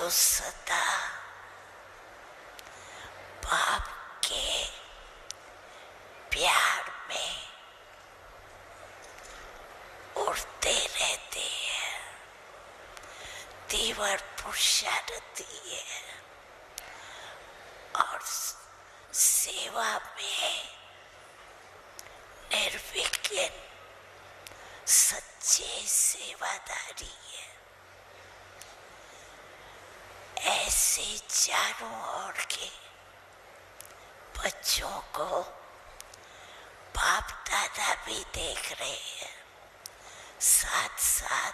सदा बाप के प्यार में उड़ते रहते हैं, तीव्र पुरुषार्थी है और सेवा में निर्विघ्न सच्चे सेवादारी है। ऐसे चारों ओर के बच्चों को बाप दादा भी देख रहे हैं, साथ साथ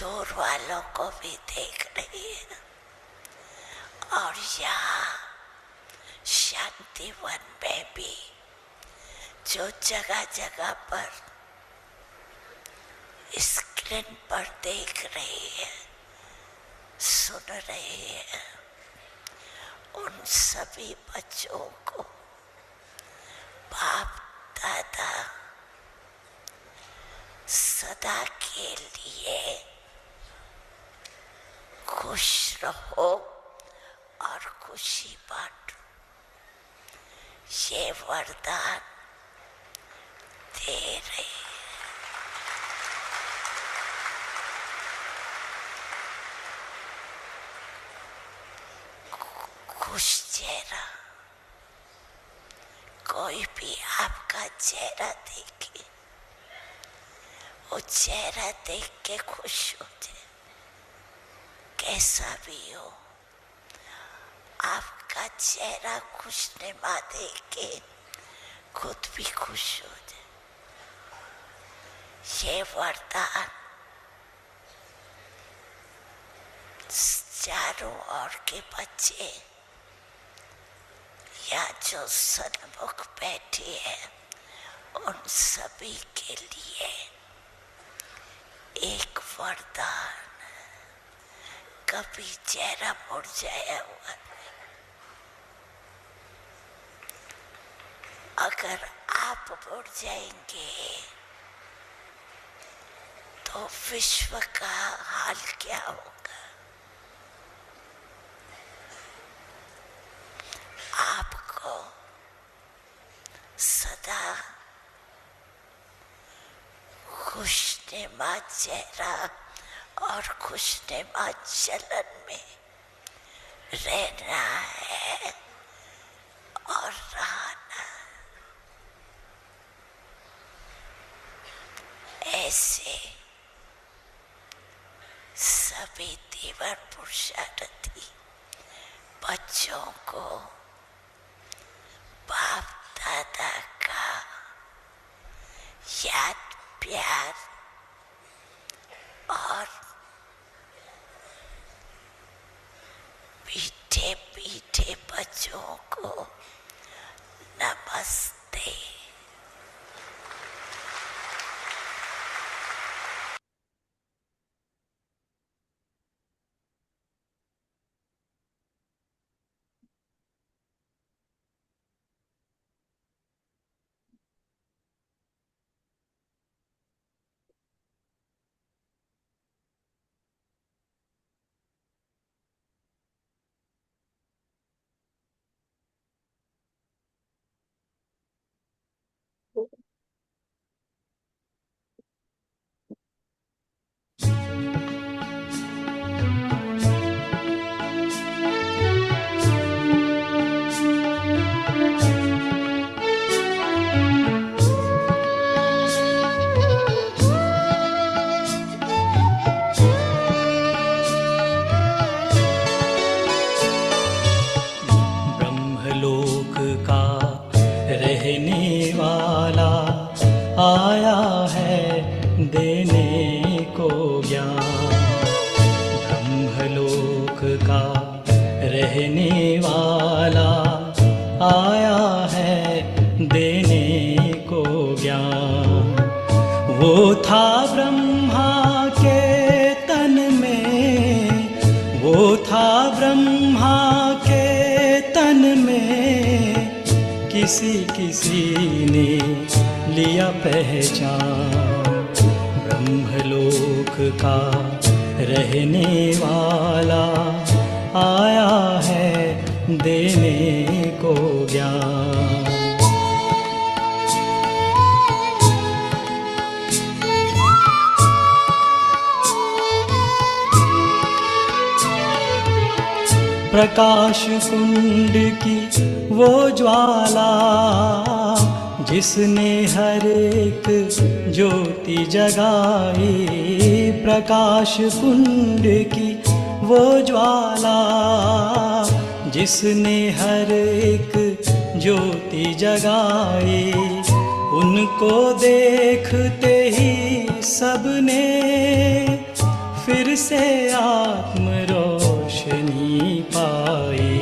दूर वालों को भी देख रहे हैं। और यहाँ शांति वन में भी जो जगह जगह पर स्क्रीन पर देख रहे हैं, सुन रहे हैं, उन सभी बच्चों को बाप दादा सदा के लिए खुश रहो और खुशी बांटो, ये वरदान दे रहे हैं। खुश चेहरा, कोई भी आपका चेहरा देखे, वो चेहरा देख के खुश हो जाए। कैसा भी हो, आपका चेहरा खुशनुमा देख के खुद भी खुश हो जाए। ये वरदान चारों ओर के बच्चे या जो सन्मुख बैठे हैं, उन सभी के लिए एक वरदान। कभी चेहरा मुरझाया हुआ नहीं। अगर आप मुरझाएंगे तो विश्व का हाल क्या होगा? आपको सदा खुशनुमा चेहरा और खुशनुमा चलन में रहना है और रहना। ऐसे सभी तीव्र पुरुषार्थी बच्चों को बाप दादा का याद प्यार और मीठे मीठे बच्चों को नमस्ते। आया है देने को ज्ञान। ब्रह्मलोक का रहने वाला आया है देने को ज्ञान। वो था ब्रह्मा के तन में, वो था ब्रह्मा के तन में, किसी किसी ने लिया पहचान। ब्रह्मलोक का रहने वाला आया है देने को ज्ञान। प्रकाश कुंड की वो ज्वाला जिसने हर एक ज्योति जगाई। प्रकाश कुंड की वो ज्वाला जिसने हर एक ज्योति जगाई। उनको देखते ही सबने फिर से आत्म रोशनी पाई।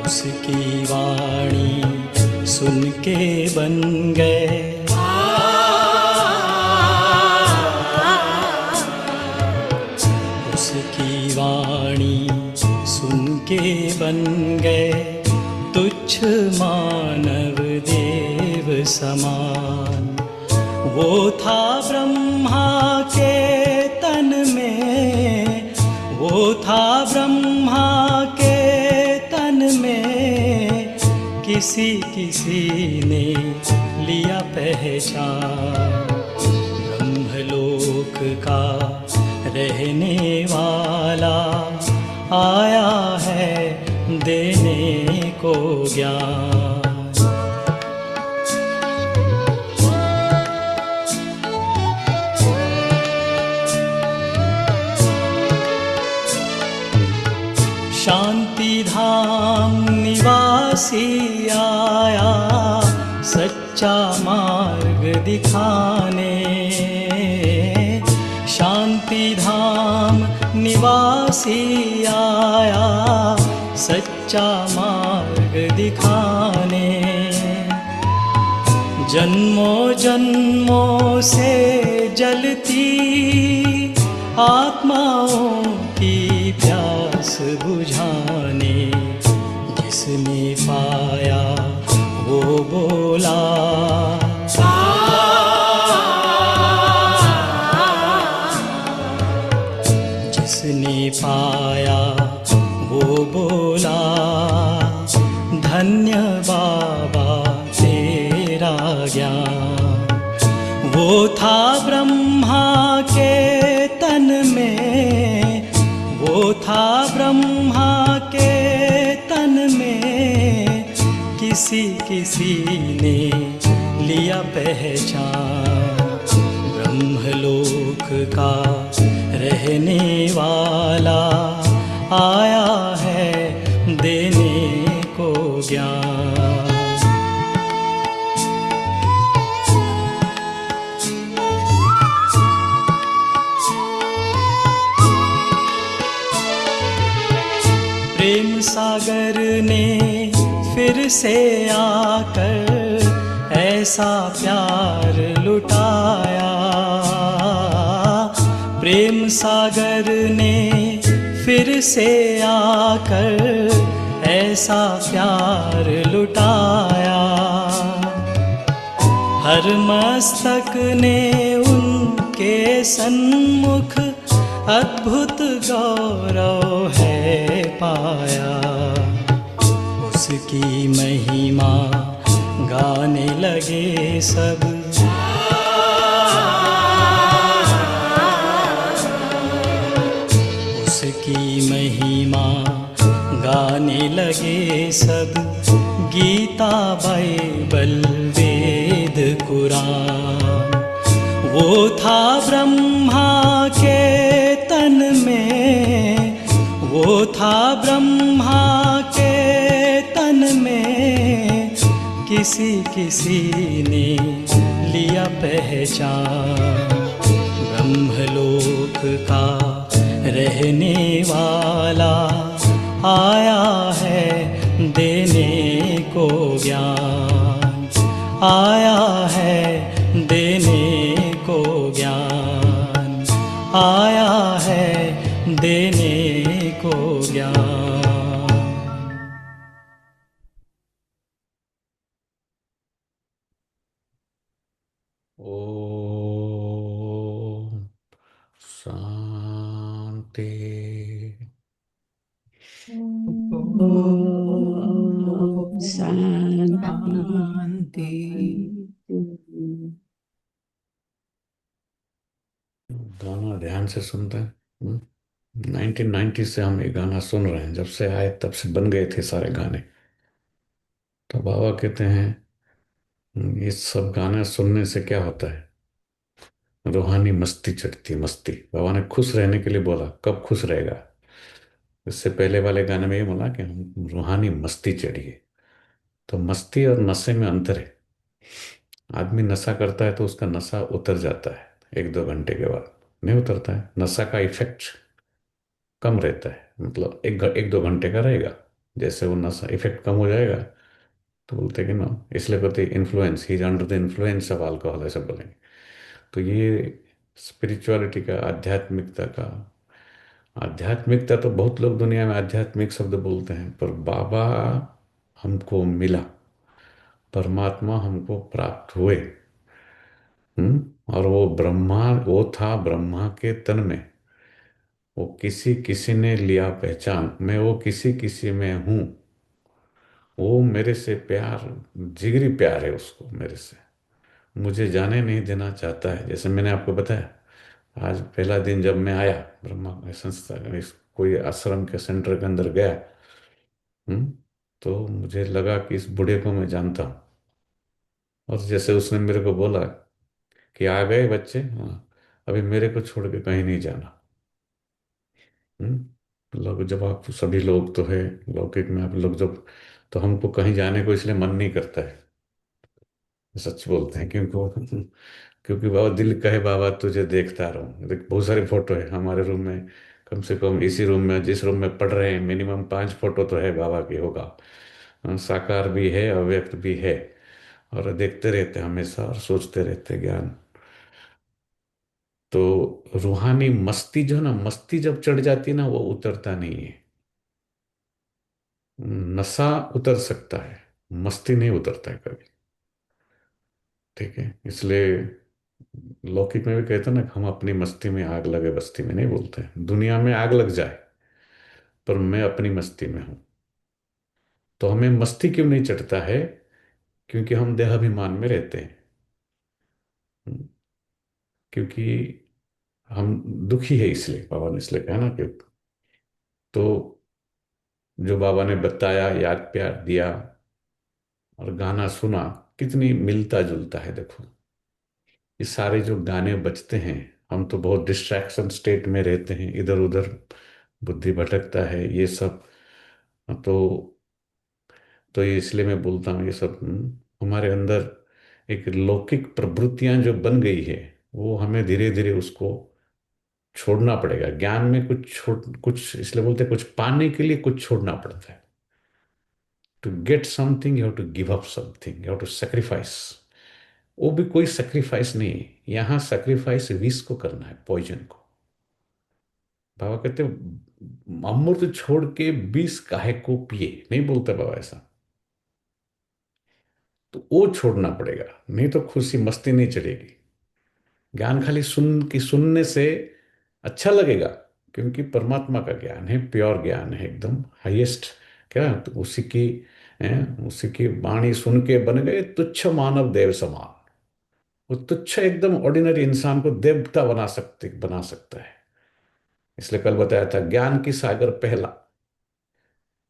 उसकी वाणी सुन के बन गए उसकी वाणी सुन के बन गए तुच्छ मानव देव समान। वो था ब्रह्मा के तन में, वो था ब्रह्मा के तन में, किसी किसी ने लिया पहचान। ब्रह्मलोक का रहने वाला आया है देने को ज्ञान। शांति धाम निवासी आया सच्चा मार्ग दिखाने। शांति धाम निवासी आया सच्चा मार्ग दिखाने। जन्मों जन्मों से जलती आत्माओं की प्यास बुझाने। जिसने पाया वो बोला जिसने पाया वो बोला धन्य बाबा तेरा ज्ञान। वो था ब्रह्मा के तन में, वो था ब्रह्मा के तन में, किसी किसी ने लिया पहचान। ब्रह्मलोक का रहने वाला आया है देने को ज्ञान। प्रेम सागर ने फिर से आकर ऐसा प्यार लुटाया। प्रेम सागर ने फिर से आकर ऐसा प्यार लुटाया। हर मस्तक ने उनके सन्मुख अद्भुत गौरव है पाया। उसकी महिमा गाने लगे सब, उसकी महिमा गाने लगे सब। गीता बाइबल वेद कुरान। वो था ब्रह्मा के तन में, वो था ब्रह्मा के तन में, किसी किसी ने लिया पहचान। ब्रह्मलोक का रहने वाला आया है देने को ज्ञान। आया है देने को ज्ञान। आया है देने को ज्ञान। ओम शांति। शांति। ओम शांति शांति। शांति। गाना ध्यान से सुनते हैं। 1990 से हम ये गाना सुन रहे हैं, जब से आए तब से बन गए थे सारे गाने। तो बाबा कहते हैं, ये सब गाने सुनने से क्या होता है? रूहानी मस्ती चढ़ती है, मस्ती। बाबा ने खुश रहने के लिए बोला, कब खुश रहेगा? इससे पहले वाले गाने में ये बोला कि हम रूहानी मस्ती चढ़िए। तो मस्ती और नशे में अंतर है। आदमी नशा करता है तो उसका नशा उतर जाता है, 1-2 घंटे के बाद नहीं उतरता है। नशा का इफेक्ट कम रहता है, मतलब 1-2 घंटे का रहेगा। जैसे वो नशा इफेक्ट कम हो जाएगा तो बोलते हैं कि ना, इसलिए कहते हैं influence, he is under the influence of alcohol, ऐसा बोलेंगे। तो ये स्पिरिचुअलिटी का, आध्यात्मिकता का। आध्यात्मिकता तो बहुत लोग दुनिया में आध्यात्मिक शब्द बोलते हैं, पर बाबा हमको मिला, परमात्मा हमको प्राप्त हुए। और वो ब्रह्मा, वो था ब्रह्मा के तन में। वो किसी किसी ने लिया पहचान, मैं वो किसी किसी में हूँ। वो मेरे से प्यार, जिगरी प्यार है उसको मेरे से। मुझे जाने नहीं देना चाहता है। जैसे मैंने आपको बताया, आज पहला दिन जब मैं आया ब्रह्मा संस्था, इस कोई आश्रम के सेंटर के अंदर गया, हम्म, तो मुझे लगा कि इस बूढ़े को मैं जानता हूँ। और जैसे उसने मेरे को बोला कि आ गए बच्चे, हाँ, अभी मेरे को छोड़ के कहीं नहीं जाना। लोग जब, आप सभी लोग तो है लौकिक में, आप लोग जब, तो हमको कहीं जाने को इसलिए मन नहीं करता है, सच बोलते हैं। क्योंकि क्योंकि बाबा दिल कहे बाबा तुझे देखता रहूं। देख, बहुत सारी फोटो है हमारे रूम में। कम से कम इसी रूम में, जिस रूम में पढ़ रहे हैं, मिनिमम 5 फोटो तो है बाबा की, होगा। साकार भी है, अव्यक्त भी है। और देखते रहते हैं हमेशा, और सोचते रहते हैं ज्ञान। तो रूहानी मस्ती जो है ना, मस्ती जब चढ़ जाती है ना, वो उतरता नहीं है। नशा उतर सकता है, मस्ती नहीं उतरता है कभी। ठीक है, इसलिए लौकिक में भी कहते हैं ना कि हम अपनी मस्ती में आग लगे बस्ती में, नहीं बोलते हैं। दुनिया में आग लग जाए, पर मैं अपनी मस्ती में हूं। तो हमें मस्ती क्यों नहीं चढ़ता है? क्योंकि हम देहाभिमान में रहते हैं। क्योंकि हम दुखी है, इसलिए बाबा ने इसलिए कहा ना कि, तो जो बाबा ने बताया, याद प्यार दिया और गाना सुना, कितनी मिलता जुलता है देखो। ये सारे जो गाने बजते हैं, हम तो बहुत डिस्ट्रैक्शन स्टेट में रहते हैं, इधर उधर बुद्धि भटकता है ये सब। तो ये इसलिए मैं बोलता हूँ ये सब, हमारे अंदर एक लौकिक प्रवृत्तियां जो बन गई है, वो हमें धीरे धीरे उसको छोड़ना पड़ेगा। ज्ञान में कुछ छोड़, कुछ इसलिए बोलते हैं, कुछ पाने के लिए कुछ छोड़ना पड़ता है। To get something you have to give up something, you have to sacrifice. वो भी कोई सेक्रीफाइस नहीं है यहाँ, सेक्रीफाइस विष को करना है, पॉइजन को। बाबा कहते अमृत छोड़ के विष काहे को पिए, नहीं बोलते बाबा ऐसा। तो वो छोड़ना पड़ेगा, नहीं तो खुशी मस्ती नहीं चलेगी। ज्ञान खाली सुनने से अच्छा लगेगा, क्योंकि परमात्मा का ज्ञान है, प्योर ज्ञान है, एकदम हाईएस्ट। क्या तो उसी की वाणी सुन के बन गए तुच्छ मानव देव समान। वो तुच्छ एकदम ऑर्डिनरी इंसान को देवता बना सकता है। इसलिए कल बताया था, ज्ञान की सागर पहला,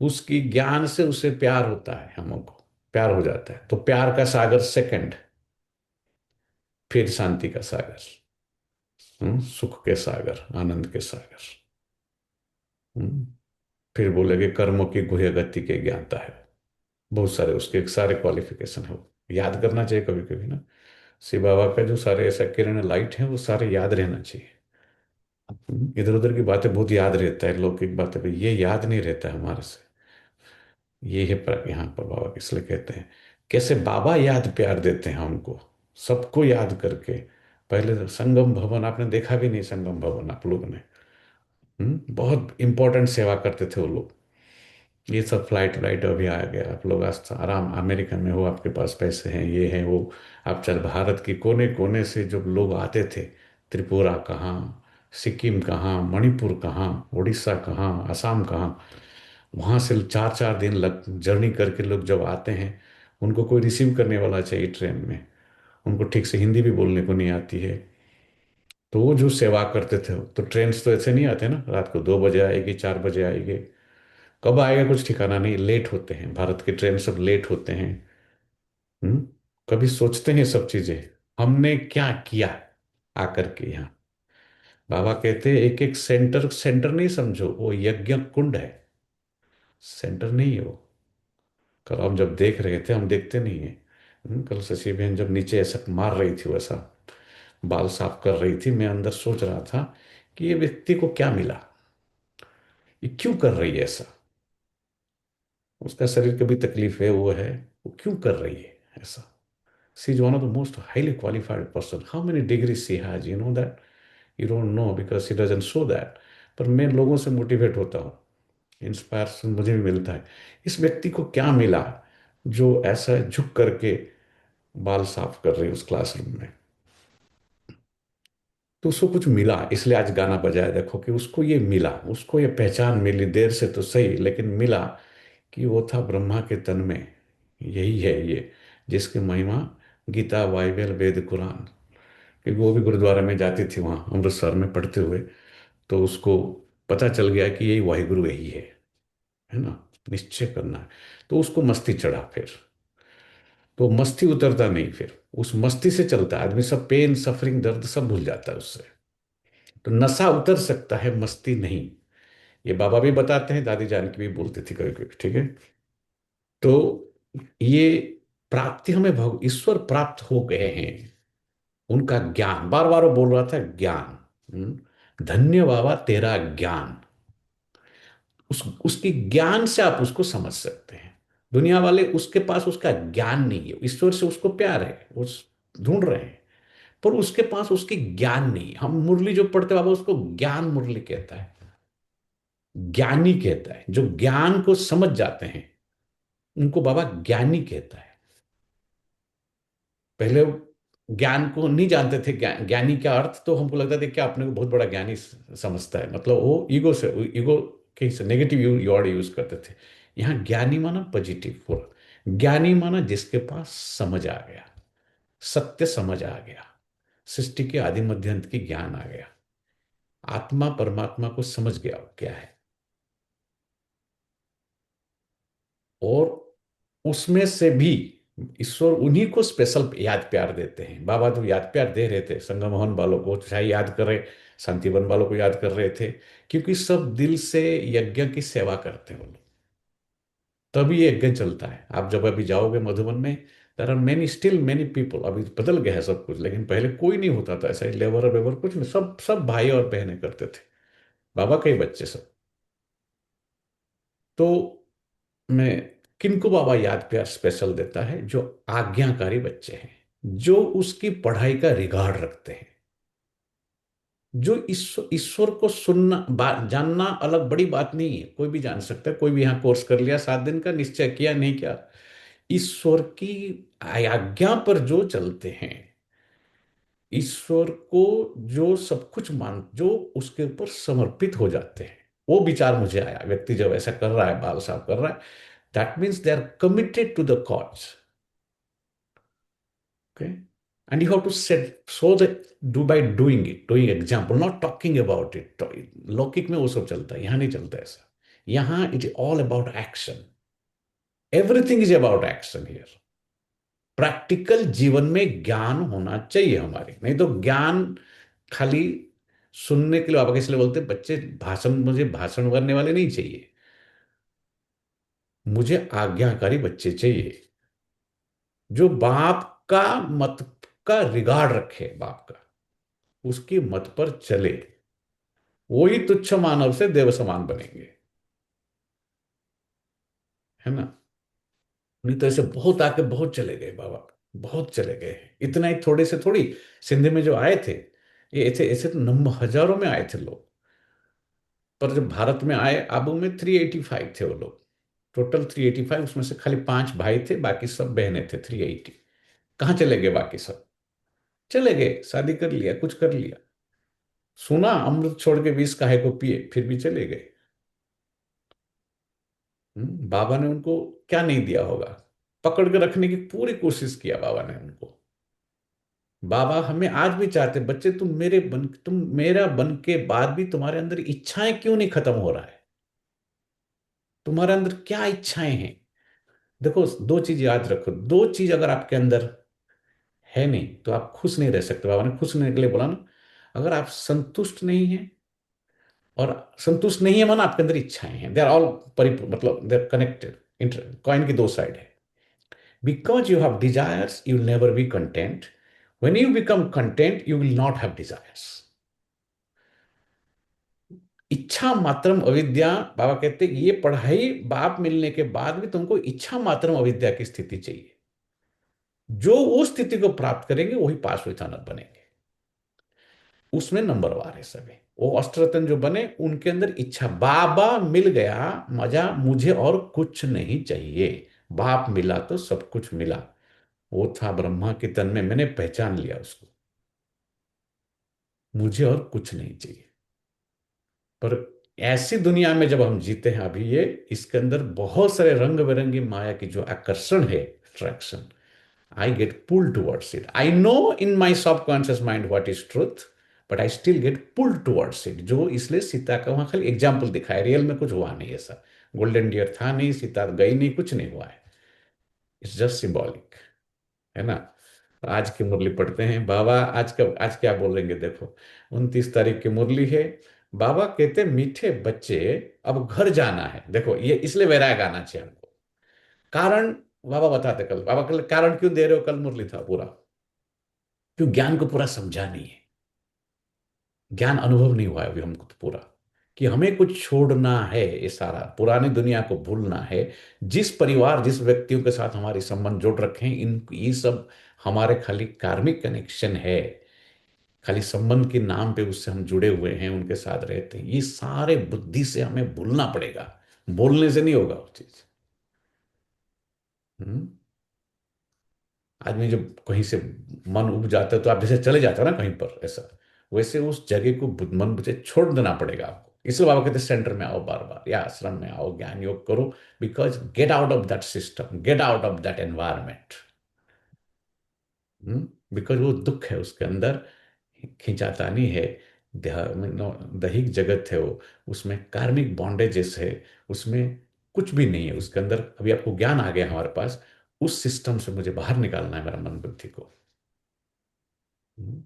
उसकी ज्ञान से उसे प्यार होता है, हमको प्यार हो जाता है। तो प्यार का सागर सेकंड, फिर शांति का सागर, सुख के सागर, आनंद के सागर। हम्म, फिर बोलेगे कर्मों की गुह्य गति के ज्ञाता है। बहुत सारे उसके सारे क्वालिफिकेशन है, वो याद करना चाहिए कभी कभी ना। शिव बाबा का जो सारे ऐसा किरण लाइट है, वो सारे याद रहना चाहिए। इधर उधर की बातें बहुत याद रहता है, लौकिक बातें भी ये याद नहीं रहता है हमारे से। ये है पर यहाँ पर बाबा इसलिए कहते हैं, कैसे बाबा याद प्यार देते हैं हमको, सबको याद करके। पहले तो संगम भवन आपने देखा भी नहीं, संगम भवन आप लोग ने, बहुत इंपॉर्टेंट सेवा करते थे वो लोग। ये सब फ्लाइट व्लाइट अभी आ गया, आप लोग आज आराम अमेरिका में हो, आपके पास पैसे हैं, ये है वो। आप चल भारत की कोने कोने से जब लोग आते थे, त्रिपुरा कहाँ, सिक्किम कहाँ, मणिपुर कहाँ, उड़ीसा कहाँ, असम कहाँ। वहाँ से 4 4 दिन लग जर्नी करके लोग जब आते हैं, उनको कोई रिसीव करने वाला चाहिए ट्रेन में। उनको ठीक से हिंदी भी बोलने को नहीं आती है। तो वो जो सेवा करते थे, तो ट्रेन तो ऐसे नहीं आते ना, रात को 2 बजे आएगी, 4 बजे आएगी, कब आएगा कुछ ठिकाना नहीं, लेट होते हैं, भारत की ट्रेन सब लेट होते हैं। हम्म। कभी सोचते हैं सब चीजें, हमने क्या किया आकर के यहाँ। बाबा कहते हैं एक एक सेंटर, सेंटर नहीं समझो, वो यज्ञ कुंड है, सेंटर नहीं है वो। कल हम जब देख रहे थे, हम देखते नहीं है। कल शशि बहन जब नीचे ऐसा मार रही थी, वैसा बाल साफ कर रही थी, मैं अंदर सोच रहा था कि ये व्यक्ति को क्या मिला, ये क्यों कर रही है ऐसा। उसका शरीर की भी तकलीफ है, वो है, वो क्यों कर रही है ऐसा। She is one of the most highly qualified person, how many degree she has, you know that? You don't know because she doesn't show that. पर मैं लोगों से मोटिवेट होता हूँ, इंस्पायरेशन मुझे भी मिलता है। इस व्यक्ति को क्या मिला जो ऐसा झुक करके बाल साफ कर रही है उस क्लासरूम में। तो उसको कुछ मिला, इसलिए आज गाना बजाया, देखो कि उसको ये मिला, उसको ये पहचान मिली, देर से तो सही लेकिन मिला, कि वो था ब्रह्मा के तन में। यही है ये, जिसकी महिमा गीता, बाइबल, वेद, कुरान। क्योंकि वो भी गुरुद्वारा में जाती थी, वहाँ अमृतसर में पढ़ते हुए, तो उसको पता चल गया कि यही वाहिगुरु यही है ना, निश्चय करना है। तो उसको मस्ती चढ़ा फिर, तो मस्ती उतरता नहीं, फिर उस मस्ती से चलता है आदमी, सब पेन सफरिंग दर्द सब भूल जाता है उससे। तो नशा उतर सकता है, मस्ती नहीं। ये बाबा भी बताते हैं, दादी जानकी भी बोलती थी कभी कभी, ठीक है। तो ये प्राप्ति हमें ईश्वर प्राप्त हो गए हैं, उनका ज्ञान, बार बार वो बोल रहा था ज्ञान। धन्य बाबा तेरा ज्ञान। उसकी ज्ञान से आप उसको समझ सकते हैं। दुनिया वाले उसके पास उसका ज्ञान नहीं है, ईश्वर से उसको प्यार है, वो ढूंढ रहे हैं, पर उसके पास उसकी ज्ञान नहीं है। हम मुरली जो पढ़ते बाबा उसको ज्ञान मुरली कहता है, ज्ञानी कहता है, जो ज्ञान को समझ जाते हैं उनको बाबा ज्ञानी कहता है। पहले ज्ञान को नहीं जानते थे, ज्ञानी का अर्थ तो हमको लगता था कि अपने को बहुत बड़ा ज्ञानी समझता है, मतलब वो ईगो से, ईगो के नेगेटिव वर्ड यूज करते थे। यहाँ ज्ञानी माना पॉजिटिव पूरा, ज्ञानी माना जिसके पास समझ आ गया, सत्य समझ आ गया, सृष्टि के आदि मध्य अंत की ज्ञान आ गया, आत्मा परमात्मा को समझ गया वो क्या है। और उसमें से भी ईश्वर उन्हीं को स्पेशल याद प्यार देते हैं। बाबा तो याद प्यार दे रहे थे, संगमोहन वालों को चाहे याद कर रहे, शांतिवन वालों को याद कर रहे थे, क्योंकि सब दिल से यज्ञ की सेवा करते हैं वो लोग, तभी ये यज्ञ चलता है। आप जब अभी जाओगे मधुबन में, there are many, still many people, अभी बदल गया है सब कुछ, लेकिन पहले कोई नहीं होता था ऐसा, लेबर वेबर कुछ नहीं, सब सब भाई और बहनें करते थे, बाबा के ही बच्चे सब। तो मैं, किनको बाबा याद प्यार स्पेशल देता है? जो आज्ञाकारी बच्चे हैं, जो उसकी पढ़ाई का रिगार्ड रखते हैं, जो ईश्वर को सुनना, जानना अलग बड़ी बात नहीं है, कोई भी जान सकता है, कोई भी यहाँ कोर्स कर लिया, 7 दिन का निश्चय किया, नहीं किया, ईश्वर की आज्ञा पर जो चलते हैं, ईश्वर को जो सब कुछ मान, जो उसके ऊपर समर्पित हो जाते हैं, वो विचार मुझे आया, व्यक्ति जब ऐसा कर रहा है, बाल साफ कर रहा है, that means they are committed to the cause. Okay, and you have to set, so that do by doing it, doing example, not talking about it. लौकिक में वो सब चलता है, यहाँ नहीं चलता ऐसा। यहाँ it is all about action, everything is about action here। Practical जीवन में ज्ञान होना चाहिए हमारे, नहीं तो ज्ञान खाली सुनने के लिए, आप इसलिए बोलते हैं बच्चे भाषण, मुझे भाषण करने वाले नहीं चाहिए, मुझे आज्ञाकारी बच्चे चाहिए, जो बाप का मत का रिगार्ड रखे, बाप का, उसकी मत पर चले, वो ही तुच्छ मानव से देव समान बनेंगे, है ना। नहीं तो ऐसे बहुत आके बहुत चले गए बाबा, बहुत चले गए, इतना ही थोड़े से थोड़ी। सिंध में जो आए थे, ये ऐसे ऐसे तो नंबर हजारों में आए थे लोग, पर जब भारत में आए, आबू में 385 थे वो लोग, टोटल 385, उसमें से खाली 5 भाई थे, बाकी सब बहनें थे। 380 कहाँ चले गए? बाकी सब चले गए, शादी कर लिया, कुछ कर लिया, सुना अमृत छोड़ के विष काहे को पिए, फिर भी चले गए। बाबा ने उनको क्या नहीं दिया होगा, पकड़ के रखने की पूरी कोशिश किया बाबा ने उनको। बाबा हमें आज भी चाहते, बच्चे तुम मेरा बन के बाद भी तुम्हारे अंदर इच्छाएं क्यों नहीं खत्म हो रहा है, तुम्हारे अंदर क्या इच्छाएं हैं। देखो, दो चीज याद रखो, दो चीज अगर आपके अंदर है नहीं तो आप खुश नहीं रह सकते। बाबा ने खुश रहने के लिए बोला ना, अगर आप संतुष्ट नहीं हैं, और संतुष्ट नहीं है माना आपके अंदर इच्छाएं हैं, दे आर ऑल मतलब दे आर कनेक्टेड, कॉइन की दो साइड है। Because you have desires you will never be content, when you become content you will not have desires. इच्छा मात्रम अविद्या, बाबा कहते हैं ये पढ़ाई बाप मिलने के बाद भी तुमको इच्छा मात्रम अविद्या की स्थिति चाहिए। जो वो स्थिति को प्राप्त करेंगे वही पास विचानक बनेंगे। उसमें नंबरवार है सभी। वो अष्टरत्न जो बने उनके अंदर इच्छा, बाबा मिल गया मजा, मुझे और कुछ नहीं चाहिए। बाप मिला तो सब कुछ मिला। वो था ब्रह्मा के तन में, मैंने पहचान लिया उसको, मुझे और कुछ नहीं चाहिए। पर ऐसी दुनिया में जब हम जीते हैं अभी, ये इसके अंदर बहुत सारे रंग बिरंगी माया की जो आकर्षण है, attraction, I get pulled towards it. I know in my subconscious mind what is truth, but I still get pulled towards it. जो इसलिए सीता का वहां खाली एग्जाम्पल दिखाया, रियल में कुछ हुआ नहीं ऐसा। गोल्डन डियर था नहीं, सीता गई नहीं, कुछ नहीं हुआ है। इट्स जस्ट सिंबॉलिक, है ना। आज की मुरली पढ़ते हैं बाबा, आज क्या बोलेंगे देखो। 29 तारीख की मुरली है। बाबा कहते मीठे बच्चे अब घर जाना है। देखो ये इसलिए वैराग आना चाहिए हमको। कारण बाबा बताते, कल बाबा कल कारण क्यों दे रहे हो, कल मुरली था पूरा, क्यों ज्ञान को पूरा समझा नहीं है, ज्ञान अनुभव नहीं हुआ है अभी हमको तो पूरा, कि हमें कुछ छोड़ना है, ये सारा पुरानी दुनिया को भूलना है। जिस परिवार जिस व्यक्तियों के साथ हमारे संबंध जोड़ रखे हैं, इन ये सब हमारे खाली कार्मिक कनेक्शन है, खाली संबंध के नाम पे उससे हम जुड़े हुए हैं, उनके साथ रहते हैं। ये सारे बुद्धि से हमें भूलना पड़ेगा, बोलने से नहीं होगा वो चीज। हम्म। आदमी जब कहीं से मन उब जाता है तो आप जैसे चले जाते हो ना कहीं पर ऐसा, वैसे उस जगह को मन से छोड़ देना पड़ेगा आपको। इसलिए बाबा कहते हैं सेंटर में आओ बार बार, या आश्रम में आओ, ज्ञान योग करो। Because get out of that system, get out of that environment. Because वो दुख है उसके अंदर, खींचातानी है, दैहिक जगत है वो, उसमें कार्मिक बॉन्डेजेस है, उसमें कुछ भी नहीं है उसके अंदर। अभी आपको ज्ञान आ गया हमारे पास, उस सिस्टम से मुझे बाहर निकालना है, मेरा मन बुद्धि को। हम्म।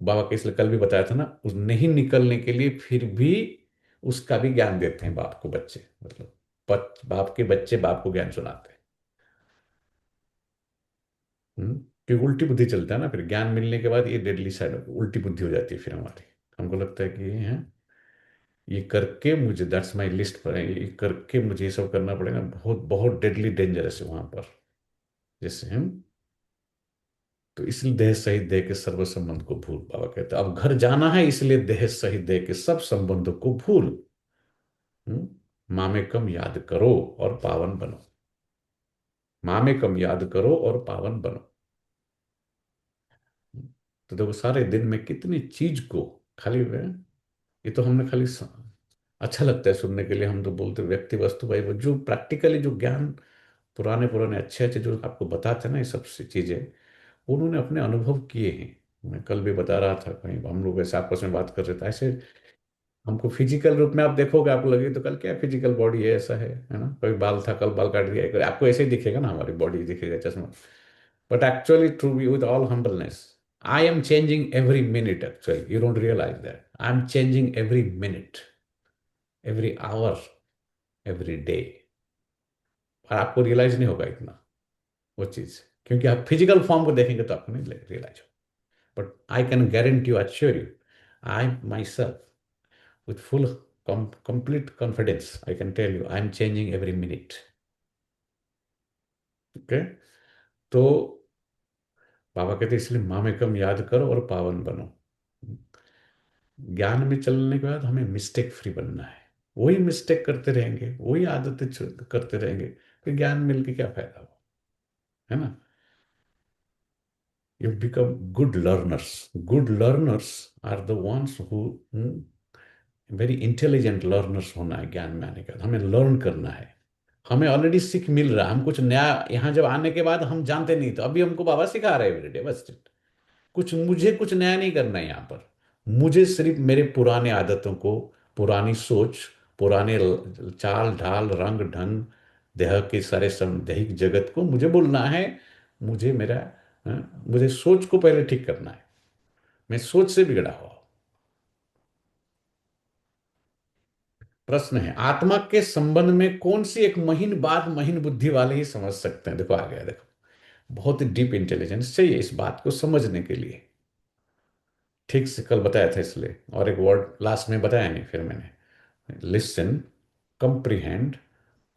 बाबा के इसलिए कल भी बताया था ना, उस नहीं निकलने के लिए फिर भी उसका भी ज्ञान देते हैं बाप को बच्चे, मतलब बाप के बच्चे बाप को ज्ञान सुनाते हैं। क्योंकि उल्टी बुद्धि चलता है ना, फिर ज्ञान मिलने के बाद ये डेडली साइड उल्टी बुद्धि हो जाती है फिर हमारी। हमको लगता है कि ये है, ये करके मुझे, दैट्स माई लिस्ट पर है, ये करके मुझे ये सब करना पड़ेगा, बहुत बहुत डेडली डेंजरस है वहां पर। जैसे हम, तो इसलिए देह सहित देह के सर्व संबंध को भूल, बाबा कहते हैं अब घर जाना है, इसलिए देह सहित देह के सब संबंधों को भूल। मामेकम याद करो और पावन बनो, मामेकम याद करो और पावन बनो। तो देखो सारे दिन में कितनी चीज को खाली ये तो हमने खाली अच्छा लगता है सुनने के लिए, हम तो बोलते व्यक्ति वस्तु भाई, वो जो प्रैक्टिकली जो ज्ञान पुराने पुराने अच्छे अच्छे जो आपको बताते हैं ना, ये सब चीजें उन्होंने अपने अनुभव किए हैं। मैं कल भी बता रहा था, कहीं हम लोग ऐसे आपस में बात कर रहे थे ऐसे, हमको फिजिकल रूप में आप देखोगे आपको लगे तो कल क्या फिजिकल बॉडी है, ऐसा है ना, कोई बाल था कल बाल काट दिया, आपको ऐसे ही दिखेगा ना, हमारी बॉडी दिखेगा चश्मा। But actually true be with all humbleness, I am changing every minute, actually you don't realise that I am changing every minute, every hour, every day. और आपको रियलाइज नहीं होगा इतना वो चीज, क्योंकि आप फिजिकल फॉर्म को देखेंगे तो आपको नहीं रियलाइज हो। But I can guarantee you, assure you, I my self with full complete confidence I can tell you I am changing every minute. Okay. तो बाबा कहते इसलिए मामेकम याद करो और पावन बनो। ज्ञान में चलने के बाद हमें मिस्टेक फ्री बनना है, वही मिस्टेक करते रहेंगे, वही आदतें करते रहेंगे, फिर ज्ञान मिल के क्या फायदा हो, है ना। You become good learners. Good learners are the ones who very intelligent learners होना है ज्ञान में आने का। हमें लर्न करना है, हमें ऑलरेडी सीख मिल रहा है, हम कुछ नया यहाँ जब आने के बाद हम जानते नहीं, तो अभी हमको बाबा सिखा रहे हैं एवरीडे बस। कुछ मुझे कुछ नया नहीं करना है यहाँ पर। मुझे सिर्फ मेरे पुराने आदतों को, पुरानी सोच, पुराने चाल ढाल रंग ढंग, देह के सारे दैहिक जगत को मुझे बोलना है। मुझे मेरा मुझे सोच को पहले ठीक करना है। मैं सोच से बिगड़ा हुआ हूं। प्रश्न है, आत्मा के संबंध में कौन सी एक महीन बात महीन बुद्धि वाले ही समझ सकते हैं? देखो आ गया, देखो बहुत ही डीप इंटेलिजेंस चाहिए इस बात को समझने के लिए। ठीक से कल बताया था, इसलिए और एक वर्ड लास्ट में बताया नहीं फिर मैंने। लिसन, कंप्रीहेंड,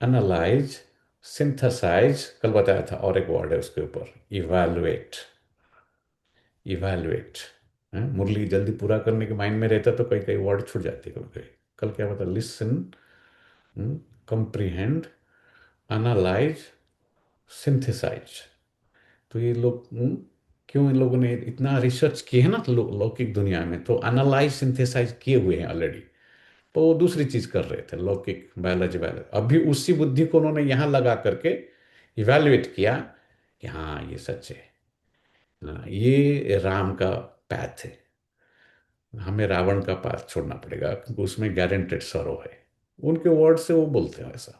एनालाइज, सिंथेसाइज कल बताया था, और एक वर्ड है उसके ऊपर, इवैल्युएट। इवैल्युएट मुरली जल्दी पूरा करने के माइंड में रहता तो कई कई वर्ड छूट जाते कभी कभी। कल क्या बता, लिसन, कंप्रीहेंड, एनालाइज, सिंथेसाइज। तो ये लोग क्यों इन लोगों ने इतना रिसर्च किए है ना, तो लौकिक दुनिया में तो एनालाइज सिंथेसाइज किए हुए हैं ऑलरेडी। तो वो दूसरी चीज कर रहे थे लौकिक बायोलॉजी वाले। अभी उसी बुद्धि को उन्होंने यहाँ लगा करके इवैल्युएट किया कि हाँ ये सच है, हाँ ये राम का पैथ है, हमें रावण का पाथ छोड़ना पड़ेगा क्योंकि उसमें गारंटेड सरो है। उनके वर्ड से वो बोलते हैं ऐसा,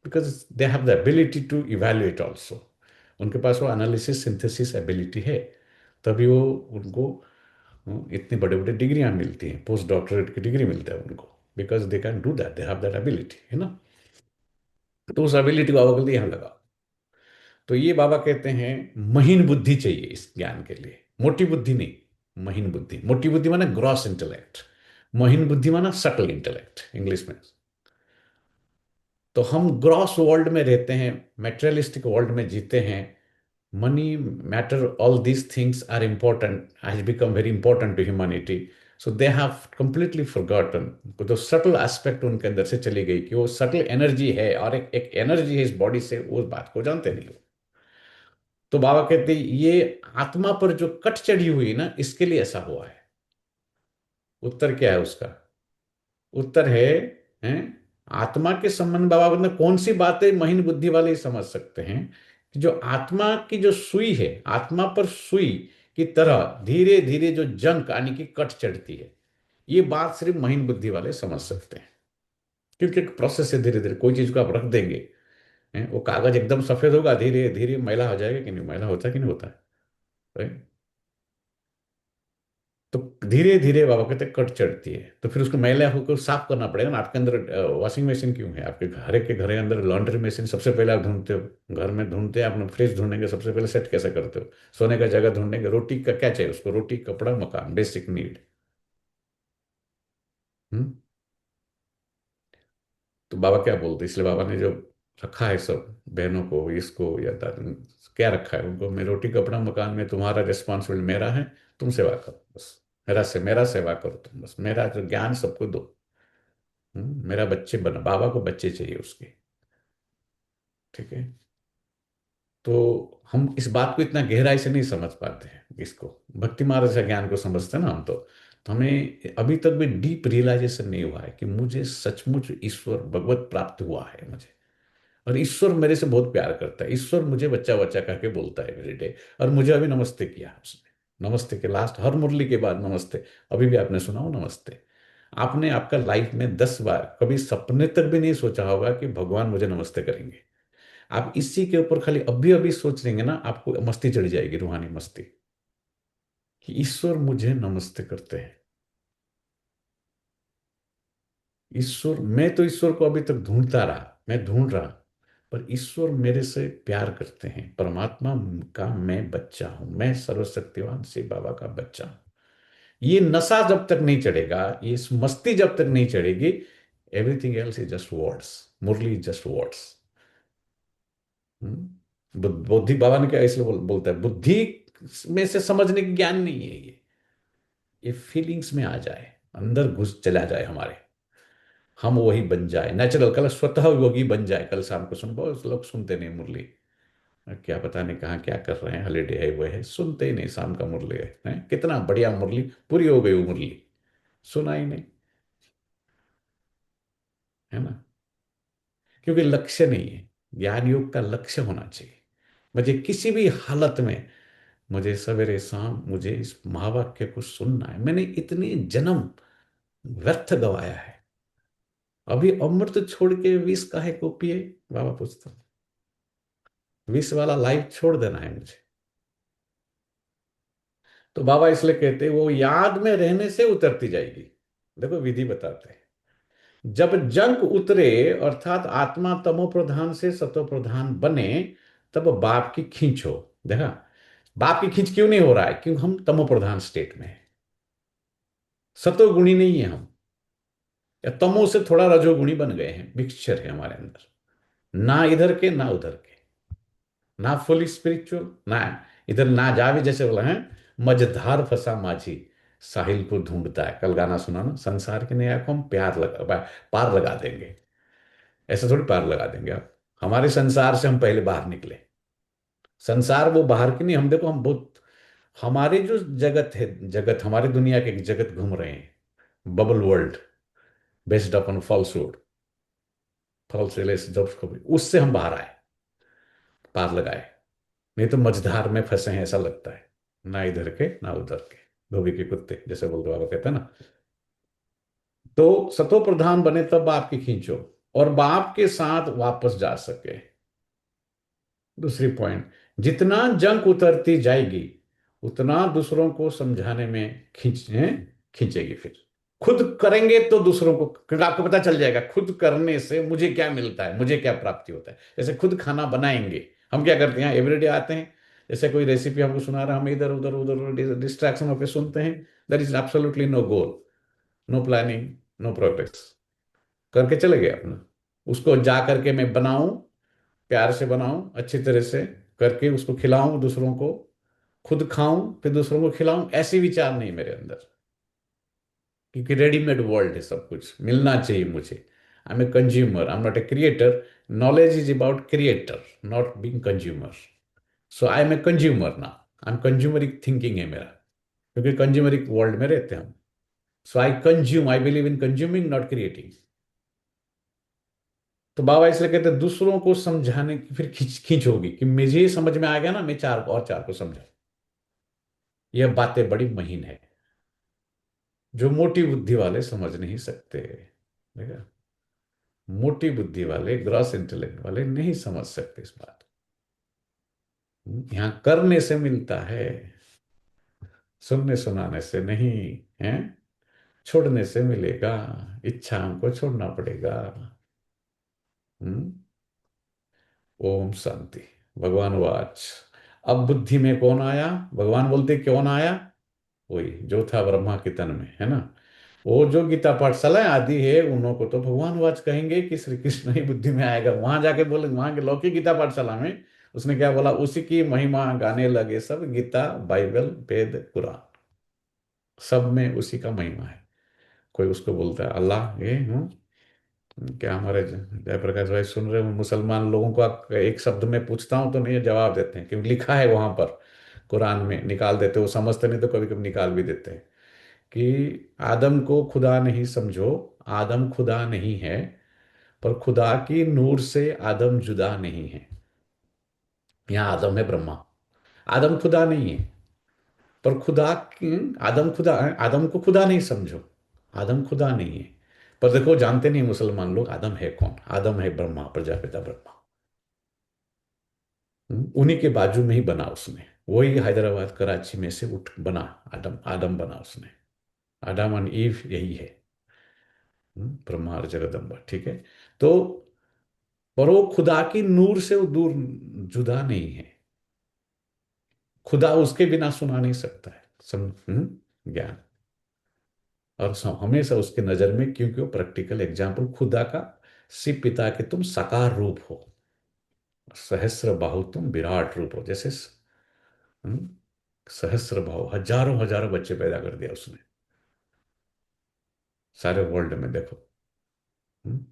because they have the ability to evaluate also. उनके पास वो एनालिसिस सिंथेसिस एबिलिटी है, तभी वो उनको इतनी बड़े बड़े डिग्रियां मिलती हैं, पोस्ट डॉक्टरेट की डिग्री मिलता है उनको, because they can do that, they have that ability, है ना। तो उस एबिलिटी को बाबा के लिए यहाँ लगा। तो ये बाबा कहते हैं महीन बुद्धि चाहिए इस ज्ञान के लिए, मोटी बुद्धि नहीं, महीन बुद्धि। मोटी बुद्धि माना ग्रॉस इंटेलेक्ट, महीन बुद्धि माना सटल इंटेलेक्ट इंग्लिश में। तो हम ग्रॉस वर्ल्ड में रहते हैं, मेटेरियलिस्टिक वर्ल्ड में जीते हैं। Money, matter, all these things are important, has become very important to humanity. So they have completely forgotten, तो सटल एस्पेक्ट उनके अंदर से चली गई कि वो सटल एनर्जी है और एक एनर्जी है इस बॉडी से, वो बात को जानते नहीं हो। तो बाबा कहते हैं ये आत्मा पर जो कट चढ़ी हुई ना, इसके लिए ऐसा हुआ है। उत्तर क्या है उसका? उत्तर है आत्मा के संबंध बाबा कहते हैं कौन सी बातें महीन बुद्धि वाले ही समझ सकते हैं कि जो आत्मा की जो सुई है, आत्मा पर सुई की तरह धीरे धीरे जो जंग यानी कि कट चढ़ती है, ये बात सिर्फ महीन बुद्धि वाले समझ सकते हैं। क्योंकि एक प्रोसेस है, धीरे धीरे कोई चीज को आप रख देंगे, वो कागज एकदम सफेद होगा, धीरे धीरे मैला हो जाएगा कि नहीं, मैला होता है कि नहीं होता है। तो धीरे धीरे बाबा कहते हैं कट चढ़ती है, तो फिर उसको मैला होकर साफ करना पड़ेगा ना। आपके अंदर वॉशिंग मशीन क्यों है? आपके घर के घर के अंदर लॉन्ड्री मशीन सबसे पहले आप ढूंढते हो, घर में ढूंढते हैं, अपने फ्रिज ढूंढेंगे सबसे पहले, सेट कैसे करते हो, सोने का जगह ढूंढेंगे, रोटी का क्या चाहिए उसको, रोटी कपड़ा मकान, बेसिक नीड। हम्म। तो बाबा क्या बोलते, इसलिए बाबा ने जो रखा है सब बहनों को, इसको या दादी, क्या रखा है उनको, मैं रोटी कपड़ा मकान में, तुम्हारा रिस्पॉन्सिबिलिटी मेरा है, तुम सेवा करो बस, मेरा सेवा करो तुम बस, मेरा जो ज्ञान सबको दो। मेरा बच्चे बना, बाबा को बच्चे चाहिए उसके, ठीक है। तो हम इस बात को इतना गहराई से नहीं समझ पाते हैं, इसको भक्ति मार्ग से ज्ञान को समझते हैं ना हम तो हमें अभी तक भी डीप रियलाइजेशन नहीं हुआ है कि मुझे सचमुच ईश्वर भगवत प्राप्त हुआ है मुझे, और ईश्वर मेरे से बहुत प्यार करता है, ईश्वर मुझे बच्चा बच्चा कह के बोलता है एवरी डे। और मुझे अभी नमस्ते किया उसने, नमस्ते के लास्ट हर मुरली के बाद नमस्ते, अभी भी आपने सुना हो नमस्ते। आपने आपका लाइफ में 10 बार कभी सपने तक भी नहीं सोचा होगा कि भगवान मुझे नमस्ते करेंगे। आप इसी के ऊपर खाली अभी अभी सोच लेंगे ना, आपको मस्ती चढ़ जाएगी, रूहानी मस्ती, कि ईश्वर मुझे नमस्ते करते हैं। ईश्वर, मैं तो ईश्वर को अभी तक ढूंढता रहा, मैं ढूंढ रहा, पर ईश्वर मेरे से प्यार करते हैं। परमात्मा का मैं बच्चा हूं, मैं सर्वशक्तिवान से बाबा का बच्चा हूं। ये नशा जब तक नहीं चढ़ेगा, ये मस्ती जब तक नहीं चढ़ेगी, everything else is just words, Murli is just words. बुद्धि, बाबा ने क्या इसलिए बोलता है, बुद्धि में से समझने की ज्ञान नहीं है ये फीलिंग्स में आ जाए, अंदर घुस चला जाए हमारे, हम वही बन जाए नेचुरल, कल स्वतः योगी बन जाए। कल शाम को सुन, बहुत लोग सुनते नहीं मुरली, क्या पता नहीं कहाँ क्या कर रहे हैं, हॉलीडे है वो है, सुनते ही नहीं। शाम का मुरली है, कितना बढ़िया मुरली, पूरी हो गई वो मुरली, सुना ही नहीं, है ना। क्योंकि लक्ष्य नहीं है। ज्ञान योग का लक्ष्य होना चाहिए। मुझे किसी भी हालत में, मुझे सवेरे शाम मुझे इस महावाक्य को सुनना है। मैंने इतने जन्म व्यर्थ गवाया है, अभी अमृत छोड़ के विष काहे को पिए, बाबा पूछता। विष वाला लाइफ छोड़ देना है मुझे। तो बाबा इसलिए कहते वो याद में रहने से उतरती जाएगी। देखो विधि बताते हैं। जब जंक उतरे, अर्थात आत्मा तमो प्रधान से सतो प्रधान बने, तब बाप की खींच हो। देखा, बाप की खींच क्यों नहीं हो रहा है? क्योंकि हम तमो प्रधान स्टेट में है, सतो गुणी नहीं है हम, या तमो से थोड़ा रजोगुणी बन गए हैं, मिक्सचर है हमारे अंदर, ना इधर के ना उधर के, ना फुली स्पिरिचुअल ना इधर, ना जावे, जैसे बोला है, मझधार फंसा माझी साहिल को ढूंढता है। कल गाना सुना ना, संसार की नैया को हम पार लगा देंगे। ऐसे थोड़ी पार लगा देंगे आप, हमारे संसार से हम पहले बाहर निकले। संसार वो बाहर की नहीं, हम देखो हम बहुत, हमारे जो जगत है, जगत हमारी दुनिया के एक जगत घूम रहे हैं, bubble world, based upon falsehood, false relationship, उससे हम बाहर आए, पार लगाए। नहीं तो मझधार में फंसे हैं ऐसा लगता है, ना इधर के ना उधर के, धोबी के कुत्ते, जैसे बोलते बाबा कहते हैं ना। तो सतो प्रधान बने तब बाप की खींचो, और बाप के साथ वापस जा सके। दूसरी पॉइंट, जितना जंक उतरती जाएगी उतना दूसरों को समझाने में खींचेगी। फिर खुद करेंगे तो दूसरों को, क्योंकि आपको पता चल जाएगा खुद करने से मुझे क्या मिलता है, मुझे क्या प्राप्ति होता है। जैसे खुद खाना बनाएंगे, हम क्या करते हैं, एवरीडे आते हैं, जैसे कोई रेसिपी हमको सुना रहा है, हम इधर उधर उधर डिस्ट्रैक्शन होकर सुनते हैं। There is absolutely no goal, no planning, no progress, करके चले गए अपना। उसको जा करके मैं बनाऊं, प्यार से बनाऊं, अच्छी तरह से करके उसको खिलाऊं दूसरों को, खुद खाऊं फिर दूसरों को खिलाऊं, ऐसी विचार नहीं मेरे अंदर। क्योंकि रेडीमेड वर्ल्ड है, सब कुछ मिलना चाहिए मुझे। I am a consumer, I am not a creator. Knowledge is about creator, not being consumer. So I am a consumer ना, आई एम कंज्यूमरिक थिंकिंग है मेरा, क्योंकि कंज्यूमरिक वर्ल्ड में रहते हैं हम। So I consume, I believe in consuming not creating. तो बाबा इसलिए कहते हैं दूसरों को समझाने की फिर खींच खींच होगी, कि मुझे समझ में आ गया ना, मैं चार और चार को समझा। यह बातें बड़ी महीन है, जो मोटी बुद्धि वाले समझ नहीं सकते। देखा, मोटी बुद्धि वाले, ग्रॉस इंटेलेक्ट वाले नहीं समझ सकते इस बात को। यहां करने से मिलता है, सुनने सुनाने से नहीं है। छोड़ने से मिलेगा, इच्छा हमको छोड़ना पड़ेगा। हम्म। ओम शांति। भगवान वाच, अब बुद्धि में कौन आया? भगवान बोलते कौन आया? वही जो था ब्रह्मा के तन में, है ना। वो जो गीता पाठशाला आदि है, उन्हों को तो भगवान वाच कहेंगे कि श्री कृष्ण ही बुद्धि में आएगा। वहां जाके बोले, वहां के लौकिक गीता पाठशाला में उसने क्या बोला, उसी की महिमा गाने लगे सब, गीता बाइबल वेद कुरान, सब में उसी का महिमा है। कोई उसको बोलता है अल्लाह, ये क्या हमारे जयप्रकाश भाई सुन रहे हो, मुसलमान लोगों को आप एक शब्द में पूछता हूं तो नहीं जवाब देते हैं, क्योंकि लिखा है वहां पर, कुरान में निकाल देते, वो समझते नहीं तो कभी कभी निकाल भी देते हैं कि आदम को खुदा नहीं समझो, आदम खुदा नहीं है, पर खुदा की नूर से आदम जुदा नहीं है। यहाँ आदम है ब्रह्मा, आदम खुदा नहीं है, पर खुदा की, आदम खुदा, आदम को खुदा नहीं समझो, आदम खुदा नहीं है। पर देखो जानते नहीं मुसलमान लोग, आदम है कौन? आदम है ब्रह्मा, प्रजापिता ब्रह्मा। उन्हीं के बाजू में ही बना उसने, वही हैदराबाद कराची में से उठ बना, आदम, आदम बना उसने। आदम और ईव यही है। ब्रह्मा और जगदम्बा, ठीक है। तो पर वो खुदा की नूर से वो दूर, जुदा नहीं है। खुदा उसके बिना सुना नहीं सकता है, ज्ञान। और हमेशा उसके नजर में, क्योंकि वो प्रैक्टिकल एग्जाम्पल, खुदा का शिव पिता के तुम साकार रूप हो, सहस्र बाहु तुम विराट रूप हो। जैसे हम्म, सहस्र बाहु, हजारों हजारों बच्चे पैदा कर दिया उसने सारे वर्ल्ड में, देखो। हम्म,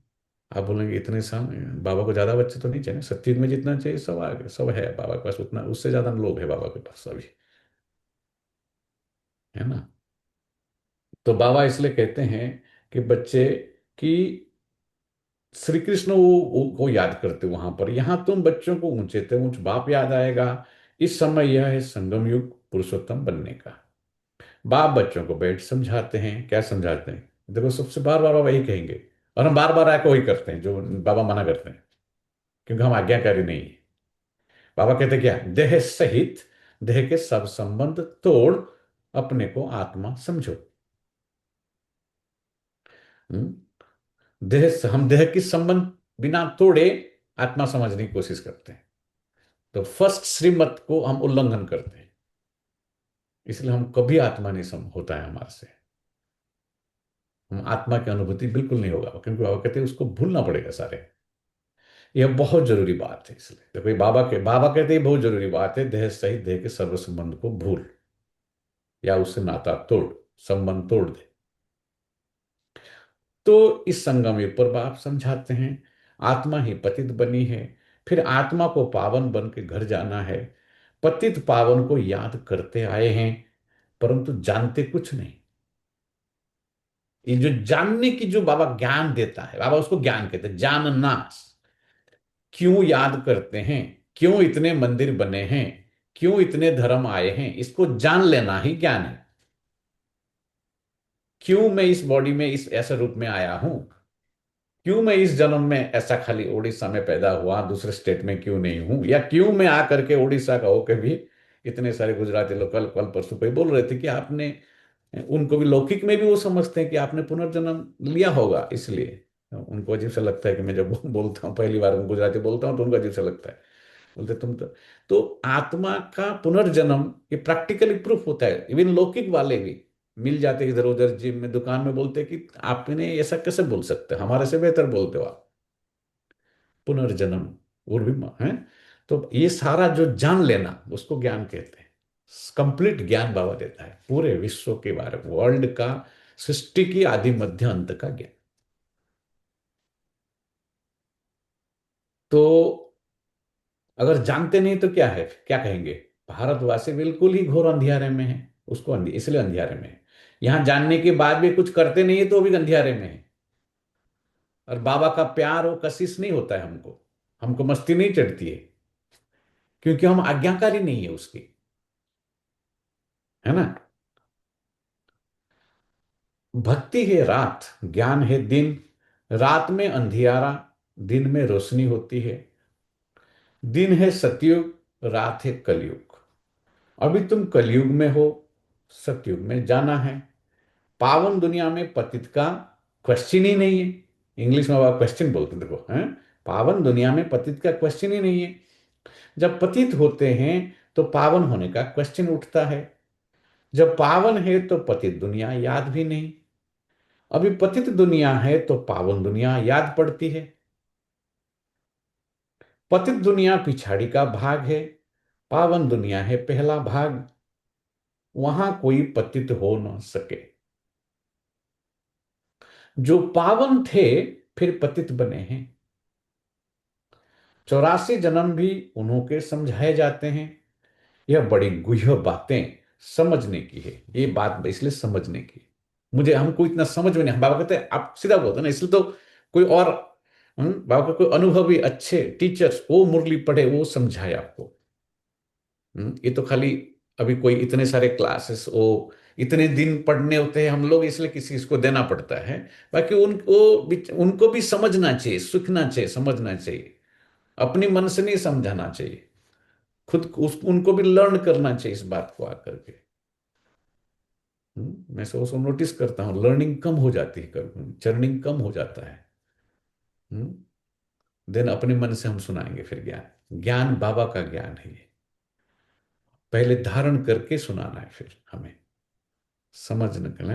आप बोलेंगे इतने साल बाबा को ज्यादा बच्चे तो नहीं चाहिए, सत्युग में जितना चाहिए सब आ गए, सब है बाबा के पास, उतना उससे ज्यादा लोग है बाबा के पास अभी, है ना। तो बाबा इसलिए कहते हैं कि बच्चे की श्री कृष्ण वो याद करते वहां पर, यहां तुम बच्चों को ऊंचे ते ऊंच बाप याद आएगा। इस समय यह है संगम युग पुरुषोत्तम बनने का। बाप बच्चों को बैठ समझाते हैं, क्या समझाते हैं, देखो सबसे बार बार बाबा वही कहेंगे, और हम बार बार आके वही करते हैं जो बाबा मना करते हैं, क्योंकि हम आज्ञाकारी नहीं है। बाबा कहते क्या, देह सहित देह के सब संबंध तोड़ अपने को आत्मा समझो। हम्म? देह से हम देह की संबंध बिना तोड़े आत्मा समझने की कोशिश करते हैं, तो फर्स्ट श्रीमत को हम उल्लंघन करते हैं, इसलिए हम कभी आत्मा नहीं सम होता है हमारे से, हम आत्मा की अनुभूति बिल्कुल नहीं होगा, क्योंकि बाबा कहते हैं उसको भूलना पड़ेगा सारे। यह बहुत जरूरी बात है, इसलिए देखो ये बाबा कहते हैं बहुत जरूरी बात है, देह सहित देह के सर्व संबंध को भूल या उससे नाता तोड़, संबंध तोड़ दे। तो इस संगम युग पर बाप समझाते हैं आत्मा ही पतित बनी है, फिर आत्मा को पावन बन के घर जाना है। पतित पावन को याद करते आए हैं, परंतु जानते कुछ नहीं। ये जो जानने की जो बाबा ज्ञान देता है, बाबा उसको ज्ञान कहते हैं, जानना। क्यों याद करते हैं, क्यों इतने मंदिर बने हैं, क्यों इतने धर्म आए हैं, इसको जान लेना ही ज्ञान है। क्यों मैं इस बॉडी में इस ऐसे रूप में आया हूं, क्यों मैं इस जन्म में ऐसा खाली उड़ीसा में पैदा हुआ, दूसरे स्टेट में क्यों नहीं हूं, या क्यों मैं आकर के उड़ीसा का होकर भी, इतने सारे गुजराती लोग कल कल परसों कोई बोल रहे थे कि आपने, उनको भी लौकिक में भी वो समझते हैं कि आपने पुनर्जन्म लिया होगा, इसलिए उनको अजीब सा लगता है कि मैं जब बोलता हूँ पहली बार गुजराती बोलता हूँ तो उनको अजीब सा लगता है, बोलते तुम तो आत्मा का पुनर्जन्म ये प्रैक्टिकली प्रूफ होता है, इवन लौकिक वाले भी मिल जाते इधर उधर जिम में दुकान में, बोलते कि आपने ऐसा कैसे बोल सकते हैं, हमारे से बेहतर बोलते हो आप, पुनर्जन्म और भी है। तो ये सारा जो जान लेना उसको ज्ञान कहते हैं। कंप्लीट ज्ञान बाबा देता है पूरे विश्व के बारे में, वर्ल्ड का, सृष्टि की आदि मध्य अंत का ज्ञान। तो अगर जानते नहीं तो क्या है, क्या कहेंगे, भारतवासी बिल्कुल ही घोर अंधियारे में है, उसको इसलिए अंधियारे में है। यहां जानने के बाद भी कुछ करते नहीं है तो भी अंधियारे में है। और बाबा का प्यार और कशिश नहीं होता है हमको, हमको मस्ती नहीं चढ़ती है, क्योंकि हम आज्ञाकारी नहीं है उसकी, है ना। भक्ति है रात, ज्ञान है दिन, रात में अंधियारा, दिन में रोशनी होती है। दिन है सतयुग, रात है कलयुग। अभी तुम कलयुग में हो, सतयुग में जाना है। पावन दुनिया में पतित का क्वेश्चन ही नहीं है। इंग्लिश में आप क्वेश्चन बोलते हैं, देखो हैं, पावन दुनिया में पतित का क्वेश्चन ही नहीं है। जब पतित होते हैं तो पावन होने का क्वेश्चन उठता है, जब पावन है तो पतित दुनिया याद भी नहीं। अभी पतित दुनिया है तो पावन दुनिया याद पड़ती है। पतित दुनिया पिछाड़ी का भाग है, पावन दुनिया है पहला भाग, वहां कोई पतित हो न सके। जो पावन थे फिर पतित बने हैं। 84 जन्म भी उन्हों के समझाए जाते हैं। यह बड़ी गुह्य बातें समझने की है, ये बात इसलिए समझने की, मुझे हमको इतना समझ में नहीं, बाबा कहते हैं आप सीधा बोलते हैं ना, इसलिए तो कोई और बाबा का कोई अनुभवी अच्छे टीचर्स वो मुरली पढ़े वो समझाए आपको। ये तो खाली अभी कोई इतने सारे क्लासेस वो इतने दिन पढ़ने होते हैं हम लोग, इसलिए किसी इसको देना पड़ता है। बाकी उनको भी समझना चाहिए, सीखना चाहिए, समझना चाहिए, अपनी मन से नहीं समझाना चाहिए, खुद उनको भी लर्न करना चाहिए इस बात को आकर के। मैं सब उसको नोटिस करता हूँ, लर्निंग कम हो जाती है, कभी चर्निंग कम हो जाता है। देन अपने मन से हम सुनाएंगे फिर ज्ञान, ज्ञान बाबा का ज्ञान है ये, पहले धारण करके सुनाना है फिर हमें समझ निकले।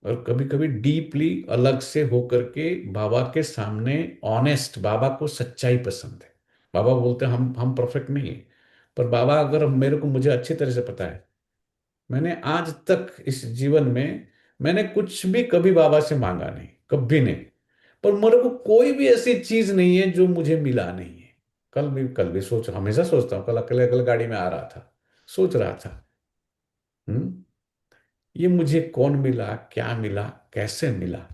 और कभी कभी डीपली अलग से होकर के बाबा के सामने ऑनेस्ट, बाबा को सच्चाई पसंद है। बाबा बोलते हैं हम परफेक्ट नहीं है, पर बाबा अगर मेरे को मुझे अच्छी तरह से पता है, मैंने आज तक इस जीवन में मैंने कुछ भी कभी बाबा से मांगा नहीं, कभी नहीं। पर मेरे को कोई भी ऐसी चीज नहीं है जो मुझे मिला नहीं है। कल भी सोच, हमेशा सोचता हूँ। कल अकेले अकेले गाड़ी में आ रहा था, सोच रहा था, ये मुझे कौन मिला, क्या मिला, कैसे मिला।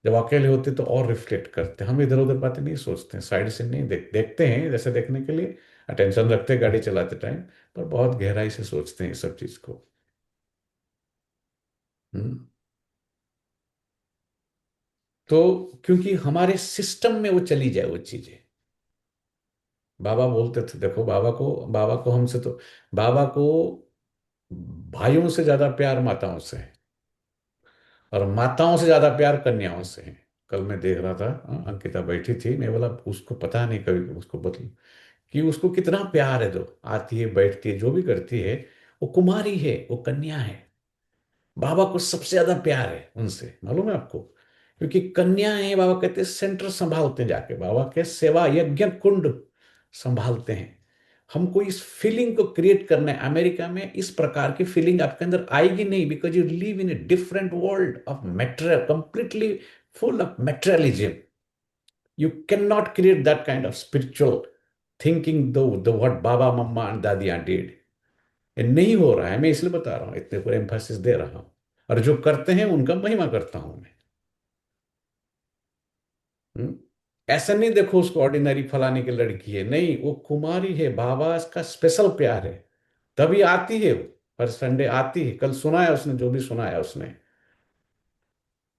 जब अकेले होते तो और रिफ्लेक्ट करते, हम इधर उधर बातें नहीं सोचते, साइड से नहीं देखते हैं जैसे देखने के लिए अटेंशन रखते हैं गाड़ी चलाते टाइम, पर बहुत गहराई से सोचते हैं इस सब चीज को। हम्म। तो क्योंकि हमारे सिस्टम में वो चली जाए वो चीजें। बाबा बोलते थे, देखो बाबा को हमसे तो, बाबा को भाइयों से ज्यादा प्यार माताओं से है, और माताओं से ज्यादा प्यार कन्याओं से है। कल मैं देख रहा था, अंकिता बैठी थी, मैं बोला उसको पता नहीं, कभी उसको बता कि उसको कितना प्यार है, जो आती है बैठती है जो भी करती है, वो कुमारी है, वो कन्या है। बाबा को सबसे ज्यादा प्यार है उनसे, मालूम है आपको। क्योंकि कन्या है, बाबा कहते हैं सेंटर संभालते हैं जाके, बाबा के सेवा यज्ञ कुंड संभालते हैं। हमको इस फीलिंग को क्रिएट करना है। अमेरिका में इस प्रकार की फीलिंग आपके अंदर आएगी नहीं, because you live in a different world of material, completely full of materialism. You can not create that kind of spiritual thinking the what Baba Mamma and दादियां डिड। ये नहीं हो रहा है, मैं इसलिए बता रहा हूं, इतने पर एम्फासिस दे रहा हूं। और जो करते हैं उनका महिमा करता हूं मैं। हम्म? ऐसा नहीं देखो उसको ऑर्डिनरी फलाने की लड़की है, नहीं, वो कुमारी है, बाबा इसका स्पेशल प्यार है, तभी आती है वो। हर संडे आती है, कल सुनाया उसने, जो भी सुनाया उसने,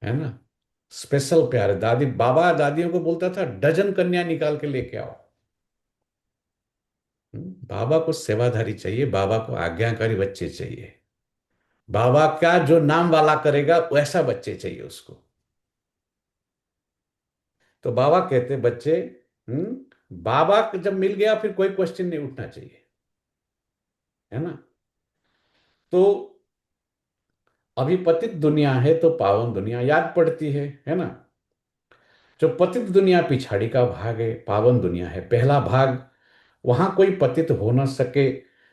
है ना। स्पेशल प्यार है। दादी, बाबा दादियों को बोलता था डजन कन्या निकाल के लेके आओ। बाबा को सेवाधारी चाहिए, बाबा को आज्ञाकारी बच्चे चाहिए, बाबा का जो नाम वाला करेगा वैसा बच्चे चाहिए उसको। तो बाबा कहते बच्चे, बाबा जब मिल गया फिर कोई क्वेश्चन नहीं उठना चाहिए, है ना। तो अभी पतित दुनिया है तो पावन दुनिया याद पड़ती है ना। जो पतित दुनिया पिछाड़ी का भाग है, पावन दुनिया है पहला भाग। वहां कोई पतित हो न सके,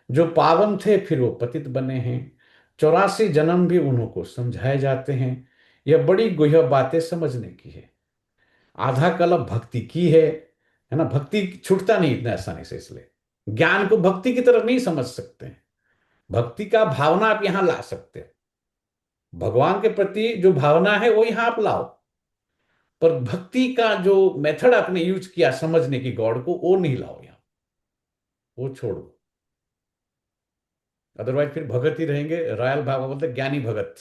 जो पावन थे फिर वो पतित बने हैं। 84 जन्म भी उन्हों को समझाए जाते हैं। यह बड़ी गुह्य बातें समझने की है। आधा कल्प भक्ति की है ना। भक्ति छूटता नहीं इतने आसानी से, इसलिए ज्ञान को भक्ति की तरफ नहीं समझ सकते हैं। भक्ति का भावना आप यहां ला सकते हैं, भगवान के प्रति जो भावना है वो यहां आप लाओ, पर भक्ति का जो मेथड आपने यूज किया समझने की गॉड को, वो नहीं लाओ यहां, वो छोड़ो। अदरवाइज फिर भगत ही रहेंगे। रायल भागवत बोलते ज्ञानी भगत,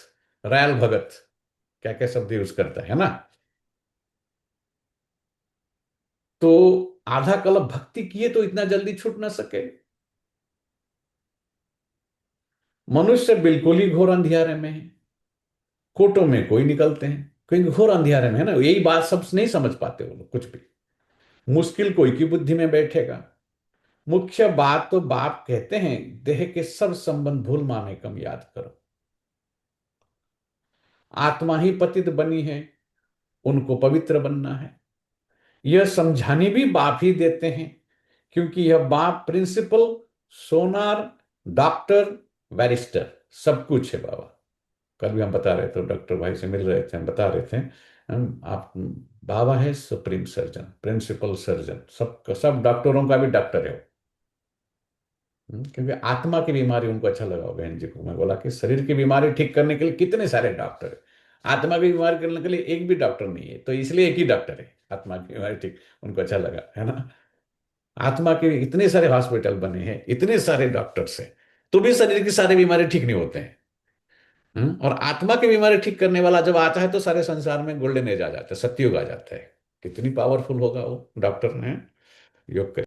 रायल भगत, क्या क्या शब्द यूज करता है ना। तो आधा कल्प भक्ति किए तो इतना जल्दी छूट ना सके। मनुष्य बिल्कुल ही घोर अंधियारे में है, कोटों में कोई निकलते हैं, कोई घोर अंधियारे में है ना। यही बात सब नहीं समझ पाते वो लोग कुछ भी। मुश्किल कोई की बुद्धि में बैठेगा। मुख्य बात तो बाप कहते हैं, देह के सब संबंध भूल माने कम याद करो। आत्मा ही पतित बनी है, उनको पवित्र बनना है। यह समझाने भी बाप ही देते हैं, क्योंकि यह बाप प्रिंसिपल, सोनार, डॉक्टर, बैरिस्टर सब कुछ है बाबा। कल भी हम बता रहे थे, डॉक्टर भाई से मिल रहे थे, हम बता रहे थे, आप, बाबा है सुप्रीम सर्जन, प्रिंसिपल सर्जन, सब सब डॉक्टरों का भी डॉक्टर है वो। क्योंकि आत्मा की बीमारी उनको अच्छा लगा बहन जी को। मैं बोला कि शरीर की बीमारी ठीक करने के लिए कितने सारे डॉक्टर है, आत्मा की बीमारी करने के लिए एक भी डॉक्टर नहीं है, तो इसलिए एक ही डॉक्टर है आत्मा की बीमारी ठीक, उनको अच्छा लगा, है ना। आत्मा के इतने सारे हॉस्पिटल बने हैं, इतने सारे डॉक्टर्स हैं, तो भी शरीर की सारी बीमारी ठीक नहीं होते हैं। और आत्मा की बीमारी ठीक करने वाला जब आता है तो सारे संसार में गोल्डन एज आ जाता है, सतयुग आ जाता है। कितनी पावरफुल होगा वो डॉक्टर है, योग कर।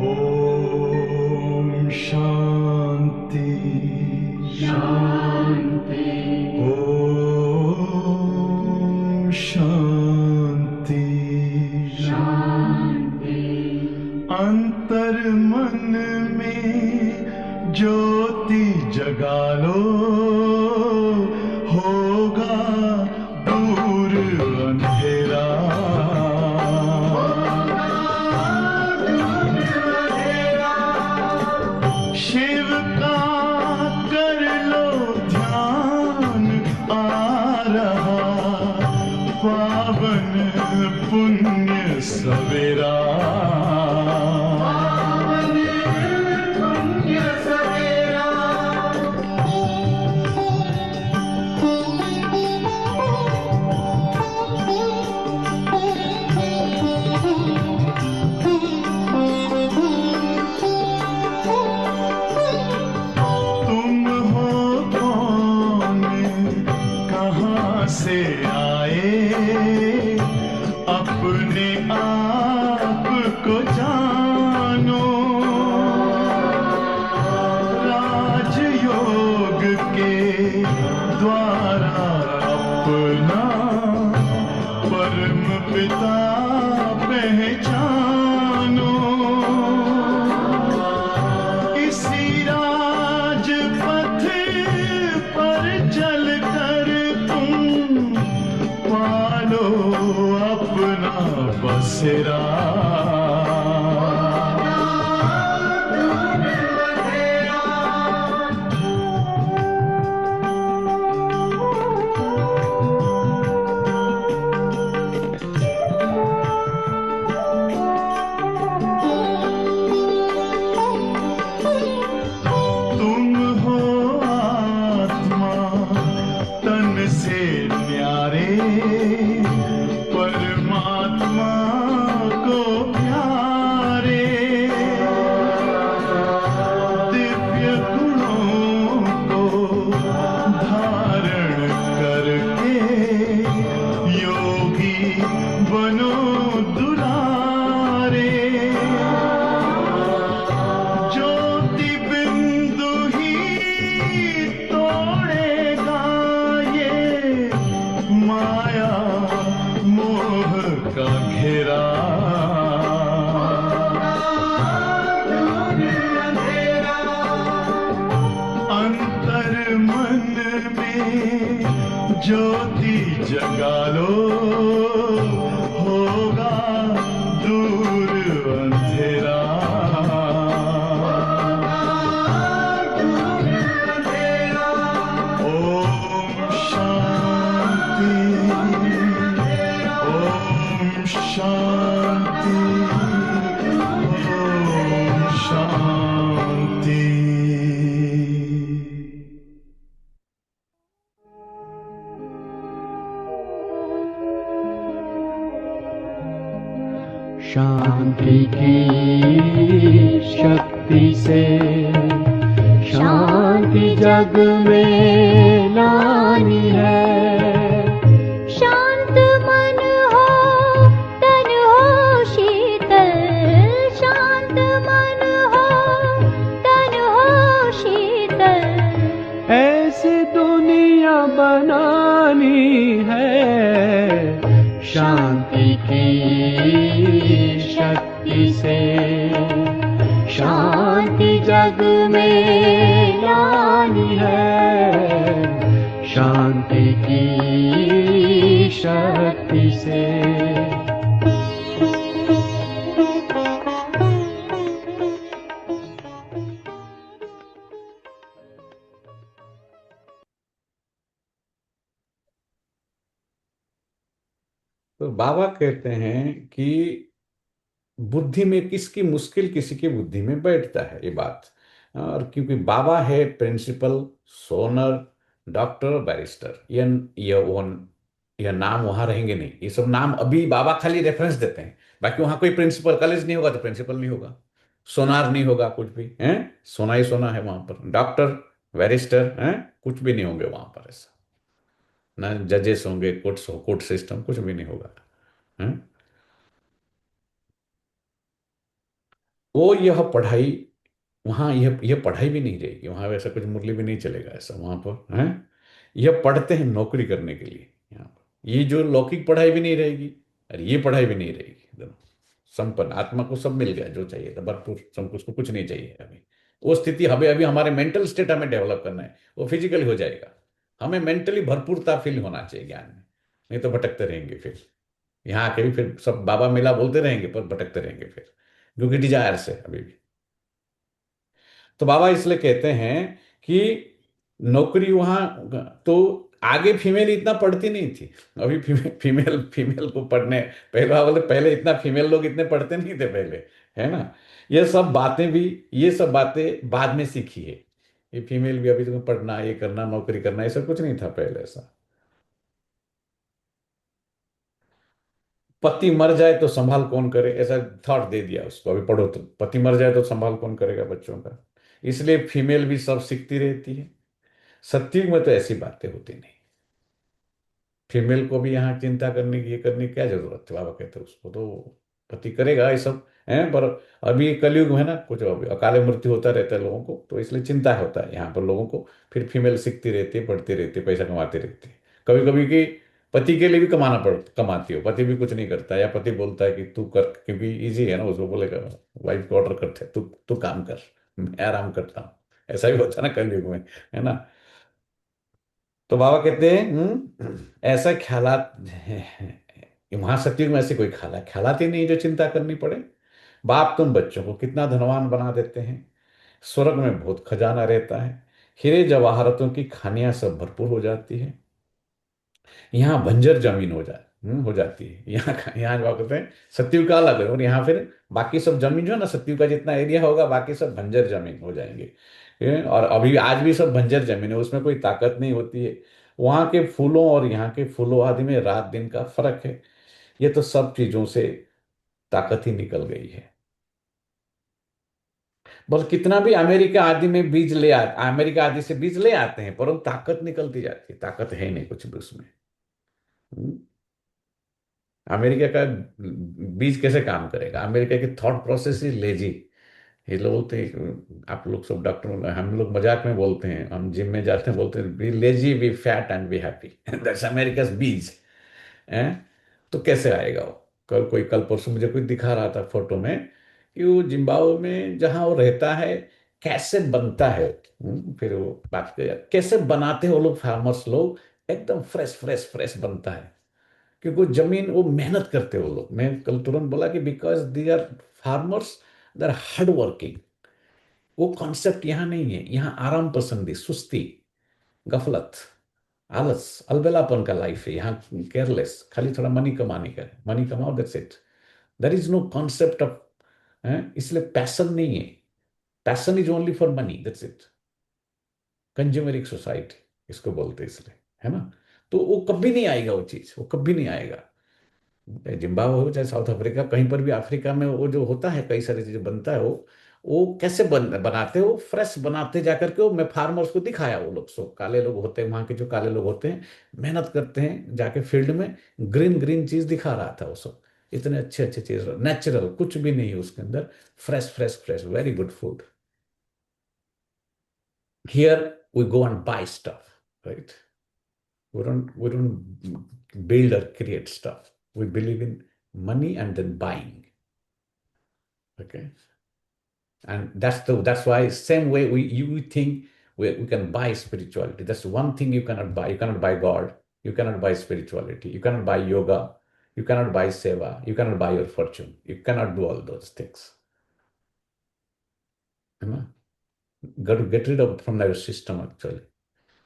ओम शांति शांति। ओम शांति शांति। अंतर मन में ज्योति जगा लो, होगा दूर अंधेरा। से आए अपने आप को जानो, राजयोग के द्वारा अपना परम पिता पहचानो। इसी राजपथ पर चलकर तुम पालो अपना बसेरा। तुम हो आत्मा तन से न्यारे, परमात्मा को प्यारे। दिव्य गुणों को धारण करके योगी बनो दुलारे। ज्योति बिंदु ही तोड़ेगा ये माया मोह का घेरा। अंतर मन में ज्योति जगा लो, होगा दूर अंधेरा। ओम शांति, ओम शांति, ओम शांति। शांति की शक्ति से शांति जग में लानी है। शांत मन हो तन हो शीतल, शांत मन हो तन हो शीतल। ऐसी दुनिया बनानी है। शांति की शक्ति से शांति जग में लानी है। शांति की शक्ति से। तो बाबा कहते हैं कि बुद्धि में किसकी मुश्किल किसी की बुद्धि में बैठता है, ये बात। और क्योंकि बाबा है प्रिंसिपल, सोनर, डॉक्टर, बैरिस्टर, यह नाम वहां रहेंगे नहीं। ये सब नाम अभी बाबा खाली रेफरेंस देते हैं, बाकी वहां कोई प्रिंसिपल कॉलेज नहीं होगा तो प्रिंसिपल नहीं होगा, सोनार नहीं होगा, कुछ भी है, सोना ही सोना है वहां पर। डॉक्टर, बैरिस्टर है, कुछ भी नहीं होंगे वहां पर। ऐसा ना जजेस होंगे, कोर्ट सिस्टम कुछ भी नहीं होगा, है? वो यह पढ़ाई वहाँ, यह पढ़ाई भी नहीं रहेगी वहाँ, वैसा कुछ मुरली भी नहीं चलेगा ऐसा वहाँ पर, है। यह पढ़ते हैं नौकरी करने के लिए यहाँ पर। ये जो लौकिक पढ़ाई भी नहीं रहेगी और ये पढ़ाई भी नहीं रहेगी। दोनों संपन्न आत्मा को सब मिल गया जो चाहिए था, भरपूर सब, उसको कुछ नहीं चाहिए अभी। वो स्थिति हमें अभी हमारे मेंटल स्टेट हमें डेवलप करना है, वो फिजिकली हो जाएगा। हमें मेंटली भरपूरता फील होना चाहिए ज्ञान में, नहीं तो भटकते रहेंगे फिर। यहाँ आके भी फिर सब बाबा मिला बोलते रहेंगे पर भटकते रहेंगे फिर, क्योंकि डिजायर से अभी भी। तो बाबा इसलिए कहते हैं कि नौकरी वहां, तो आगे फीमेल इतना पढ़ती नहीं थी। अभी फीमेल फीमेल को पढ़ने, पहले इतना फीमेल लोग इतने पढ़ते नहीं थे पहले, है ना। ये सब बातें भी, ये सब बातें बाद में सीखी है। ये फीमेल भी अभी तो पढ़ना, ये करना, नौकरी करना, ये सब कुछ नहीं था पहले ऐसा। पति मर जाए तो संभाल कौन करे, ऐसा थॉट दे दिया उसको। अभी पढ़ो तो पति मर जाए तो संभाल कौन करेगा बच्चों का। इसलिए फीमेल भी सब सीखती रहती है। सत्युग में तो ऐसी बातें होती नहीं। फीमेल को भी यहाँ चिंता करने की, ये करने की क्या जरूरत है? बाबा कहते हैं उसको तो पति करेगा ये सब है, पर अभी ये कलयुग में है ना, कुछ अभी अकाले मृत्यु होता रहता है लोगों को, तो इसलिए चिंता होता है यहाँ पर लोगों को। फिर फीमेल सीखती रहती है, पढ़ती रहती है, पैसा कमाती रहती है। कभी कभी कि पति के लिए भी कमाती हो, पति भी कुछ नहीं करता, या पति बोलता है कि तू कर, क्योंकि इजी है ना, उसको बोलेगा, वाइफ को ऑर्डर करते हैं, तू तू काम कर, मैं आराम करता हूँ। ऐसा भी होता है ना कलयुग में, है ना। तो बाबा कहते हैं ऐसा ख्यालात वहां सत्युग में ऐसे कोई ख्यालात ही नहीं जो चिंता करनी पड़े। बाप तुम बच्चों को कितना धनवान बना देते हैं, स्वर्ग में बहुत खजाना रहता है, हीरे जवाहरतों की खानियां सब भरपूर हो जाती है, यहाँ बंजर जमीन हो जाती है। यहाँ क्या कहते हैं, सत्युग का अलग है, और यहाँ फिर बाकी सब जमीन जो है ना, सत्युग का जितना एरिया होगा बाकी सब बंजर जमीन हो जाएंगे। और अभी आज भी सब बंजर जमीन है, उसमें कोई ताकत नहीं होती है। वहाँ के फूलों और यहाँ के फूलों आदि में रात दिन का फर्क है। ये तो सब चीजों से ताकत ही निकल गई है। बस कितना भी अमेरिका आदि से बीज ले आते हैं, परंतु ताकत निकलती जाती है, ताकत है नहीं कुछ भी उसमें। हम्म। अमेरिका का बीज कैसे काम करेगा? अमेरिका की थॉट प्रोसेस ही लेजी। ये लोग बोलते हैं, आप लोग सब डॉक्टर, हम लोग मजाक में बोलते हैं, हम जिम में जाते हैं, बोलते हैं be lazy be fat and be happy that's America's बीज हैं। तो कैसे आएगा वो? कल परसों मुझे कोई दिखा रहा था फोटो में कि वो जिम्बाब्वे में जहाँ वो रहता है कैसे बनता है। फिर वो बात किया कैसे बनाते हैं वो लोग, फार्मर्स लोग, एकदम फ्रेश फ्रेश फ्रेश बनता है, क्योंकि वो जमीन वो मेहनत करते हैं वो लोग। मैं कल तुरंत बोला कि because they are farmers, they are hard working. वो कॉन्सेप्ट यहाँ नहीं है। यहाँ आराम पसंदी, सुस्ती, गफलत, आलस, अलबेलापन का लाइफ है यहाँ। केयरलेस, खाली थोड़ा मनी कमाने का है, मनी कमाओ, that's it. There is no concept of, इसलिए पैशन नहीं है। Passion is only for money, that's it. Consumeric society इसको बोलते हैं इसलिए, है ना। तो वो कभी नहीं आएगा, वो चीज वो कभी नहीं आएगा। चाहे जिम्बाब्वे हो, चाहे साउथ अफ्रीका, कहीं पर भी अफ्रीका में वो जो होता है, कई सारी चीजें बनता है वो कैसे बनाते हो, फ्रेश बनाते जाकर के। वो मैं फार्मर्स को दिखाया, वो लोग सब काले लोग होते हैं, वहाँ के जो काले लोग होते हैं मेहनत करते हैं जाके फील्ड में, ग्रीन ग्रीन चीज दिखा रहा था वो सब। इतने अच्छे अच्छे चीज, नेचुरल, कुछ भी नहीं है उसके अंदर, fresh fresh fresh, very good food. Here we go and buy stuff, right? We don't build or create stuff. We believe in money and then buying. Okay. And that's why same way you think we can buy spirituality. That's one thing you cannot buy. You cannot buy God. You cannot buy spirituality. You cannot buy yoga. You cannot buy seva. You cannot buy your fortune. You cannot do all those things. You know? Got to get rid of from your system actually.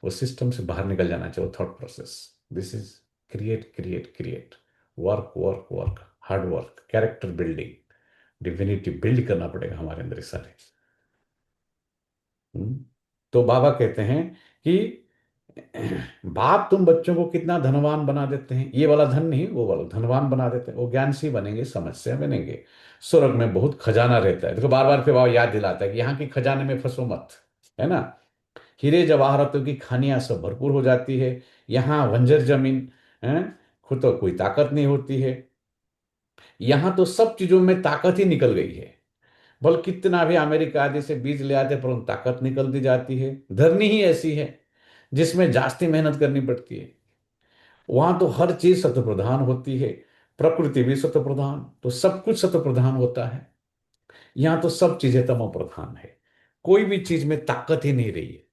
वो system से बाहर निकल जाना चाहिए, वो thought process. This is create create create, work work work, hard work, character building, divinity build करना पड़ेगा हमारे अंदर ये सारे। तो बाबा कहते हैं कि बाप तुम बच्चों को कितना धनवान बना देते हैं, ये वाला धन नहीं, वो वाला धनवान बना देते हैं। वो ज्ञान से बनेंगे, समझ से बनेंगे। स्वर्ग में बहुत खजाना रहता है। देखो बार बार फिर बाबा याद दिलाता है कि यहाँ की खजाने में फंसो मत, है ना। हीरे जवाहरातों की खानियां सब भरपूर हो जाती है, यहाँ बंजर जमीन है, खुद तो कोई ताकत नहीं होती है। यहाँ तो सब चीजों में ताकत ही निकल गई है। बल कितना भी अमेरिका आदि से बीज ले आते पर उन ताकत निकलती जाती है। धरनी ही ऐसी है जिसमें जास्ती मेहनत करनी पड़ती है। वहां तो हर चीज सत्व प्रधान होती है, प्रकृति भी सत्व प्रधान, तो सब कुछ सत्व प्रधान होता है। यहाँ तो सब चीजें तमो प्रधान है। कोई भी चीज में ताकत ही नहीं रही है,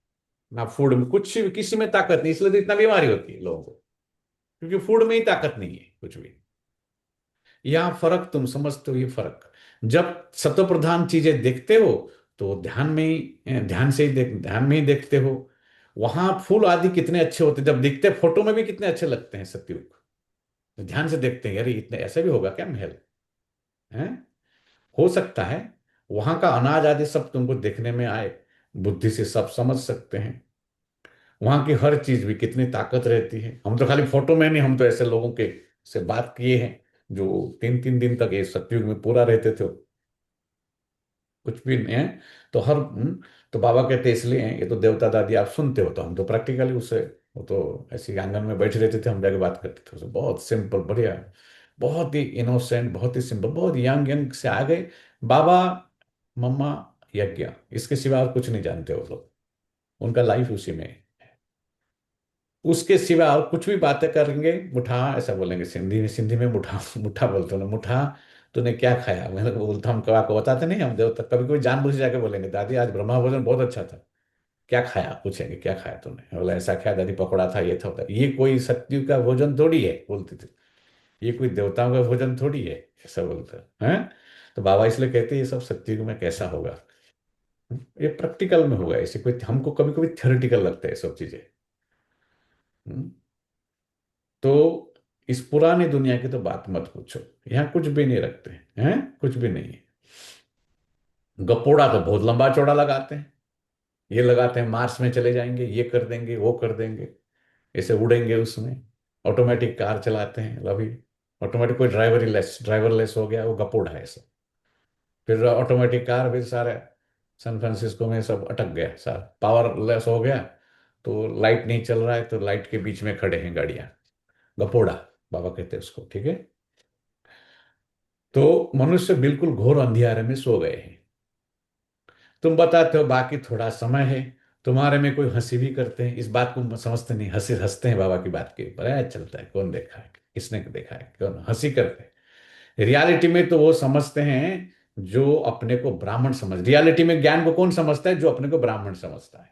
ना फूड में, कुछ किसी में ताकत नहीं। इसलिए तो इतना बीमारी होती है लोगों को, क्योंकि फूड में ही ताकत नहीं है कुछ भी। यह फर्क तुम समझते हो, ये फर्क जब सत्व प्रधान चीजें देखते हो तो ध्यान में ही देखते हो। वहां फूल आदि कितने अच्छे होते हैं, जब दिखते फोटो में भी कितने अच्छे लगते हैं सत्युग। तो ध्यान से देखते हैं, अरे इतने ऐसा भी होगा क्या महल, है? हो सकता है। वहां का अनाज आदि सब तुमको देखने में आए, बुद्धि से सब समझ सकते हैं। वहां की हर चीज भी कितनी ताकत रहती है। हम तो खाली फोटो में नहीं, हम तो ऐसे लोगों के से बात किए हैं जो 3-3 दिन तक ये सतयुग में पूरा रहते थे, कुछ भी नहीं है। तो बाबा कहते हैं इसलिए हैं, ये तो देवता दादी आप सुनते हो, तो हम तो प्रैक्टिकली उससे वो तो ऐसे आंगन में बैठे रहते थे, हम जाके बात करते थे उससे, बहुत सिंपल बढ़िया, बहुत ही इनोसेंट, बहुत ही सिंपल, बहुत यंग यंग से आ गए। बाबा, मम्मा, यज्ञ, इसके सिवा और कुछ नहीं जानते वो लोग, उनका लाइफ उसी में है। उसके सिवा और कुछ भी बातें करेंगे, मुठा ऐसा बोलेंगे सिंधी में, सिंधी में मुठा मुठा बोलते हो ना, मुठा तूने क्या खाया, मैंने कहा, बोलता हम आपको बताते नहीं, हम देवता कभी कभी जानबूझ के जाके बोलेंगे दादी आज ब्रह्मा भोजन बहुत अच्छा था, क्या खाया, पूछेंगे क्या खाया तूने, बोला ऐसा खाया दादी, पकौड़ा था, ये था, होता ये कोई सत्युग का भोजन थोड़ी है, बोलते थे, ये कोई देवताओं का भोजन थोड़ी है, ऐसा बोलते हैं। तो बाबा इसलिए कहते हैं ये सब सत्युग में कैसा होगा, ये प्रैक्टिकल में होगा, ऐसे कोई हमको कभी कभी थ्योरेटिकल लगता है ये सब चीजें। हम्म। तो इस पुरानी दुनिया की तो बात मत पूछो, यहाँ कुछ भी नहीं रखते हैं, कुछ भी नहीं है। गपोड़ा तो बहुत लंबा चौड़ा लगाते हैं, ये लगाते हैं मार्स में चले जाएंगे, ये कर देंगे, वो कर देंगे, ऐसे उड़ेंगे उसमें, ऑटोमेटिक कार चलाते हैं अभी, ऑटोमेटिक कोई ड्राइवरलेस हो गया, वो गपोड़ा है सब। फिर ऑटोमेटिक कार, फिर सारे सैन फ्रांसिस्को में सब अटक गया, सारा पावरलेस हो गया, तो लाइट नहीं चल रहा है, तो लाइट के बीच में खड़े हैं गाड़ियां, गपोड़ा बाबा कहते हैं उसको, ठीक है। तो मनुष्य बिल्कुल घोर अंधियारे में सो गए हैं। तुम बताते हो बाकी थोड़ा समय है, तुम्हारे में कोई हंसी भी करते हैं, इस बात को समझते नहीं, हंसी हंसते हैं बाबा की बात के ऊपर, चलता है, कौन देखा है, किसने देखा है, कौन हंसी करते हैं। रियलिटी में तो वो समझते हैं जो अपने को ब्राह्मण समझ, रियलिटी में ज्ञान को कौन समझता है, जो अपने को ब्राह्मण समझता है,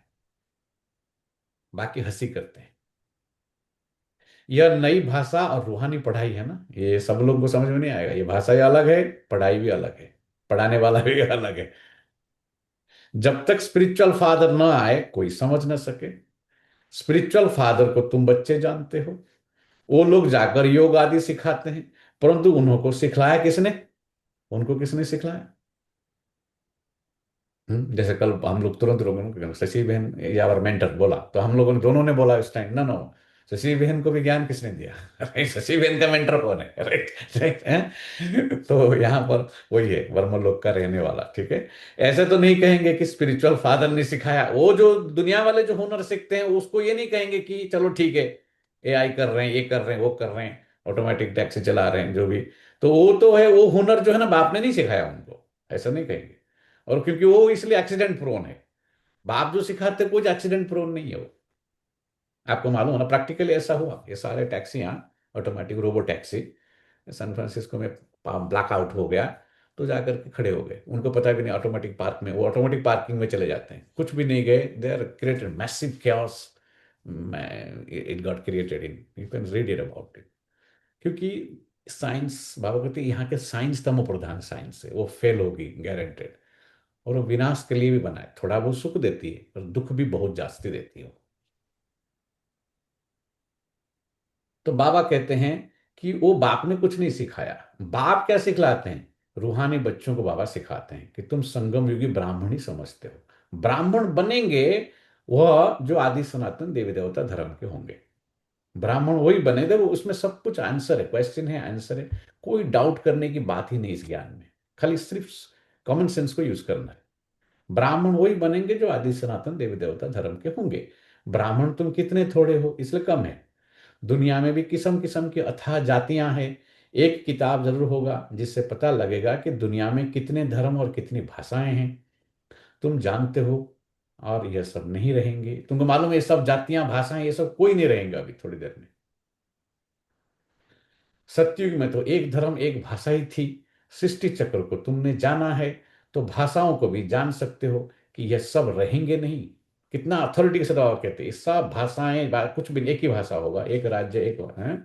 बाकी हंसी करते हैं। यह नई भाषा और रूहानी पढ़ाई है ना, ये सब लोगों को समझ में नहीं आएगा, ये भाषा ही अलग है, पढ़ाई भी अलग है, पढ़ाने वाला भी अलग है। जब तक स्पिरिचुअल फादर ना आए कोई समझ ना सके। स्पिरिचुअल फादर को तुम बच्चे जानते हो, वो लोग जाकर योग आदि सिखाते हैं, परंतु उन्होंने सिखलाया किसने, उनको किसने सिखलाया। जैसे कल हम लोग तुरंत लोगों शशि बहन या और मेंटर बोला, तो हम लोगों ने दोनों ने बोला इस टाइम, ना नो, शशि बहन को भी ज्ञान किसने दिया, अरे शशि बहन का मेंटर कौन है, राइट राइट है। तो यहाँ पर वही है, वर्मलोक का रहने वाला, ठीक है। ऐसे तो नहीं कहेंगे कि स्पिरिचुअल फादर ने सिखाया, वो जो दुनिया वाले जो हुनर सीखते हैं उसको ये नहीं कहेंगे कि चलो ठीक है, एआई कर रहे हैं, ये कर रहे हैं, वो कर रहे हैं, ऑटोमेटिक टैक्सी चला रहे हैं, जो भी, तो वो तो है, वो हुनर जो है ना बाप ने नहीं सिखाया उनको, ऐसा नहीं कहेंगे। और क्योंकि वो इसलिए एक्सीडेंट प्रोन है, बाप जो सिखाते कोई एक्सीडेंट प्रोन नहीं है वो, आपको मालूम है ना, प्रैक्टिकली ऐसा हुआ, ये सारे टैक्सियां automatic robo taxi San Francisco में ब्लैकआउट हो गया, तो जाकर के खड़े हो गए, उनको पता भी नहीं, ऑटोमेटिक पार्क में, वो ऑटोमेटिक पार्किंग में चले जाते हैं, कुछ भी नहीं गए, they are created massive chaos, it got created in, you can read it about it. क्योंकि साइंस, बाबा कहते हैं यहाँ के साइंस तमो प्रधान साइंस है, वो फेल होगी गारंटेड, और वो विनाश के लिए भी बनाए, थोड़ा बहुत सुख देती है पर दुख भी बहुत जास्ती देती है। तो बाबा कहते हैं कि वो बाप ने कुछ नहीं सिखाया, बाप क्या सिखलाते हैं, रूहानी बच्चों को बाबा सिखाते हैं कि तुम संगम युगी ब्राह्मण ही समझते हो, ब्राह्मण बनेंगे वह जो आदि सनातन देवी देवता धर्म के होंगे, ब्राह्मण वही बनेगा, वो उसमें सब कुछ आंसर है, क्वेश्चन है, आंसर है, कोई डाउट करने की बात ही नहीं इस ज्ञान में, खाली सिर्फ कॉमन सेंस को यूज करना है। ब्राह्मण वही बनेंगे जो आदि सनातन देवी देवता धर्म के होंगे। ब्राह्मण तुम कितने थोड़े हो इसलिए कम है, दुनिया में भी किस्म किस्म की अथाह जातियां हैं, एक किताब जरूर होगा जिससे पता लगेगा कि दुनिया में कितने धर्म और कितनी भाषाएं हैं, तुम जानते हो। और यह सब नहीं रहेंगे, तुमको मालूम है ये सब जातियां, भाषाएं, ये सब कोई नहीं रहेंगे अभी थोड़ी देर में। सतयुग में तो एक धर्म एक भाषा ही थी, सृष्टि चक्र को तुमने जाना है तो भाषाओं को भी जान सकते हो कि यह सब रहेंगे नहीं। कितना अथॉरिटी के साथ बाबा कहते हैं, सब भाषाएं कुछ भी एक ही भाषा होगा, एक राज्य एक है।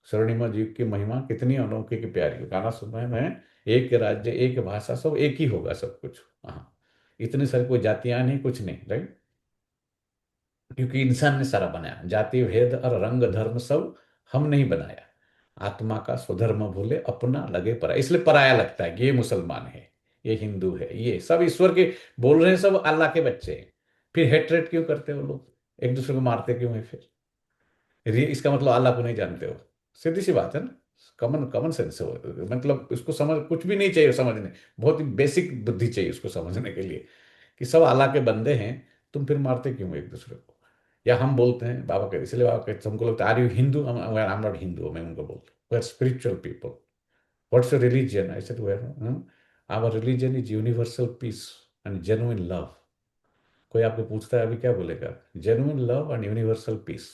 स्वर्णिमा जी की महिमा कितनी अनोखी की प्यारी, गाना सुना है मैं, एक राज्य एक भाषा सब एक ही होगा सब कुछ, हाँ, इतने सारे कोई जातियां नहीं, कुछ नहीं, राइट। क्योंकि इंसान ने सारा बनाया, जाति भेद और रंग धर्म सब हम नहीं बनाया, आत्मा का स्वधर्म भूले अपना लगे पराया, इसलिए पराया लगता है कि ये मुसलमान है, ये हिंदू है, ये सब ईश्वर के बोल रहे हैं, सब अल्लाह के बच्चे हैं। फिर हेट्रेट क्यों करते हो लोग, एक दूसरे को मारते क्यों है फिर, इसका मतलब अल्लाह को नहीं जानते हो, सीधी सी बात है ना, कॉमन कॉमन सेंस हो, मतलब उसको समझ कुछ भी नहीं चाहिए समझने, बहुत ही बेसिक बुद्धि चाहिए उसको समझने के लिए कि सब अल्लाह के बंदे हैं, तुम फिर मारते क्यों हो एक दूसरे को। या हम बोलते हैं बाबा कहते, इसलिए बाबा कहते हमको लगता है are you Hindu, I am not Hindu, मैं उनको बोलता हूँ we are spiritual people. What's your religion, I said we are our religion is universal peace and genuine love. कोई आपको पूछता है अभी क्या बोलेगा, genuine love and universal peace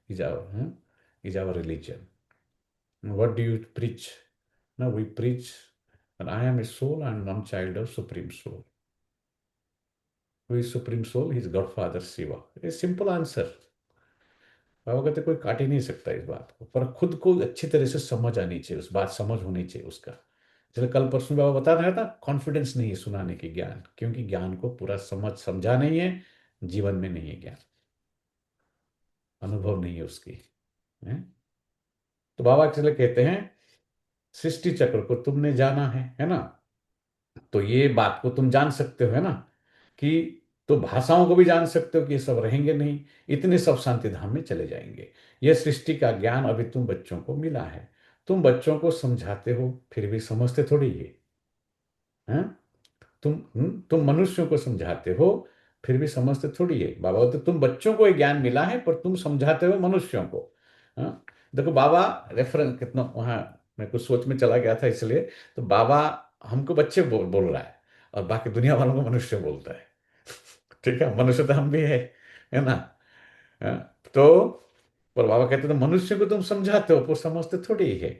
is our religion. What do you preach? No, we preach that I am a soul and one child of Supreme Soul. Who is Supreme Soul? His Godfather Shiva. A simple answer. बाबा कहते कोई काट ही नहीं सकता इस बात को, पर खुद को अच्छी तरह से समझ आनी चाहिए, उस बात समझ होनी चाहिए उसका। जैसे कल परसों बाबा बता रहा था, कॉन्फिडेंस नहीं है सुनाने की ज्ञान, क्योंकि ज्ञान को पूरा समझा नहीं है, जीवन में नहीं है ज्ञान, अनुभव नहीं है उसकी है? तो बाबा चले कहते हैं सृष्टि चक्र को तुमने जाना है ना, तो ये बात को तुम जान सकते हो है ना, कि तो भाषाओं को भी जान सकते हो कि ये सब रहेंगे नहीं, इतने सब शांति धाम में चले जाएंगे। यह सृष्टि का ज्ञान अभी तुम बच्चों को मिला है, तुम बच्चों को समझाते हो फिर भी समझते थोड़ी ये हैं? तुम मनुष्यों को समझाते हो फिर भी समझते थोड़ी है। बाबा बोलते तुम बच्चों को ये ज्ञान मिला है पर तुम समझाते हो मनुष्यों को। हाँ? देखो बाबा रेफरेंस कितना वहाँ, मैं कुछ सोच में चला गया था इसलिए, तो बाबा हमको बच्चे बोल रहा है और बाकी दुनिया वालों को मनुष्य बोलता है। ठीक है, मनुष्य तो हम भी है ना। हाँ, तो पर बाबा कहते तो मनुष्य को तुम समझाते हो पर समझते थोड़ी ही है।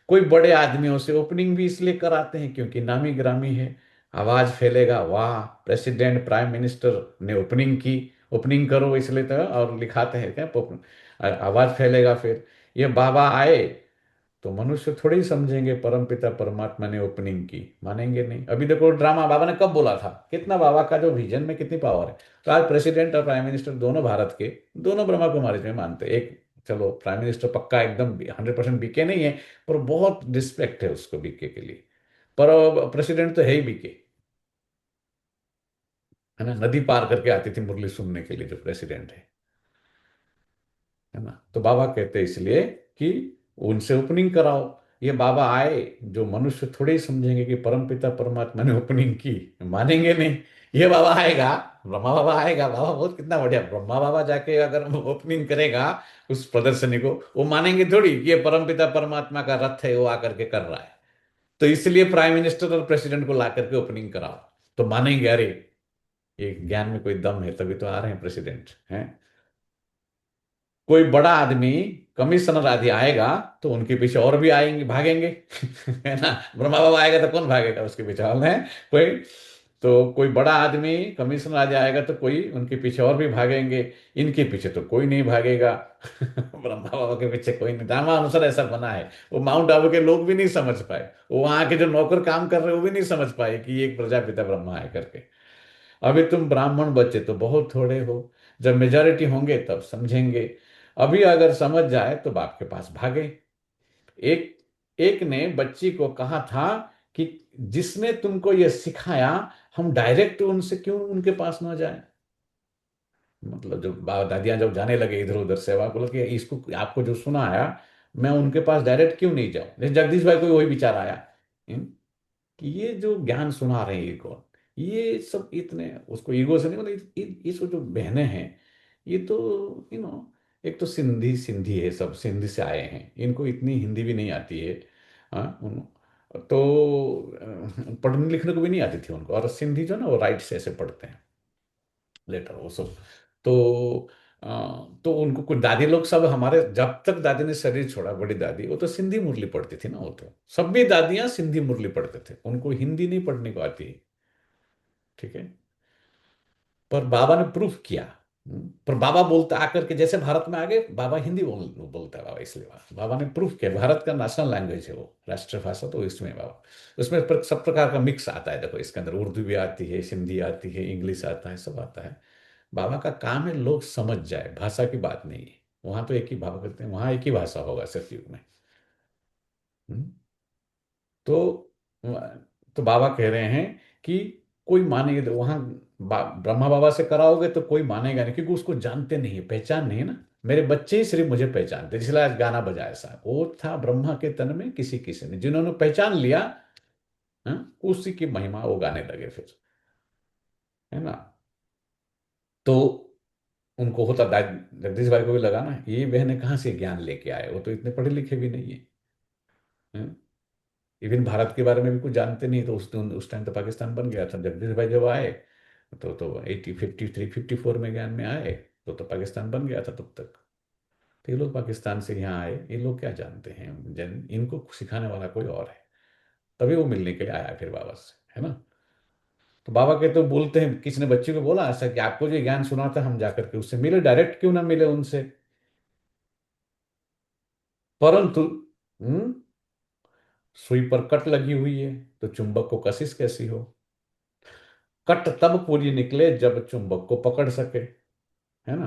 कोई बड़े आदमियों से ओपनिंग भी इसलिए कराते हैं क्योंकि नामी ग्रामी है, आवाज फैलेगा, वाह प्रेसिडेंट प्राइम मिनिस्टर ने ओपनिंग की, ओपनिंग करो इसलिए तो, और लिखाते हैं क्या आवाज फैलेगा। फिर ये बाबा आए तो मनुष्य थोड़े ही समझेंगे परमपिता परमात्मा ने ओपनिंग की, मानेंगे नहीं। अभी देखो ड्रामा बाबा ने कब बोला था, कितना बाबा का जो विजन में कितनी पावर है। तो आज प्रेसिडेंट और प्राइम मिनिस्टर दोनों भारत के, दोनों ब्रह्मा कुमारी में मानते हैं। एक चलो प्राइम मिनिस्टर पक्का एकदम 100% बीके नहीं है, पर बहुत रिस्पेक्ट है उसको बीके के लिए, पर प्रेसिडेंट तो है ही बीके है ना। नदी पार करके आती थी मुरली सुनने के लिए जो प्रेसिडेंट है ना। तो बाबा कहते हैं इसलिए कि उनसे ओपनिंग कराओ। ये बाबा आए जो मनुष्य थोड़े ही समझेंगे कि परमपिता परमात्मा ने ओपनिंग की, मानेंगे नहीं। ये बाबा आएगा, ब्रह्मा बाबा आएगा, बाबा बहुत कितना बढ़िया, ब्रह्मा बाबा जाके अगर ओपनिंग करेगा उस प्रदर्शनी को, वो मानेंगे थोड़ी कि ये परमपिता परमात्मा का रथ है वो आकर के कर रहा है। तो इसलिए प्राइम मिनिस्टर और प्रेसिडेंट को ला करके ओपनिंग कराओ, तो मानेंगे अरे ये ज्ञान में कोई दम है तभी तो आ रहे हैं प्रेसिडेंट हैं। कोई बड़ा आदमी कमिश्नर आदि आएगा तो उनके पीछे और भी आएंगे, भागेंगे है ना। ब्रह्मा बाबा आएगा तो कौन भागेगा उसके पीछे, हम है कोई। तो कोई बड़ा आदमी कमिश्नर आदि आएगा तो कोई उनके पीछे और भी भागेंगे, इनके पीछे तो कोई नहीं भागेगा ब्रह्मा बाबा के पीछे कोई नहीं। रामानुसार ऐसा बना है, वो माउंट आबू के लोग भी नहीं समझ पाए, वो वहां के जो नौकर काम कर रहे हैं वो भी नहीं समझ पाए कि ये एक प्रजापिता ब्रह्मा है करके। अभी तुम ब्राह्मण बच्चे तो बहुत थोड़े हो, जब मेजॉरिटी होंगे तब समझेंगे। अभी अगर समझ जाए तो बाप के पास भागे। एक एक ने बच्ची को कहा था कि जिसने तुमको यह सिखाया हम डायरेक्ट उनसे क्यों उनके पास ना जाए। मतलब जो बाबा दादियां जब जाने लगे इधर उधर सेवा को लेके, इसको आपको जो सुनाया मैं उनके पास डायरेक्ट क्यों नहीं जाऊं। जैसे जगदीश भाई को वही विचार आया कि ये जो ज्ञान सुना रहे हैं ये कौन, ये सब इतने उसको ईगो से नहीं, मतलब ये सब जो बहनें हैं ये तो एक तो सिंधी सिंधी है, सब सिंधी से आए हैं, इनको इतनी हिंदी भी नहीं आती है। हाँ तो पढ़ने लिखने को भी नहीं आती थी उनको, और सिंधी जो ना वो राइट से ऐसे पढ़ते हैं लेटर वो सब। तो अ, तो उनको कुछ दादी लोग सब हमारे, जब तक दादी ने शरीर छोड़ा बड़ी दादी, वो तो सिंधी मुरली पढ़ती थी ना, वो तो सब भी दादियां सिंधी मुरली पढ़ते थे, उनको हिंदी नहीं पढ़ने को आती। ठीक है, पर बाबा ने प्रूफ किया। पर बाबा बोलता आकर के जैसे भारत में आ गए बाबा हिंदी बोलता है बाबा, इसलिए बाबा ने प्रूफ किया भारत का नेशनल लैंग्वेज है वो, राष्ट्रीय भाषा, तो इसमें बाबा उसमें सब प्रकार का मिक्स आता है। देखो इसके अंदर उर्दू भी आती है, सिंधी आती है, इंग्लिश आता है, सब आता है। बाबा का काम है लोग समझ जाए, भाषा की बात नहीं है। वहां तो एक ही बाबा कहते हैं वहां एक ही भाषा होगा सतयुग में। हम्म? तो तो बाबा कह रहे हैं कि कोई मानेगा तो वहां ब्रह्मा बाबा से कराओगे तो कोई मानेगा नहीं, क्योंकि उसको जानते नहीं है, पहचान नहीं है ना। मेरे बच्चे ही सिर्फ मुझे पहचानते, इसलिए आज गाना बजाया साहब, वो था ब्रह्मा के तन में किसी किसी ने, जिन्होंने पहचान लिया उसी की महिमा वो गाने लगे फिर, है ना। तो उनको होता जगदीश भाई को भी लगा ना, ये बहने कहाँ से ज्ञान लेके आए, वो तो इतने पढ़े लिखे भी नहीं है। इवन भारत के बारे में भी कुछ जानते नहीं, तो उस टाइम तो पाकिस्तान बन गया था। जगदीश भाई जब आए तो 53 54 में ज्ञान में आए, तो पाकिस्तान बन गया था तब तक। तो ये लोग पाकिस्तान से यहाँ आए, ये लोग क्या जानते हैं, इनको सिखाने वाला कोई और है। तभी वो मिलने के लिए आया फिर बाबा से, है ना। तो बाबा के तो बोलते हैं, किसी ने बच्चे को बोला ऐसा कि आपको जो ज्ञान सुना था हम जाकर के उससे मिले, डायरेक्ट क्यों ना मिले उनसे। परंतु हम्म सुई पर कट लगी हुई है, तो चुंबक को कशिश कैसी हो। कट तब पूरी निकले जब चुंबक को पकड़ सके, है ना।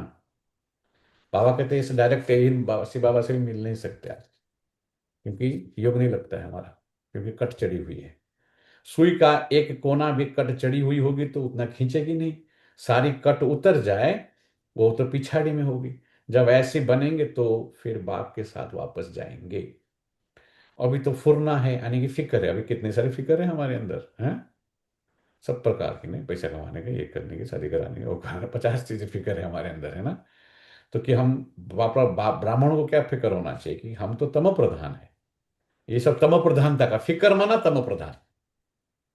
बाबा कहते हैं इसे डायरेक्ट इन शिव बाबा से भी मिल नहीं सकते आज, क्योंकि योग नहीं लगता है हमारा, क्योंकि कट चढ़ी हुई है। सुई का एक कोना भी कट चढ़ी हुई होगी तो उतना खींचेगी नहीं। सारी कट उतर जाए वो तो पिछाड़ी में होगी। जब ऐसे बनेंगे तो फिर बाप के साथ वापस जाएंगे। अभी तो फुरना है, यानी कि फिक्र है। अभी कितने सारे फिक्र है हमारे अंदर, हैं। सब प्रकार की, नहीं पैसा कमाने का, ये करने की, शादी कराने की, वो कराने, 50 चीजें फिक्र है हमारे अंदर, है ना। तो कि हम ब्राह्मणों को क्या फिक्र होना चाहिए कि हम तो तमो प्रधान है। ये सब तमो प्रधानता का फिक्र माना तमो प्रधान,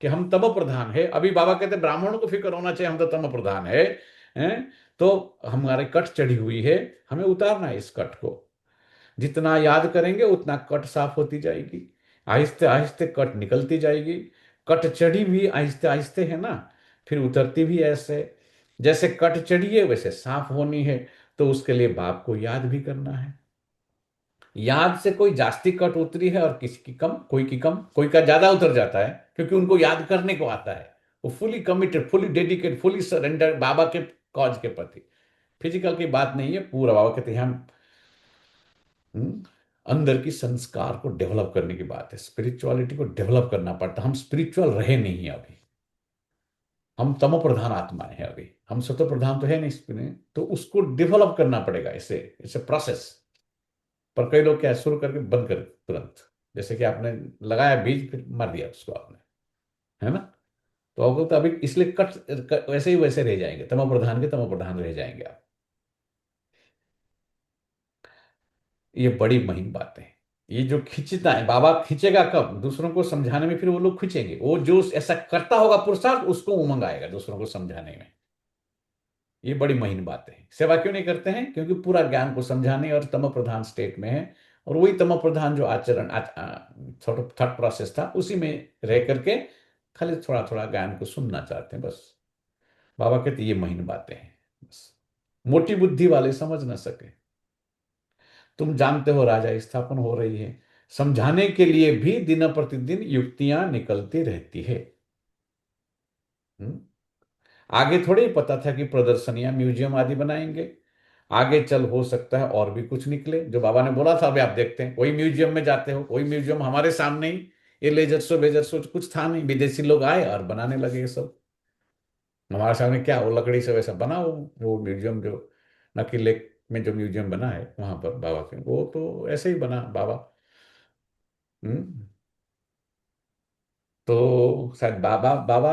कि हम तमो प्रधान है। अभी बाबा कहते हैं ब्राह्मणों को फिक्र होना चाहिए, हम तो तमो प्रधान है, हैं? तो हमारे कट चढ़ी हुई है, हमें उतारना है इस कट को। जितना याद करेंगे उतना कट साफ होती जाएगी, आहिस्ते आहिस्ते कट निकलती जाएगी। कट चढ़ी भी आहिस्ते आहिस्ते है ना, फिर उतरती भी ऐसे। जैसे कट चढ़ी है वैसे साफ होनी है, तो उसके लिए बाप को याद भी करना है। याद से कोई जास्ती कट उतरी है और किसी की कम, कोई की कम, कोई का ज्यादा उतर जाता है, क्योंकि उनको याद करने को आता है। वो fully committed, fully dedicate, fully surrender Baba के कॉज के प्रति। फिजिकल की बात नहीं है, पूरा बाबा कहते हैं हम अंदर की संस्कार को डेवलप करने की बात है। स्पिरिचुअलिटी को डेवलप करना पड़ता, हम स्पिरिचुअल रहे नहीं हैं अभी। हम तमो प्रधान आत्माएं हैं अभी, हम सतो प्रधान तो है नहीं इसमें, तो उसको डेवलप करना पड़ेगा। इसे इसे प्रोसेस। पर कई लोग क्या है, शुरू करके बंद कर तुरंत। जैसे कि आपने लगाया बीज, फिर मार दिया उसको आपने, है ना। तो आपको तो अभी इसलिए वैसे ही वैसे रह जाएंगे, तमो प्रधान के तमो प्रधान रह जाएंगे आप। ये बड़ी महीन बातें हैं। ये जो खींचता है बाबा, खींचेगा कब, दूसरों को समझाने में। फिर वो लोग खींचेंगे, वो जो ऐसा करता होगा पुरुषार्थ, उसको उमंग आएगा दूसरों को समझाने में। ये बड़ी महीन बातें हैं। सेवा क्यों नहीं करते हैं, क्योंकि पूरा ज्ञान को समझाने और तमो प्रधान स्टेट में है। और वही तमो प्रधान जो आचरण थॉट प्रोसेस था, उसी में रह करके खाली थोड़ा थोड़ा ज्ञान को सुनना चाहते हैं बस। बाबा कहते ये महीन बातें हैं बस, मोटी बुद्धि वाले समझ ना सके। तुम जानते हो राजा स्थापन हो रही है, समझाने के लिए भी दिन प्रतिदिन युक्तियां निकलती रहती है। हम्म? आगे थोड़ी ही पता था कि प्रदर्शनियां, म्यूजियम आदि बनाएंगे। आगे चल हो सकता है और भी कुछ निकले, जो बाबा ने बोला था। अभी आप देखते हैं, वही म्यूजियम में जाते हो, वही म्यूजियम हमारे सामने ही। ये लेजर शो बेजर शो कुछ था नहीं, विदेशी लोग आए और बनाने लगे ये सब। हमारे सामने क्या, वो लकड़ी से वैसा बना, वो म्यूजियम जो नकी लेक में जो म्यूजियम बना है वहां पर बाबा के, वो तो ऐसे ही बना बाबा। हम्म तो शायद बाबा बाबा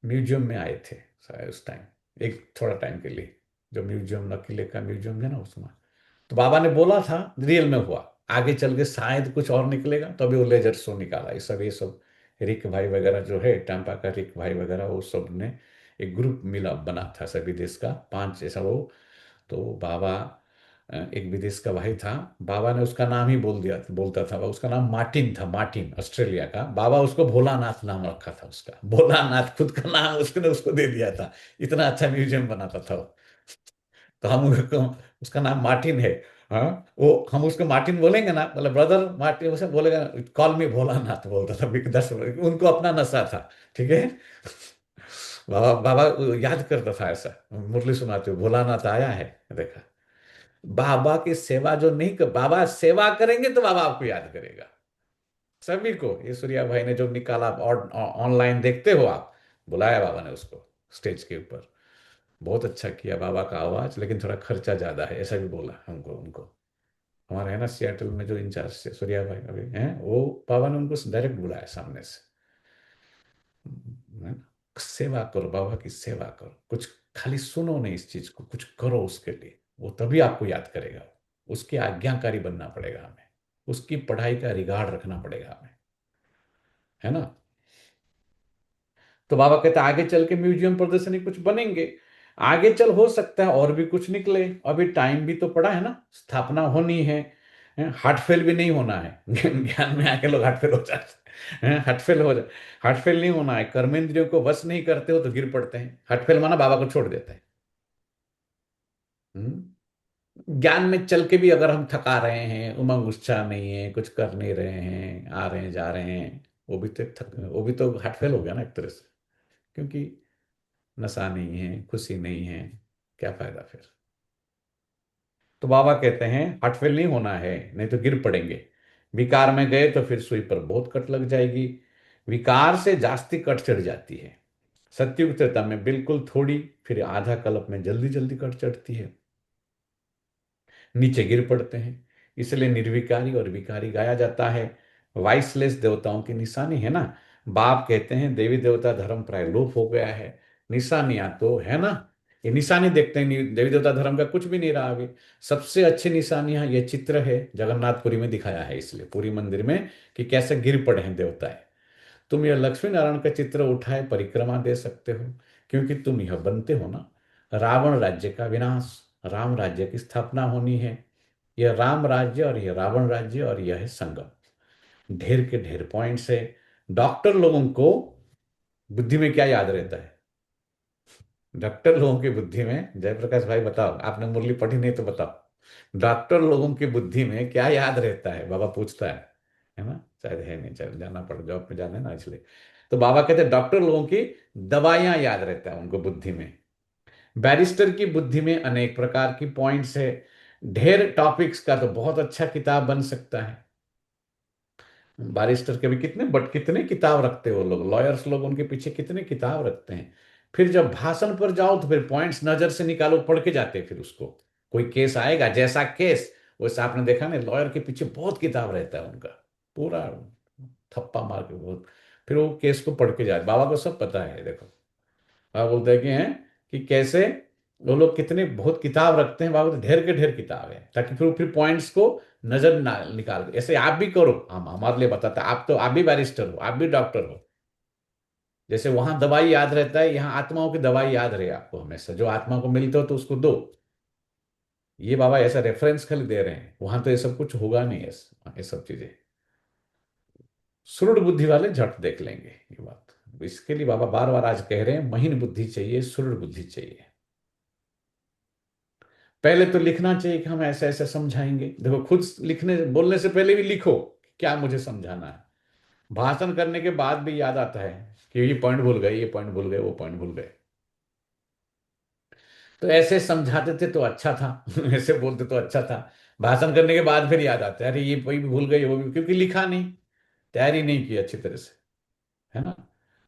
म्यूजियम में आए थे शायद उस टाइम, एक थोड़ा टाइम के लिए। जो म्यूजियम नकीले का म्यूजियम है ना, उसमें तो बाबा ने बोला था, रियल में हुआ। आगे चल के शायद कुछ और निकलेगा, तो अभी वो लेजर शो निकाला। ये सब रिक भाई वगैरह जो है, टांपा का रिक भाई वगैरह, वो सब ने एक ग्रुप मिला बना था सभी देश का, 5 ऐसा वो। तो बाबा एक विदेश का भाई था, बाबा ने उसका नाम ही बोल दिया, बोलता था उसका नाम मार्टिन था, मार्टिन, ऑस्ट्रेलिया का। बाबा उसको भोलानाथ नाम रखा था उसका, भोलानाथ खुद का नाम उसने उसको दे दिया था। इतना अच्छा म्यूजियम बनाता था वो। तो हम उसका नाम मार्टिन है। हाँ, वो हम उसको मार्टिन बोलेंगे ना, मतलब ब्रदर मार्टिन, उसे बोलेगा कॉल मी भोलानाथ बोलता था। 10 उनको अपना नशा था, ठीक है। बाबा बाबा याद करता था ऐसा, मुरली सुनाते हुए, भोलानाथ आया है, देखा। बाबा की सेवा जो नहीं कर, बाबा सेवा करेंगे तो बाबा आपको याद करेगा सभी को। ये सूर्या भाई ने जो निकाला, और ऑनलाइन देखते हो आप, बुलाया बाबा ने उसको स्टेज के ऊपर। बहुत अच्छा किया बाबा का आवाज, लेकिन थोड़ा खर्चा ज्यादा है, ऐसा भी बोला हमको उनको। हमारे है ना सियाटल में जो इंचार्ज से सूर्या भाई अभी हैं, वो बाबा ने उनको डायरेक्ट बुलाया सामने से। है ना? सेवा करो, बाबा की सेवा करो, कुछ खाली सुनो नहीं, इस चीज को कुछ करो उसके लिए, वो तभी आपको याद करेगा। उसके आज्ञाकारी बनना पड़ेगा हमें, उसकी पढ़ाई का रिगार्ड रखना पड़ेगा हमें, है ना। तो बाबा कहते हैं आगे चल के म्यूजियम प्रदर्शनी कुछ बनेंगे, आगे चल हो सकता है और भी कुछ निकले, अभी टाइम भी तो पड़ा है ना, स्थापना होनी है, हार्ट फेल भी नहीं होना है। ज्ञान में आके लोग हार्ट फेल हो जाते हैं, हार्ट फेल हो जाए, हार्ट फेल नहीं होना है। कर्मेंद्रियों को वश नहीं करते हो तो गिर पड़ते हैं, हार्ट फेल माना बाबा को छोड़ देते हैं। ज्ञान में चल के भी अगर हम थका रहे हैं, उमंग उत्साह नहीं है, कुछ कर नहीं रहे हैं, आ रहे हैं जा रहे हैं, वो भी तो हार्ट फेल हो गया ना एक तरह से, क्योंकि नशा नहीं है, खुशी नहीं है, क्या फायदा फिर। तो बाबा कहते हैं हटफेल नहीं होना है, नहीं तो गिर पड़ेंगे। विकार में गए तो फिर सुई पर बहुत कट लग जाएगी, विकार से जास्ती कट चढ़ जाती है। सत्युग त्रेता में बिल्कुल थोड़ी, फिर आधा कल्प में जल्दी जल्दी कट चढ़ती है, नीचे गिर पड़ते हैं। इसलिए निर्विकारी और विकारी गाया जाता है। वाइसलेस देवताओं की निशानी है ना। बाप कहते हैं देवी देवता धर्म प्राय लोप हो गया है, निशानियां तो है ना, ये निशानी देखते हैं, देवी देवता धर्म का कुछ भी नहीं रहा अभी। सबसे अच्छी निशानियां ये चित्र है, जगन्नाथपुरी में दिखाया है इसलिए पूरी मंदिर में, कि कैसे गिर पड़े हैं देवता है। तुम यह लक्ष्मी नारायण का चित्र उठाए परिक्रमा दे सकते हो, क्योंकि तुम यह बनते हो ना, रावण राज्य का विनाश, राम राज्य की स्थापना होनी है। यह राम राज्य और यह रावण राज्य और यह है संगम। ढेर के ढेर पॉइंट्स है। डॉक्टर लोगों को बुद्धि में क्या याद रहता है? डॉक्टर लोगों की बुद्धि में, जयप्रकाश भाई बताओ, आपने मुरली पढ़ी नहीं तो बताओ, डॉक्टर लोगों की बुद्धि में क्या याद रहता है? बाबा पूछता है ना, शायद है नहीं, चल जाना पड़, जॉब में जाना है ना इसलिए। तो बाबा कहते हैं डॉक्टर लोगों की दवाइयां याद रहता है उनको बुद्धि में। बैरिस्टर की बुद्धि में अनेक प्रकार की पॉइंट्स है, ढेर टॉपिक्स का, तो बहुत अच्छा किताब बन सकता है। बैरिस्टर के भी कितने बट कितने किताब रखते हैं वो लोग, लॉयर्स लोग उनके पीछे कितने किताब रखते हैं। फिर जब भाषण पर जाओ तो फिर पॉइंट्स नजर से निकालो, पढ़ के जाते हैं फिर उसको। कोई केस आएगा, जैसा केस वैसा, आपने देखा ना लॉयर के पीछे बहुत किताब रहता है उनका, पूरा थप्पा मार के बहुत, फिर वो केस को पढ़ के जाते। बाबा को सब पता है, देखो बाबा बोलते हैं कि कैसे वो लोग कितने बहुत किताब रखते हैं। बाबा तो ढेर के ढेर किताब है, ताकि फिर पॉइंट्स को नजर ना निकाल दे। ऐसे आप भी करो, हम हमारे लिए बताते हैं, आप तो आप भी बैरिस्टर हो, आप भी डॉक्टर हो। जैसे वहां दवाई याद रहता है, यहाँ आत्माओं की दवाई याद रहे आपको हमेशा, जो आत्मा को मिलते हो तो उसको दो। ये बाबा ऐसा रेफरेंस खाली दे रहे हैं, वहां तो ये सब कुछ होगा नहीं, ये सब चीजें सुदृढ़ बुद्धि वाले झट देख लेंगे ये बात। इसके लिए बाबा बार बार आज कह रहे हैं महीन बुद्धि चाहिए, सुदृढ़ बुद्धि चाहिए। पहले तो लिखना चाहिए कि हम ऐसे ऐसे समझाएंगे। देखो खुद लिखने बोलने से पहले भी लिखो क्या मुझे समझाना है। भाषण करने के बाद भी याद आता है कि ये पॉइंट भूल गए, ये पॉइंट भूल गए, वो पॉइंट भूल गए। तो ऐसे समझाते थे तो अच्छा था, ऐसे बोलते तो अच्छा था। भाषण करने के बाद फिर याद आता है अरे ये कोई भी भूल गए, वो भी, क्योंकि लिखा नहीं, तैयारी नहीं की अच्छी तरह से, है ना।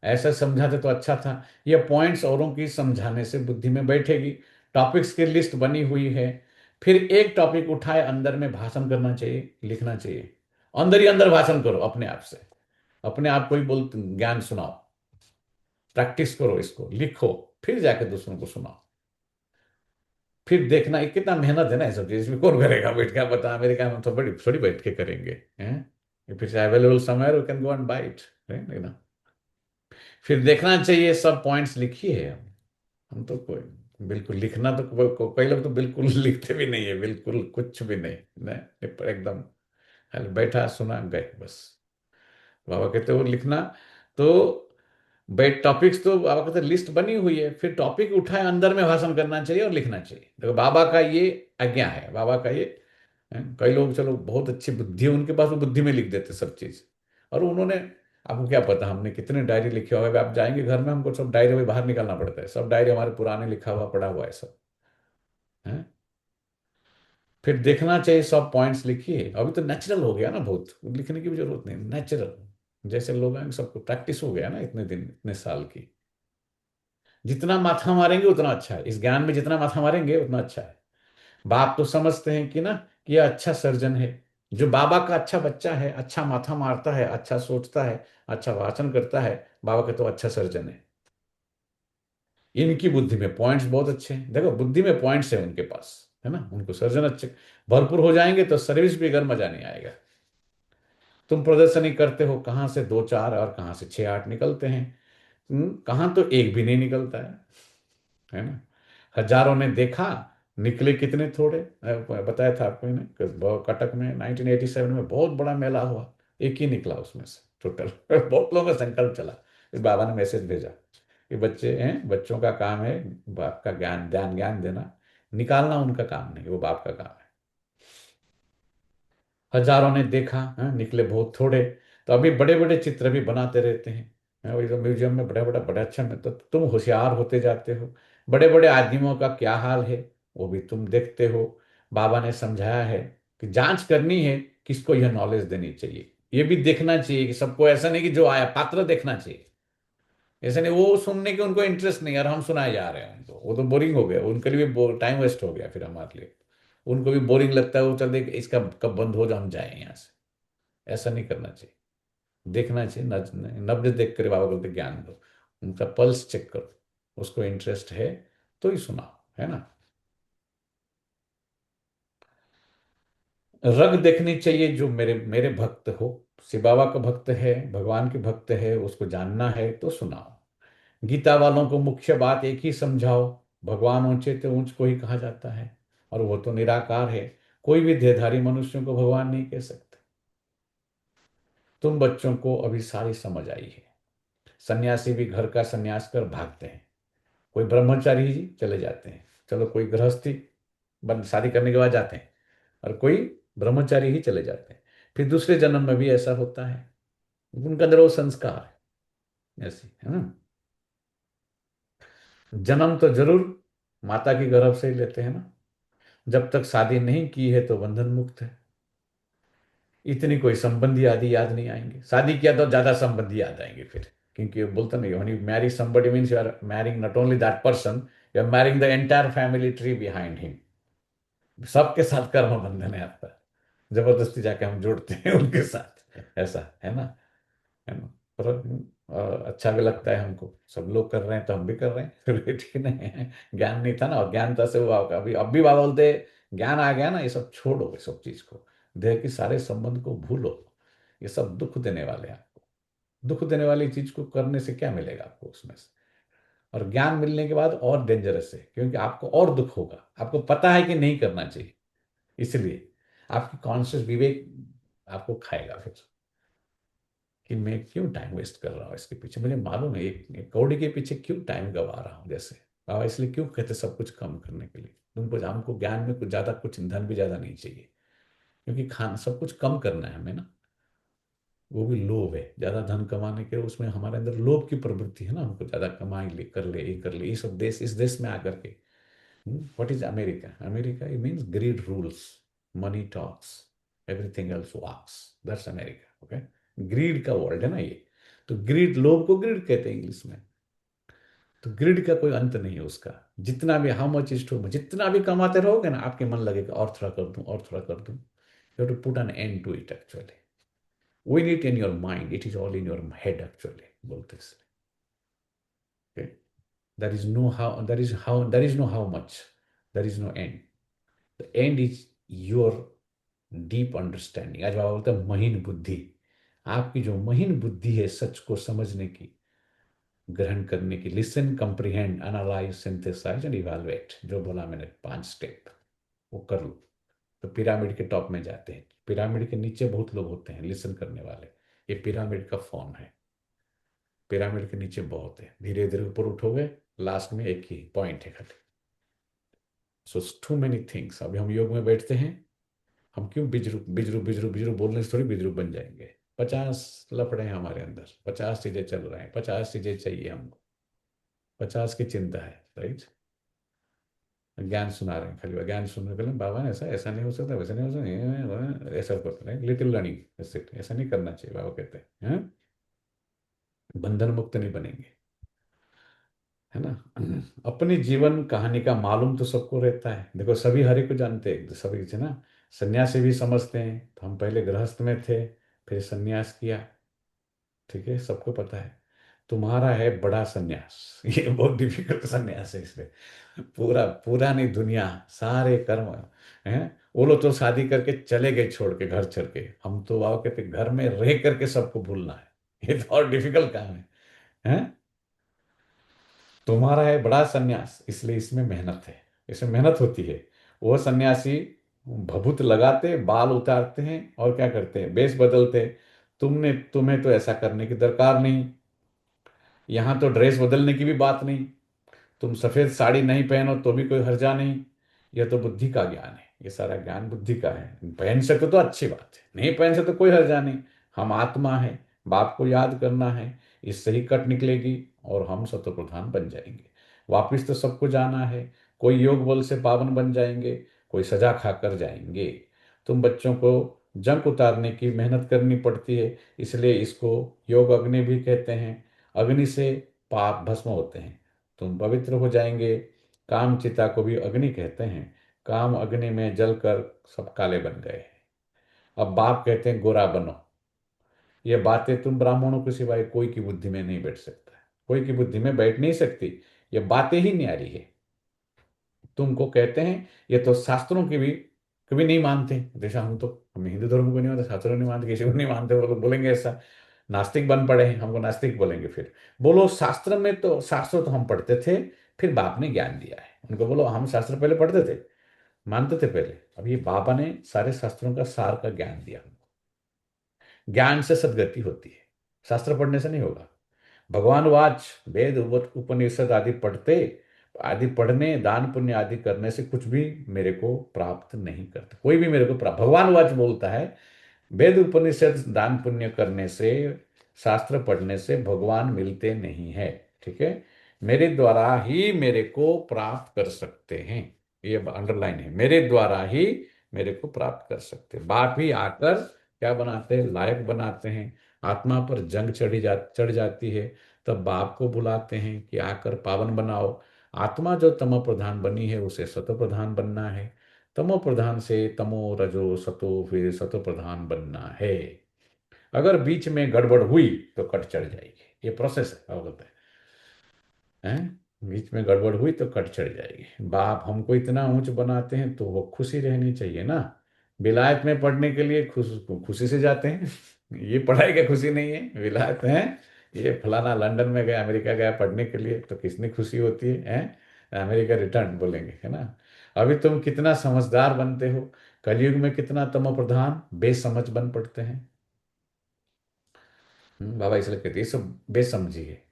ऐसा समझाते तो अच्छा था। ये पॉइंट्स औरों की समझाने से बुद्धि में बैठेगी। टॉपिक्स की लिस्ट बनी हुई है, फिर एक टॉपिक उठाए अंदर में भाषण करना चाहिए, लिखना चाहिए। अंदर ही अंदर भाषण करो अपने आप से, अपने आप को ही बोल, ज्ञान सुनाओ, प्रैक्टिस करो, इसको लिखो, फिर जाके दूसरों को सुनाओ। फिर देखना ये कितना मेहनत है ना, ये सब चीज इसमें कौन करेगा बैठ के? आप बता, मेरे काम हम तो बड़ी थोड़ी बैठ के करेंगे हैं। If it's available somewhere we can go and buy it, ना। फिर देखना चाहिए सब पॉइंट्स लिखी है। हम तो कोई बिल्कुल लिखना तो कई लोग तो बिल्कुल लिखते भी नहीं है, बिल्कुल कुछ भी नहीं, नहीं एकदम खाली बैठा सुना गए बस। बाबा कहते हो लिखना तो बैठ टॉपिक्स तो बाबा कहते लिस्ट बनी हुई है, फिर टॉपिक उठाए अंदर में भाषण करना चाहिए और लिखना चाहिए। देखो बाबा का ये आज्ञा है, बाबा का ये कई लोग चलो बहुत अच्छी बुद्धि है उनके पास, वो बुद्धि में लिख देते सब चीज। और उन्होंने, आपको क्या पता हमने कितने डायरी लिखे हुए, आप जाएंगे घर में हमको सब डायरी में बाहर निकालना पड़ता है, सब डायरी हमारे पुराने लिखा हुआ पड़ा हुआ है सब है। फिर देखना चाहिए सब पॉइंट्स लिखिए। अभी तो नेचुरल हो गया ना, बहुत लिखने की भी जरूरत नहीं, नेचुरल जैसे लोग हैं सबको प्रैक्टिस हो गया ना, इतने दिन इतने साल की। जितना माथा मारेंगे उतना अच्छा है, इस ज्ञान में जितना माथा मारेंगे उतना अच्छा है। बाप तो समझते हैं कि ना कि यह अच्छा सर्जन है, जो बाबा का अच्छा बच्चा है, अच्छा माथा मारता है, अच्छा सोचता है, अच्छा भाषण करता है, बाबा का तो अच्छा सर्जन है। इनकी बुद्धि में पॉइंट्स बहुत अच्छे हैं, देखो बुद्धि में पॉइंट्स है उनके पास, है ना, उनको सर्जन अच्छे भरपूर हो जाएंगे तो सर्विस भी अगर मजा नहीं आएगा। तुम प्रदर्शनी करते हो, कहाँ से दो चार और कहाँ से छह आठ निकलते हैं, कहाँ तो एक भी नहीं निकलता है ना। हजारों ने देखा, निकले कितने थोड़े। बताया था आपको ने कटक में 1987 में बहुत बड़ा मेला हुआ, एक ही निकला उसमें से टोटल बहुत लोगों का संकल्प चला। फिर बाबा ने मैसेज भेजा कि बच्चे हैं, बच्चों का काम है बाप का ज्ञान ध्यान ज्ञान देना, निकालना उनका काम नहीं, वो बाप का काम है। हजारों ने देखा, निकले बहुत थोड़े। तो अभी बड़े बड़े चित्र भी बनाते रहते हैं, वही तो म्यूजियम में बड़ा बड़ा बड़ा अच्छा में, तो तुम होशियार होते जाते हो। बड़े बड़े आदमियों का क्या हाल है वो भी तुम देखते हो। बाबा ने समझाया है कि जांच करनी है, किसको यह नॉलेज देनी चाहिए, ये भी देखना चाहिए कि सबको, ऐसा नहीं कि जो आया पात्र देखना चाहिए। ऐसा नहीं वो सुनने के उनको इंटरेस्ट नहीं, और हम सुनाए जा रहे हैं उनको, वो तो बोरिंग हो गया उनके लिए, भी टाइम वेस्ट हो गया फिर हमारे लिए। उनको भी बोरिंग लगता है, वो चल देख इसका कब बंद हो जाए हम जाए यहाँ से। ऐसा नहीं करना चाहिए, देखना चाहिए। नब्ज देख कर बाबा बोलते ज्ञान दो, उनका पल्स चेक करो, उसको इंटरेस्ट है तो ही सुनाओ, है ना। रग देखनी चाहिए, जो मेरे मेरे भक्त हो, शिव बाबा का भक्त है, भगवान के भक्त है, उसको जानना है तो सुनाओ। गीता वालों को मुख्य बात एक ही समझाओ, भगवान ऊंचे तो ऊंच को ही कहा जाता है, और वो तो निराकार है, कोई भी देहधारी मनुष्यों को भगवान नहीं कह सकते। तुम बच्चों को अभी सारी समझ आई है। सन्यासी भी घर का सन्यास कर भागते हैं, कोई ब्रह्मचारी ही चले जाते हैं, चलो कोई गृहस्थी बन शादी करने के बाद जाते हैं, और कोई ब्रह्मचारी ही चले जाते हैं। फिर दूसरे जन्म में भी ऐसा होता है, उनका अंदर वो संस्कार है ऐसी, है ना। जन्म तो जरूर माता की गर्भ से ही लेते हैं ना, जब तक शादी नहीं की है तो बंधन मुक्त है। इतनी कोई संबंधी आदि याद नहीं आएंगे, शादी किया तो ज्यादा संबंधी याद आएंगे फिर, क्योंकि वो बोलते नहीं, when you marry somebody means you are marrying not only that person, you are marrying the entire family tree behind him। सबके साथ कर्म बंधन है आपका, जबरदस्ती जाके हम जोड़ते हैं उनके साथ, ऐसा है ना। पर अच्छा भी लगता है हमको, सब लोग कर रहे हैं तो हम भी कर रहे हैं फिर ठीक नहीं है। ज्ञान नहीं था ना, और ज्ञानता से वो आपका अभी अब भी बाबा बोलते ज्ञान आ गया ना, ये सब छोड़ो, ये सब चीज को, देह के सारे संबंध को भूलो, ये सब दुख देने वाले हैं आपको। दुख देने वाली चीज को करने से क्या मिलेगा आपको उसमें से। और ज्ञान मिलने के बाद और डेंजरस है, क्योंकि आपको और दुख होगा, आपको पता है कि नहीं करना चाहिए, इसलिए आपकी कॉन्शियस विवेक आपको खाएगा फिर, कि मैं क्यों टाइम वेस्ट कर रहा हूँ इसके पीछे, मुझे मालूम है एक कौड़ी के पीछे क्यों टाइम गवा रहा हूँ, जैसे बाबा इसलिए क्यों कहते सब कुछ कम करने के लिए, तुमको हमको ज्ञान में कुछ ज्यादा, कुछ धन भी ज्यादा नहीं चाहिए, क्योंकि खाना सब कुछ कम करना है हमें ना। वो भी लोभ है, ज्यादा धन कमाने के, उसमें हमारे अंदर लोभ की प्रवृत्ति है ना, हमको ज्यादा कमाई ले कर ले, ये कर ले, ये सब देश, इस देश में आकर के। What is America? America it means greed rules, money talks, everything else walks, that's America, okay. Greed का वर्ड है ना ये, तो ग्रीड, लोभ को ग्रीड कहते हैं इंग्लिश में। तो ग्रीड का कोई अंत नहीं है उसका, जितना भी, how much is too much, जितना भी कमाते रहोगे ना, आपके मन लगेगा और थोड़ा कर दूं और थोड़ा कर दूं। You have to put an end to it actually, win it in your mind, it is all in your head actually, बोलते हैं इसलिए, okay? There is no how, there is no how much, there is no end, the end is your deep understanding। आज बाबा बोलते हैं महीन बुद्धि, आपकी जो महीन बुद्धि है सच को समझने की, ग्रहण करने की, listen, comprehend, analyse, synthesise and evaluate, जो बोला मैंने 5 स्टेप, वो कर लो तो पिरामिड के टॉप में जाते हैं। पिरामिड के नीचे बहुत लोग होते हैं लिसन करने वाले, ये पिरामिड का फॉर्म है, पिरामिड के नीचे बहुत है, धीरे धीरे ऊपर उठोगे, लास्ट में एक ही पॉइंट है खाली। सो टू मेनी थिंग्स। अभी हम योग में बैठते हैं, हम क्यों बिजरू बिजरू बिजरू बिजरू बोलने से थोड़ी बिजरू बन जाएंगे। 50 लफड़े हैं हमारे अंदर, 50 चीजें चल रहे हैं, 50 चीजें चाहिए हमको, 50 की चिंता है, राइट। ज्ञान सुना रहे हैं, खाली ज्ञान सुनने के लिए, बाबा ऐसा ऐसा नहीं हो सकता, वैसा नहीं हो सकता, ऐसा करते हैं, लिटिल लर्निंग, ऐसा नहीं करना चाहिए, बाबा कहते हैं, बंधन मुक्त नहीं बनेंगे, है ना। अपनी जीवन कहानी का मालूम तो सबको रहता है, देखो सभी हरि को जानते हैं, सभी है ना। सन्यासी भी समझते हैं, तो हम पहले गृहस्थ में थे, फिर सन्यास किया, ठीक है, सबको पता है। तुम्हारा है बड़ा सन्यास। ये बहुत डिफिकल्ट सन्यास है। इसमें पूरा पूरा नहीं, दुनिया सारे कर्म हैं। वो लोग तो शादी करके चले गए छोड़ के, घर छोड़ के। हम तो बाबा कहते घर में रह करके सबको भूलना है। ये तो और डिफिकल्ट काम है, हैं? तुम्हारा है बड़ा सन्यास, इसलिए इसमें मेहनत है, इसमें मेहनत होती है। वो सन्यासी भभूत लगाते, बाल उतारते हैं और क्या करते हैं, वेश बदलते। तुम्हें तो ऐसा करने की दरकार नहीं। यहाँ तो ड्रेस बदलने की भी बात नहीं। तुम सफेद साड़ी नहीं पहनो तो भी कोई हर्जा नहीं। यह तो बुद्धि का ज्ञान है, ये सारा ज्ञान बुद्धि का है। पहन सके तो अच्छी बात है, नहीं पहन सके तो कोई हर्जा नहीं। हम आत्मा है, बाप को याद करना है, इससे ही कट निकलेगी और हम सतो प्रधान बन जाएंगे। वापिस तो सबको जाना है। कोई योग बल से पावन बन जाएंगे, कोई सजा खाकर जाएंगे। तुम बच्चों को जंक उतारने की मेहनत करनी पड़ती है, इसलिए इसको योग अग्नि भी कहते हैं। अग्नि से पाप भस्म होते हैं, तुम पवित्र हो जाएंगे। काम चिता को भी अग्नि कहते हैं। काम अग्नि में जलकर सब काले बन गए हैं। अब बाप कहते हैं गोरा बनो। ये बातें तुम ब्राह्मणों के सिवाय कोई की बुद्धि में नहीं बैठ सकता, कोई की बुद्धि में बैठ नहीं सकती। ये बातें ही न्यारी है। तुमको कहते हैं, ये तो शास्त्रों की भी कभी नहीं मानते। जैसा हम हिंदू धर्म को नहीं मानते, शास्त्रों को नहीं मानते, किसी को नहीं मानते, वो लोग बोलेंगे ऐसा नास्तिक बन पड़े हैं, हमको नास्तिक बोलेंगे। फिर बोलो शास्त्र में तो, शास्त्र तो हम पढ़ते थे, फिर बाप ने ज्ञान दिया है। उनको बोलो हम शास्त्र पहले पढ़ते थे, मानते थे पहले, अब ये बाबा ने सारे शास्त्रों का सार का ज्ञान दिया। ज्ञान से सदगति होती है, शास्त्र पढ़ने से नहीं होगा। भगवान वाच वेद उपनिषद आदि पढ़ने, दान पुण्य आदि करने से कुछ भी मेरे को प्राप्त नहीं करता। कोई भी मेरे को प्राप्त, भगवान वाच बोलता है वेद उपनिषद दान पुण्य करने से, शास्त्र पढ़ने से भगवान मिलते नहीं है। ठीक है, मेरे द्वारा ही मेरे को प्राप्त कर सकते हैं। ये अंडरलाइन है, मेरे द्वारा ही मेरे को प्राप्त कर सकते हैं। बाप ही आकर क्या बनाते हैं, लायक बनाते हैं। आत्मा पर जंग चढ़ जाती है, तब बाप को बुलाते हैं कि आकर पावन बनाओ। आत्मा जो तमो प्रधान बनी है, उसे सतो प्रधान बनना है। तमो प्रधान से तमो रजो सतो, फिर सतो प्रधान बनना है। अगर बीच में गड़बड़ हुई तो कट चढ़ जाएगी। ये प्रोसेस है, अवगत हैं? बीच में गड़बड़ हुई तो कट चढ़ जाएगी। बाप हमको इतना ऊंच बनाते हैं तो वो खुशी रहनी चाहिए ना। विलायत में पढ़ने के लिए खुशी से जाते हैं। ये पढ़ाई का खुशी नहीं है, विलायत है। ये फलाना लंदन में गया, अमेरिका गया पढ़ने के लिए, तो किसने खुशी होती है, हैं? अमेरिका रिटर्न बोलेंगे, है ना। अभी तुम कितना समझदार बनते हो, कलयुग में कितना तमो प्रधान बेसमझ बन पड़ते हैं। बाबा इसलिए कहते हैं, ये सब बेसमझी है।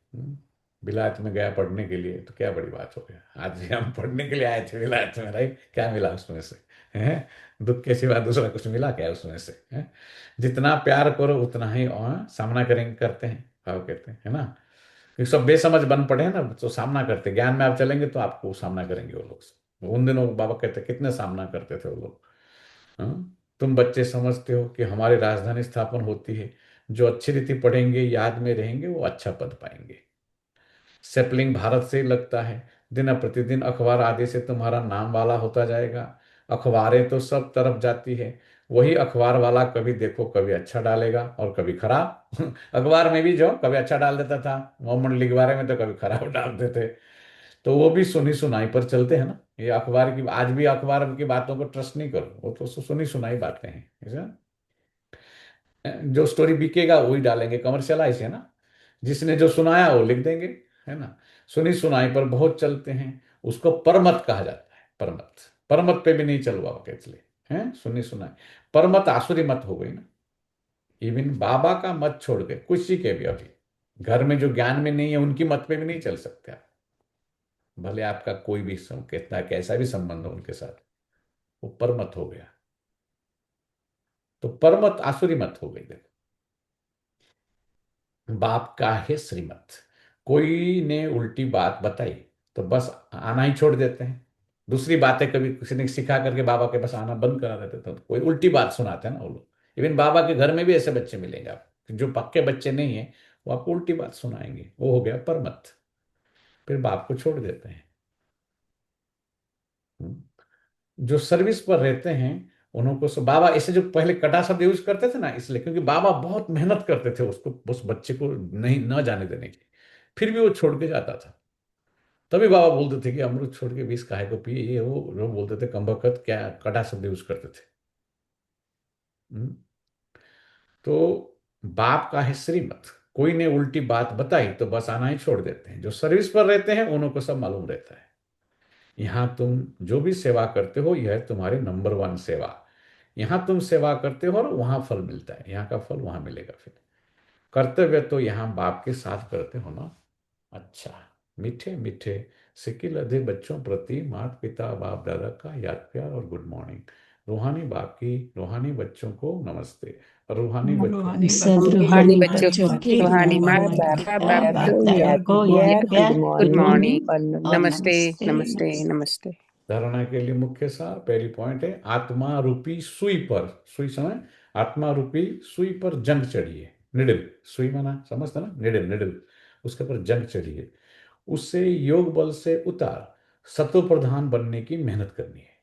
विलायत में गया पढ़ने के लिए तो क्या बड़ी बात हो गया, आज ही हम पढ़ने के लिए आए थे विलायत में, राइट? क्या मिला उसमें से, हैं? दुख के सिवा दूसरा कुछ मिला क्या उसमें से, हैं? जितना प्यार करो उतना ही सामना करेंगे, करते हैं, भाव कहते हैं, है ना। ये सब बेसमझ बन पड़े हैं ना, तो सामना करते, ज्ञान में आप चलेंगे तो आपको सामना करेंगे वो लोग। उन दिनों बाबा कहते कितने सामना करते थे वो लोग। तुम बच्चे समझते हो कि हमारी राजधानी स्थापन होती है, जो अच्छी रीति पढ़ेंगे, याद में रहेंगे, वो अच्छा पद पाएंगे। सेपलिंग भारत से ही लगता है। दिन प्रतिदिन अखबार आदि से तुम्हारा नाम वाला होता जाएगा। अखबारें तो सब तरफ जाती है, वही अखबार वाला कभी देखो कभी अच्छा डालेगा और कभी खराब। अखबार में भी जो कभी अच्छा डाल देता था, मोहम्मद लिखवारे में तो कभी खराब डालते थे। तो वो भी सुनी सुनाई पर चलते हैं ना। ये अखबार की, आज भी अखबार की बातों को ट्रस्ट नहीं करो, वो तो सुनी सुनाई बातें हैं, ऐसा। जो स्टोरी बिकेगा वही डालेंगे, कमर्शियलाइज है ना। जिसने जो सुनाया वो लिख देंगे, है ना। सुनी सुनाई पर बहुत चलते हैं, उसको परमत कहा जाता है। परमत, परमत पे भी नहीं चलवा इसलिए, हैं? सुनी सुनाई परमत आसुरी मत हो गई ना। इवन बाबा का मत छोड़ के किसी के भी, अभी घर में जो ज्ञान में नहीं है उनकी मत पे भी नहीं चल सकते आप। भले आपका कोई भी कितना कैसा भी संबंध हो उनके साथ, वो परमत हो गया। तो परमत आसुरी मत हो गई। देखो, बाप का है श्रीमत। कोई ने उल्टी बात बताई तो बस आना ही छोड़ देते हैं। दूसरी बातें कभी किसी ने सिखा करके बाबा के पास आना बंद करा देते, तो कोई उल्टी बात सुनाते हैं ना वो लोग। इवन बाबा के घर में भी ऐसे बच्चे मिलेंगे आपको, जो पक्के बच्चे नहीं है, वो आपको उल्टी बात सुनाएंगे। वो हो गया परमत, फिर बाप को छोड़ देते हैं। जो सर्विस पर रहते हैं उनको बाबा ऐसे, जो पहले कटा शब्द यूज करते थे ना, इसलिए क्योंकि बाबा बहुत मेहनत करते थे उसको, उस बच्चे को नहीं न जाने देने की। फिर भी वो छोड़ के जाता था। तभी बाबा बोलते थे कि अमृत छोड़ के विष काहे को पिए, ये वो बोलते थे, कमबख्त, क्या कड़ा शब्द यूज करते थे। हम्म। तो बाप का है श्रीमत, कोई ने उल्टी बात बताई तो बस आना ही छोड़ देते हैं। जो सर्विस पर रहते हैं उन्हों को सब मालूम रहता है। यहाँ तुम जो भी सेवा करते हो, यह है तुम्हारी नंबर 1 सेवा। यहाँ तुम सेवा करते हो और वहां फल मिलता है, यहाँ का फल वहां मिलेगा। फिर कर्तव्य तो यहाँ बाप के साथ करते हो ना। अच्छा, मीठे मीठे सिक्के लदे बच्चों प्रति माता पिता बाप दादा का याद प्यार और गुड मॉर्निंग। रूहानी बाप की रूहानी बच्चों को नमस्ते। रूहानी बच्चों सब रूहानी रूहानी बच्चों बच्चों को की रूहानी माँ रूहानी बाप माता बाप बाप को दादा याद को याद प्यार प्यार, गुड गुड मॉर्निंग मॉर्निंग और और नमस्ते नमस्ते। नमस्ते नमस्ते। धारणा के लिए मुख्य सार, पहली पॉइंट है आत्मा रूपी सुई पर, सुई समय, आत्मा रूपी सुई पर जंग चढ़िए। निडिल, सुई माना समझते ना, निडिल निडिल, उसके ऊपर जंग चढ़िए। उससे योग बल से उतार सत्व प्रधान बनने की मेहनत करनी है।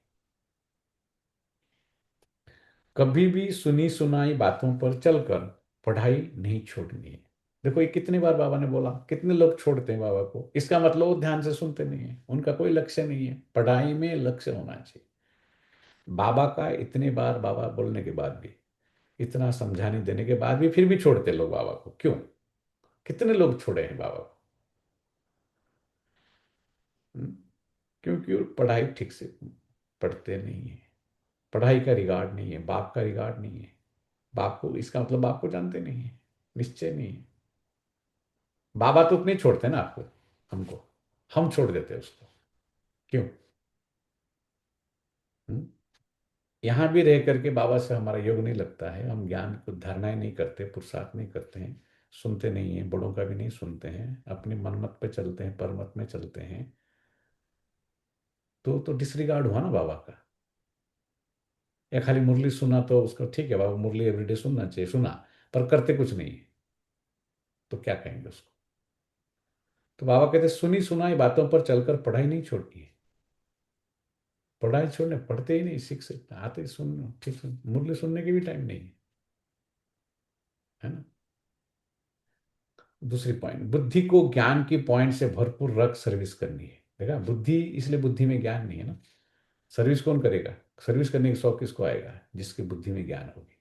कभी भी सुनी सुनाई बातों पर चलकर पढ़ाई नहीं छोड़नी है। देखो ये कितनी बार बाबा ने बोला, कितने लोग छोड़ते हैं बाबा को, इसका मतलब वो ध्यान से सुनते नहीं है, उनका कोई लक्ष्य नहीं है। पढ़ाई में लक्ष्य होना चाहिए। बाबा का इतनी बार बाबा बोलने के बाद भी, इतना समझाने देने के बाद भी फिर भी छोड़ते लोग बाबा को, क्यों? कितने लोग छोड़े हैं बाबा को? हम्म? क्योंकि वो पढ़ाई ठीक से पढ़ते नहीं है। पढ़ाई का रिगार्ड नहीं है, बाप का रिगार्ड नहीं है। बाप को, इसका मतलब बाप को जानते नहीं है, निश्चय नहीं है। बाबा तो नहीं छोड़ते ना आपको, हमको, हम छोड़ देते हैं उसको, क्यों? हम्म? यहाँ भी रह करके बाबा से हमारा योग नहीं लगता है, हम ज्ञान को धारणाएं नहीं करते, पुरुषार्थ नहीं करते हैं, सुनते नहीं हैं, बड़ों का भी नहीं सुनते हैं, अपने मनमत पे चलते हैं, परमत में चलते हैं, तो डिसरिगार्ड हुआ ना बाबा का। या खाली मुरली सुना तो उसको ठीक है, बाबा मुरली एवरीडे सुनना चाहिए, सुना, पर करते कुछ नहीं है, तो क्या कहेंगे उसको? तो बाबा कहते सुनी सुनाई बातों पर चलकर पढ़ाई नहीं छोड़नी है। पढ़ाई छोड़ने, पढ़ते ही नहीं, सीख सकते, आते सुन, ठीक से मुरली सुनने की भी टाइम नहीं है, है ना। दूसरी पॉइंट, बुद्धि को ज्ञान की पॉइंट से भरपूर रख सर्विस करनी है। देखा, बुद्धि, इसलिए बुद्धि में ज्ञान नहीं है ना। सर्विस कौन करेगा? सर्विस करने की शौक किसको आएगा? जिसकी बुद्धि में ज्ञान होगी।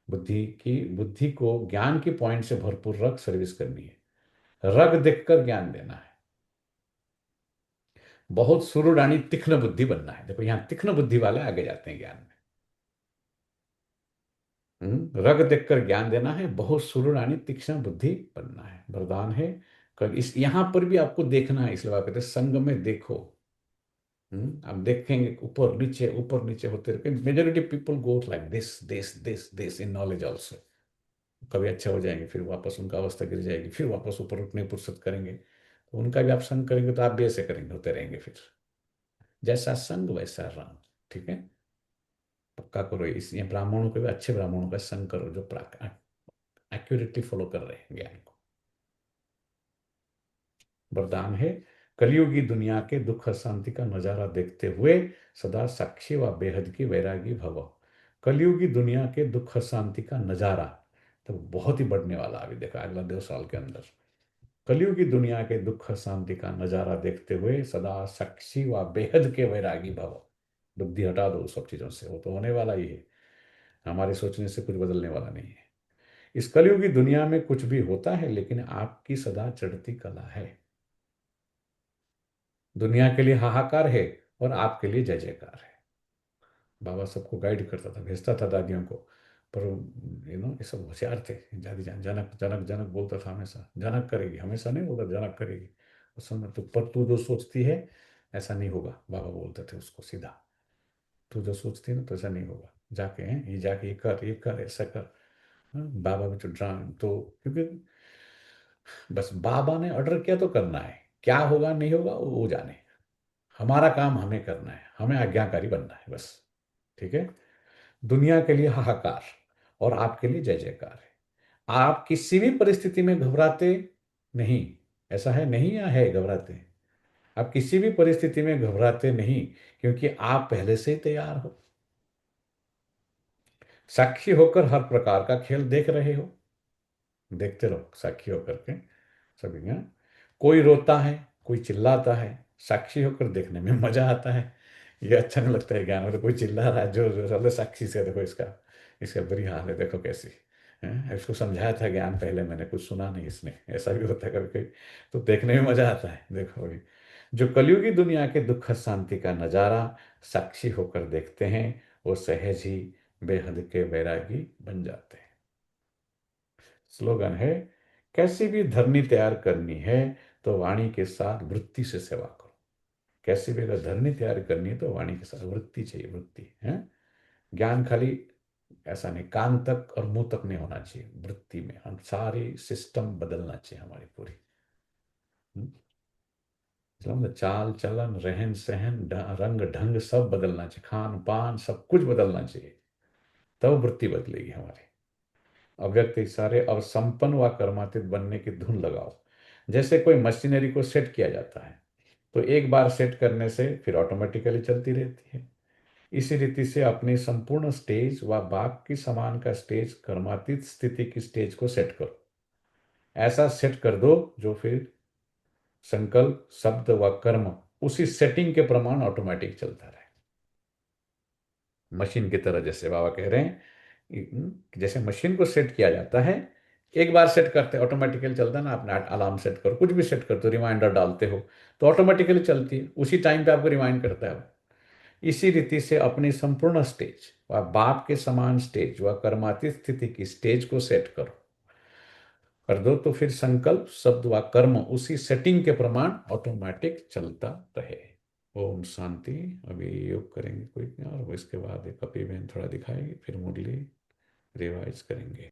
बुद्धि को ज्ञान की पॉइंट से भरपूर रख सर्विस करनी है। रग देखकर ज्ञान देना है। बहुत सुरुडानी तीक्ष्ण बुद्धि बनना है। देखो यहाँ तीक्ष्ण बुद्धि वाले आगे जाते हैं ज्ञान में। रग देखकर ज्ञान देना है, बहुत सुरुडानी तीक्ष्ण बुद्धि बनना है, वरदान है। इस यहां पर भी आपको देखना है, इसलिए बात कहते हैं संग में देखो। आप देखेंगे ऊपर नीचे होते रहे। Majority people go like this this this this in knowledge also. कभी अच्छे हो जाएंगे, फिर वापस उनका अवस्था गिर जाएगी, फिर वापस ऊपर उठने की फुर्सत करेंगे, तो उनका भी आप संग करेंगे तो आप भी ऐसे करेंगे, होते रहेंगे। फिर जैसा संग वैसा रंग, ठीक है। पक्का करो इस, ये ब्राह्मणों के भी, अच्छे ब्राह्मणों का संग करो जो एक्यूरेटली फॉलो कर रहे हैं ज्ञान को। वरदान है, कलयुगी दुनिया के दुख अशांति का नजारा देखते हुए सदा साक्षी व बेहद की वैरागी भव। कलयुगी दुनिया के दुख अशांति का नजारा तो बहुत ही बढ़ने वाला, अभी देखा अगला 2 साल के अंदर। कलयुगी दुनिया के दुख अशांति का नजारा देखते हुए सदा साक्षी व बेहद के वैरागी भव। बुद्धि हटा दो सब चीजों से, वो तो होने वाला ही है, हमारे सोचने से कुछ बदलने वाला नहीं है। इस कलयुगी दुनिया में कुछ भी होता है, लेकिन आपकी सदा चढ़ती कला है। दुनिया के लिए हाहाकार है और आपके लिए जय जयकार है। बाबा सबको गाइड करता था, भेजता था दादियों को, पर ये सब होशियार थे। दादी जान, जनक जनक जनक बोलता था हमेशा, जनक करेगी, हमेशा नहीं बोलता जनक करेगी। उस समय तो, पर तू जो सोचती है ऐसा नहीं होगा, बाबा बोलते थे उसको सीधा। तू जो सोचती है ना तो ऐसा नहीं होगा, जाके हैं ये, जाके ये कर ऐसा कर। बाबा में तो ड्राम तो, क्योंकि बस बाबा ने ऑर्डर किया तो करना है, क्या होगा नहीं होगा वो जाने। हमारा काम हमें करना है, हमें आज्ञाकारी बनना है बस, ठीक है। दुनिया के लिए हाहाकार और आपके लिए जय जयकार है। आप किसी भी परिस्थिति में घबराते नहीं, ऐसा है नहीं या है घबराते? आप किसी भी परिस्थिति में घबराते नहीं, क्योंकि आप पहले से ही तैयार हो। साक्षी होकर हर प्रकार का खेल देख रहे हो, देखते रहो साक्षी होकर के। सभी। हाँ, कोई रोता है, कोई चिल्लाता है, साक्षी होकर देखने में मजा आता है। ये अच्छा नहीं लगता है ज्ञान में, तो कोई चिल्ला रहा है, जो चलो साक्षी से देखो इसका इसका बुरी हाल है, देखो कैसी है। इसको समझाया था ज्ञान पहले, मैंने कुछ सुना नहीं इसने, ऐसा भी होता है कभी कभी। तो देखने में मजा आता है, देखो अभी जो कलयुगी दुनिया के दुख शांति का नजारा साक्षी होकर देखते हैं, वो सहज ही बेहद के वैरागी बन जाते हैं। स्लोगन है, कैसी भी धरनी तैयार करनी है तो वाणी के साथ वृत्ति से सेवा करो। कैसी भी अगर धरनी तैयार करनी है तो वाणी के साथ वृत्ति चाहिए, वृत्ति है। ज्ञान खाली ऐसा नहीं, कान तक और मुंह तक नहीं होना चाहिए, वृत्ति में हम सारी सिस्टम बदलना चाहिए हमारी पूरी। मतलब चाल चलन रहन सहन रंग ढंग सब बदलना चाहिए, खान पान सब कुछ बदलना चाहिए, तब वृत्ति बदलेगी हमारी। अव्यक्त इशारे और संपन्न व कर्मातीत बनने की धुन लगाओ। जैसे कोई मशीनरी को सेट किया जाता है तो एक बार सेट करने से फिर ऑटोमेटिकली चलती रहती है। इसी रीति से अपनी संपूर्ण स्टेज व बाप की समान का स्टेज, कर्मातीत स्थिति की स्टेज को सेट करो। ऐसा सेट कर दो जो फिर संकल्प शब्द व कर्म उसी सेटिंग के प्रमाण ऑटोमेटिक चलता रहे। मशीन की तरह, जैसे बाबा कह रहे हैं, जैसे मशीन को सेट किया जाता है, एक बार सेट करते ऑटोमेटिकली चलता है ना। आपने अलार्म सेट करो, कुछ भी सेट करते हो, रिमाइंडर डालते हो तो ऑटोमेटिकली चलती है, उसी टाइम पे आपको रिमाइंड करता है। इसी रीति से अपनी संपूर्ण स्टेज व बाप के समान स्टेज व कर्मातीत स्थिति की स्टेज को सेट करो कर दो तो फिर संकल्प शब्द व कर्म उसी सेटिंग के प्रमाण ऑटोमेटिक चलता रहे। ओम शांति। अभी योग करेंगे कोई, और इसके बाद कपि बहन थोड़ा दिखाएगी, फिर मुरली रिवाइज करेंगे।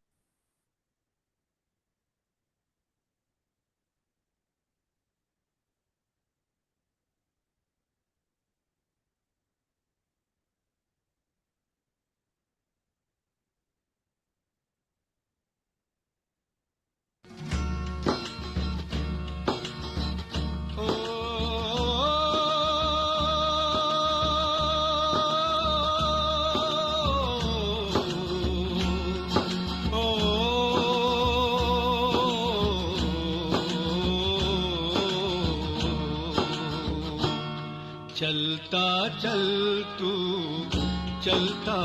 चलता चल तू चलता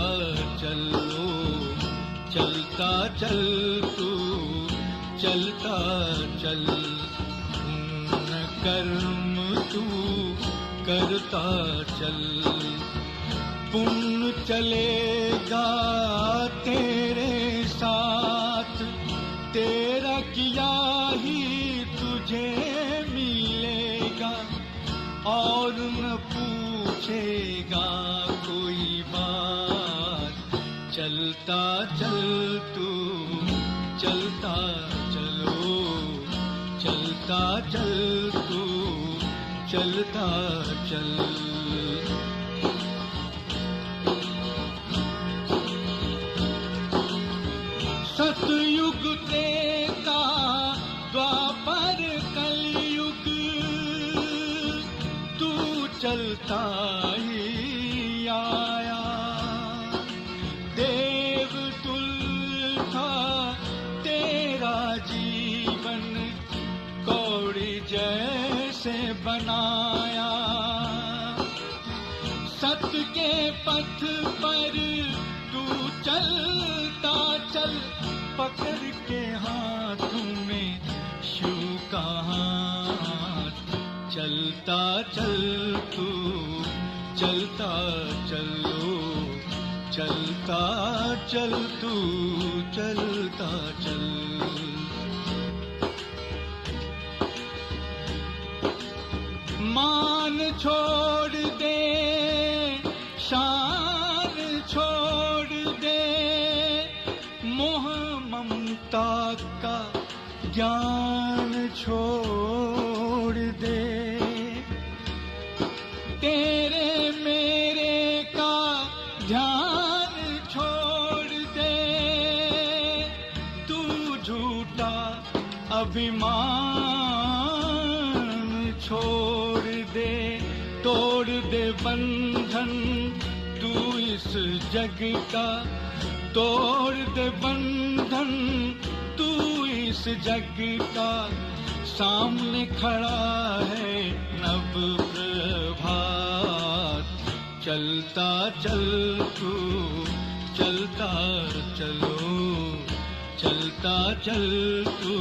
चलो, चलता चल तू चलता चल, पुण्य कर्म तू करता चल, पुण्य चलेगा तेरे साथ, तेरा किया ही तुझे मिलेगा, और न पूछेगा कोई बात। चलता चल तू चलता चलो, चलता चल तू चलता चल। सतयुग तेता द्वापर कलयुग, तू चलता ही आया। देव तुल्य था तेरा जीवन, कौड़ी जैसे बनाया। सत्य के पथ पर तू चलता चल, पकड़ के हाथों में शिव का हाथ। चलता चल तू चलता चलो, चलता चल तू चलता चल। मान छोड़ दे, शान छोड़ दे, मोह ममता का ज्ञान छोड़ दे। तेरे मेरे का ध्यान छोड़ दे, तू झूठा अभिमान छोड़ दे। तोड़ दे बंधन तू इस जग का, तोड़ दे बंधन तू इस जग का। सामने खड़ा है नव प्रभात। चलता चल तू चलता चलो, चलता चल तू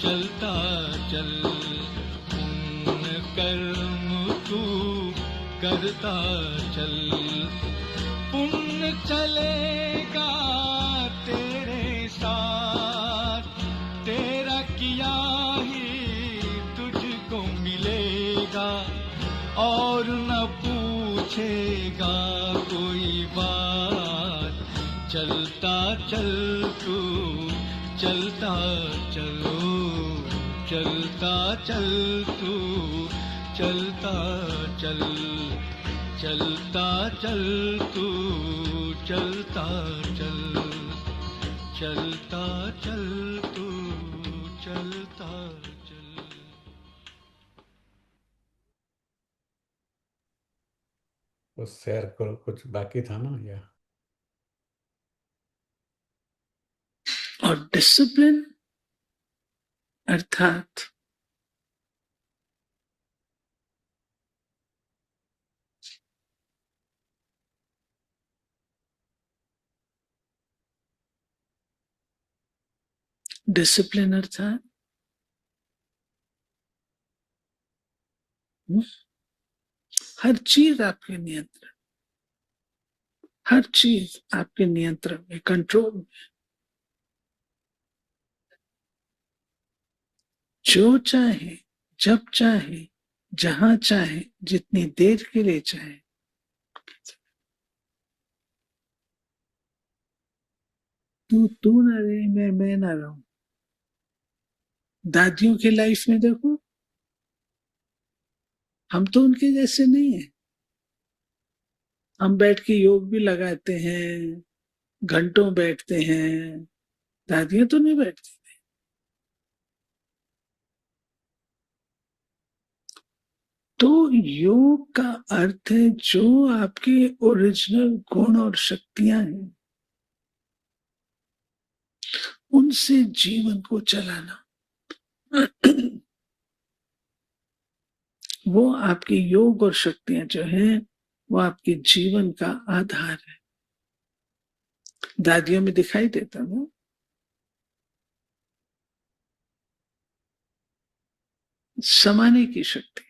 चलता चल। पुण्य कर्म तू करता चल, पुण्य चलेगा तेरे साथ। तेरा किया ही तुझको मिलेगा और न पूछेगा कोई बात। चलता चल तू चलता चलो, चलता चल तू चलता चल। चलता चल तू चलता चल, चलता चल तू चलता चल। तो शेयर करो, कुछ बाकी था ना या? और डिसिप्लिन अर्थात डिसिप्लिन अर्थात हर चीज आपके नियंत्रण, हर चीज आपके नियंत्रण में, कंट्रोल में। जो चाहे, जब चाहे, जहां चाहे, जितनी देर के लिए चाहे, तू ना रहे, मैं ना रहूं। दादियों की लाइफ में देखो, हम तो उनके जैसे नहीं है। हम बैठ के योग भी लगाते हैं, घंटों बैठते हैं, दादियां तो नहीं बैठती। तो योग का अर्थ है जो आपके ओरिजिनल गुण और शक्तियां हैं उनसे जीवन को चलाना। वो आपके योग और शक्तियां जो हैं वो आपके जीवन का आधार है। दादियों में दिखाई देता ना, समाने की शक्ति।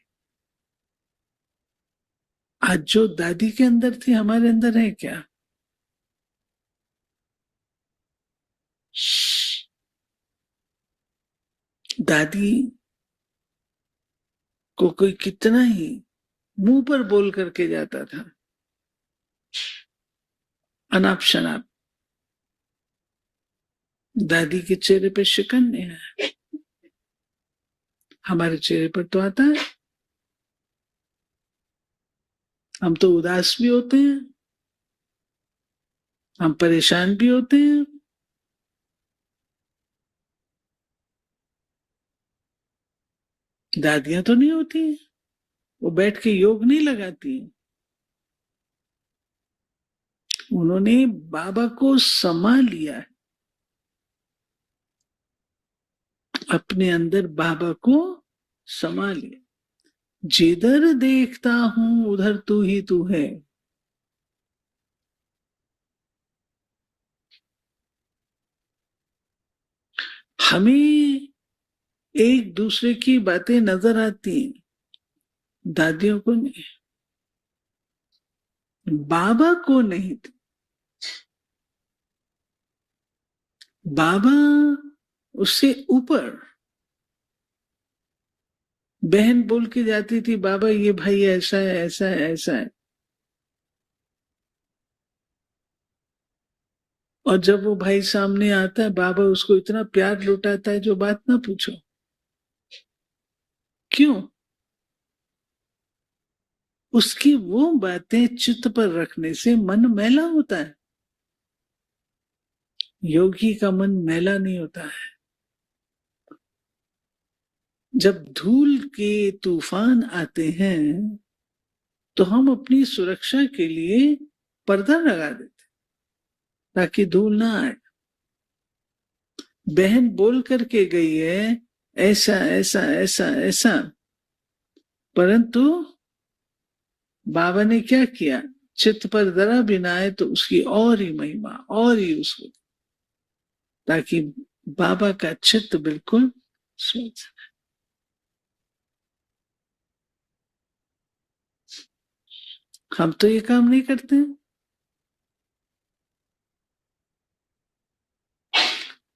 आज जो दादी के अंदर थी हमारे अंदर है क्या? दादी को कोई कितना ही मुंह पर बोल करके जाता था, अनाप शनाप, दादी के चेहरे पे शिकन नहीं है, हमारे चेहरे पर तो आता है। हम तो उदास भी होते हैं, हम परेशान भी होते हैं। दादियां तो नहीं होती, वो बैठ के योग नहीं लगाती। उन्होंने बाबा को समा लिया है, अपने अंदर बाबा को समा लिया। जिधर देखता हूं उधर तू ही तू है। हमें एक दूसरे की बातें नजर आती हैं, दादियों को नहीं, बाबा को नहीं थी। बाबा उससे ऊपर। बहन बोल के जाती थी, बाबा ये भाई ऐसा है, ऐसा है, ऐसा है। और जब वो भाई सामने आता है, बाबा उसको इतना प्यार लुटाता है जो बात ना पूछो। क्यों? उसकी वो बातें चित्त पर रखने से मन मैला होता है। योगी का मन मैला नहीं होता है। जब धूल के तूफान आते हैं तो हम अपनी सुरक्षा के लिए पर्दा लगा देते ताकि धूल ना आए। बहन बोल करके गई है, ऐसा ऐसा ऐसा ऐसा। परंतु बाबा ने क्या किया, चित्त पर जरा भी ना आए तो उसकी और ही महिमा और ही उसको, ताकि बाबा का चित्त बिल्कुल स्वच्छ। हम तो ये काम नहीं करते हैं।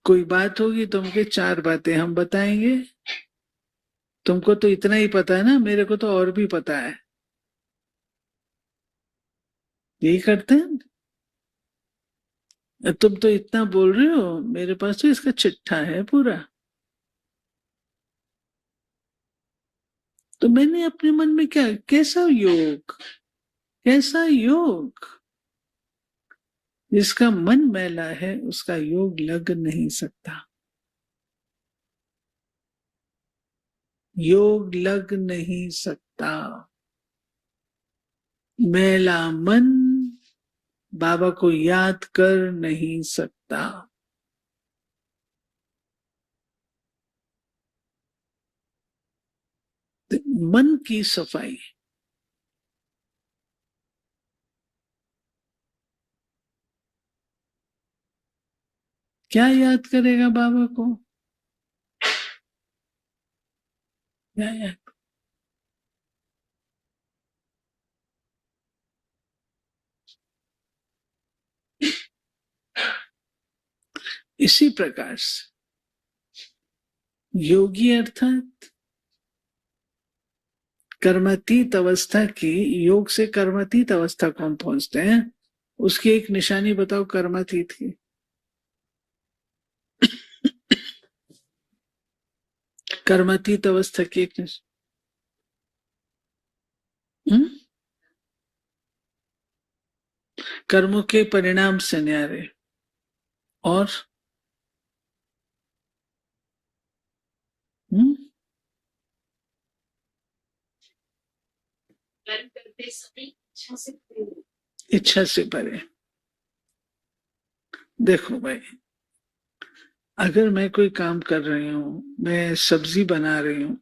कोई बात होगी तो हमके 4 बातें हम बताएंगे, तुमको तो इतना ही पता है ना, मेरे को तो और भी पता है। यही करते हैं। तुम तो इतना बोल रहे हो, मेरे पास तो इसका चिट्ठा है पूरा। तो मैंने अपने मन में क्या, कैसा योग, कैसा योग। जिसका मन मैला है उसका योग लग नहीं सकता, योग लग नहीं सकता। मैला मन बाबा को याद कर नहीं सकता। मन की सफाई, क्या याद करेगा बाबा को, क्या याद। इसी प्रकार से योगी अर्थात कर्मातीत अवस्था की, योग से कर्मातीत अवस्था कौन पहुंचते हैं, उसकी एक निशानी बताओ कर्मातीत की। कर्मातीत अवस्था की एक कर्मों के परिणाम से न्यारे, और इच्छा से परे। देखो भाई, अगर मैं कोई काम कर रही हूँ, मैं सब्जी बना रही हूँ,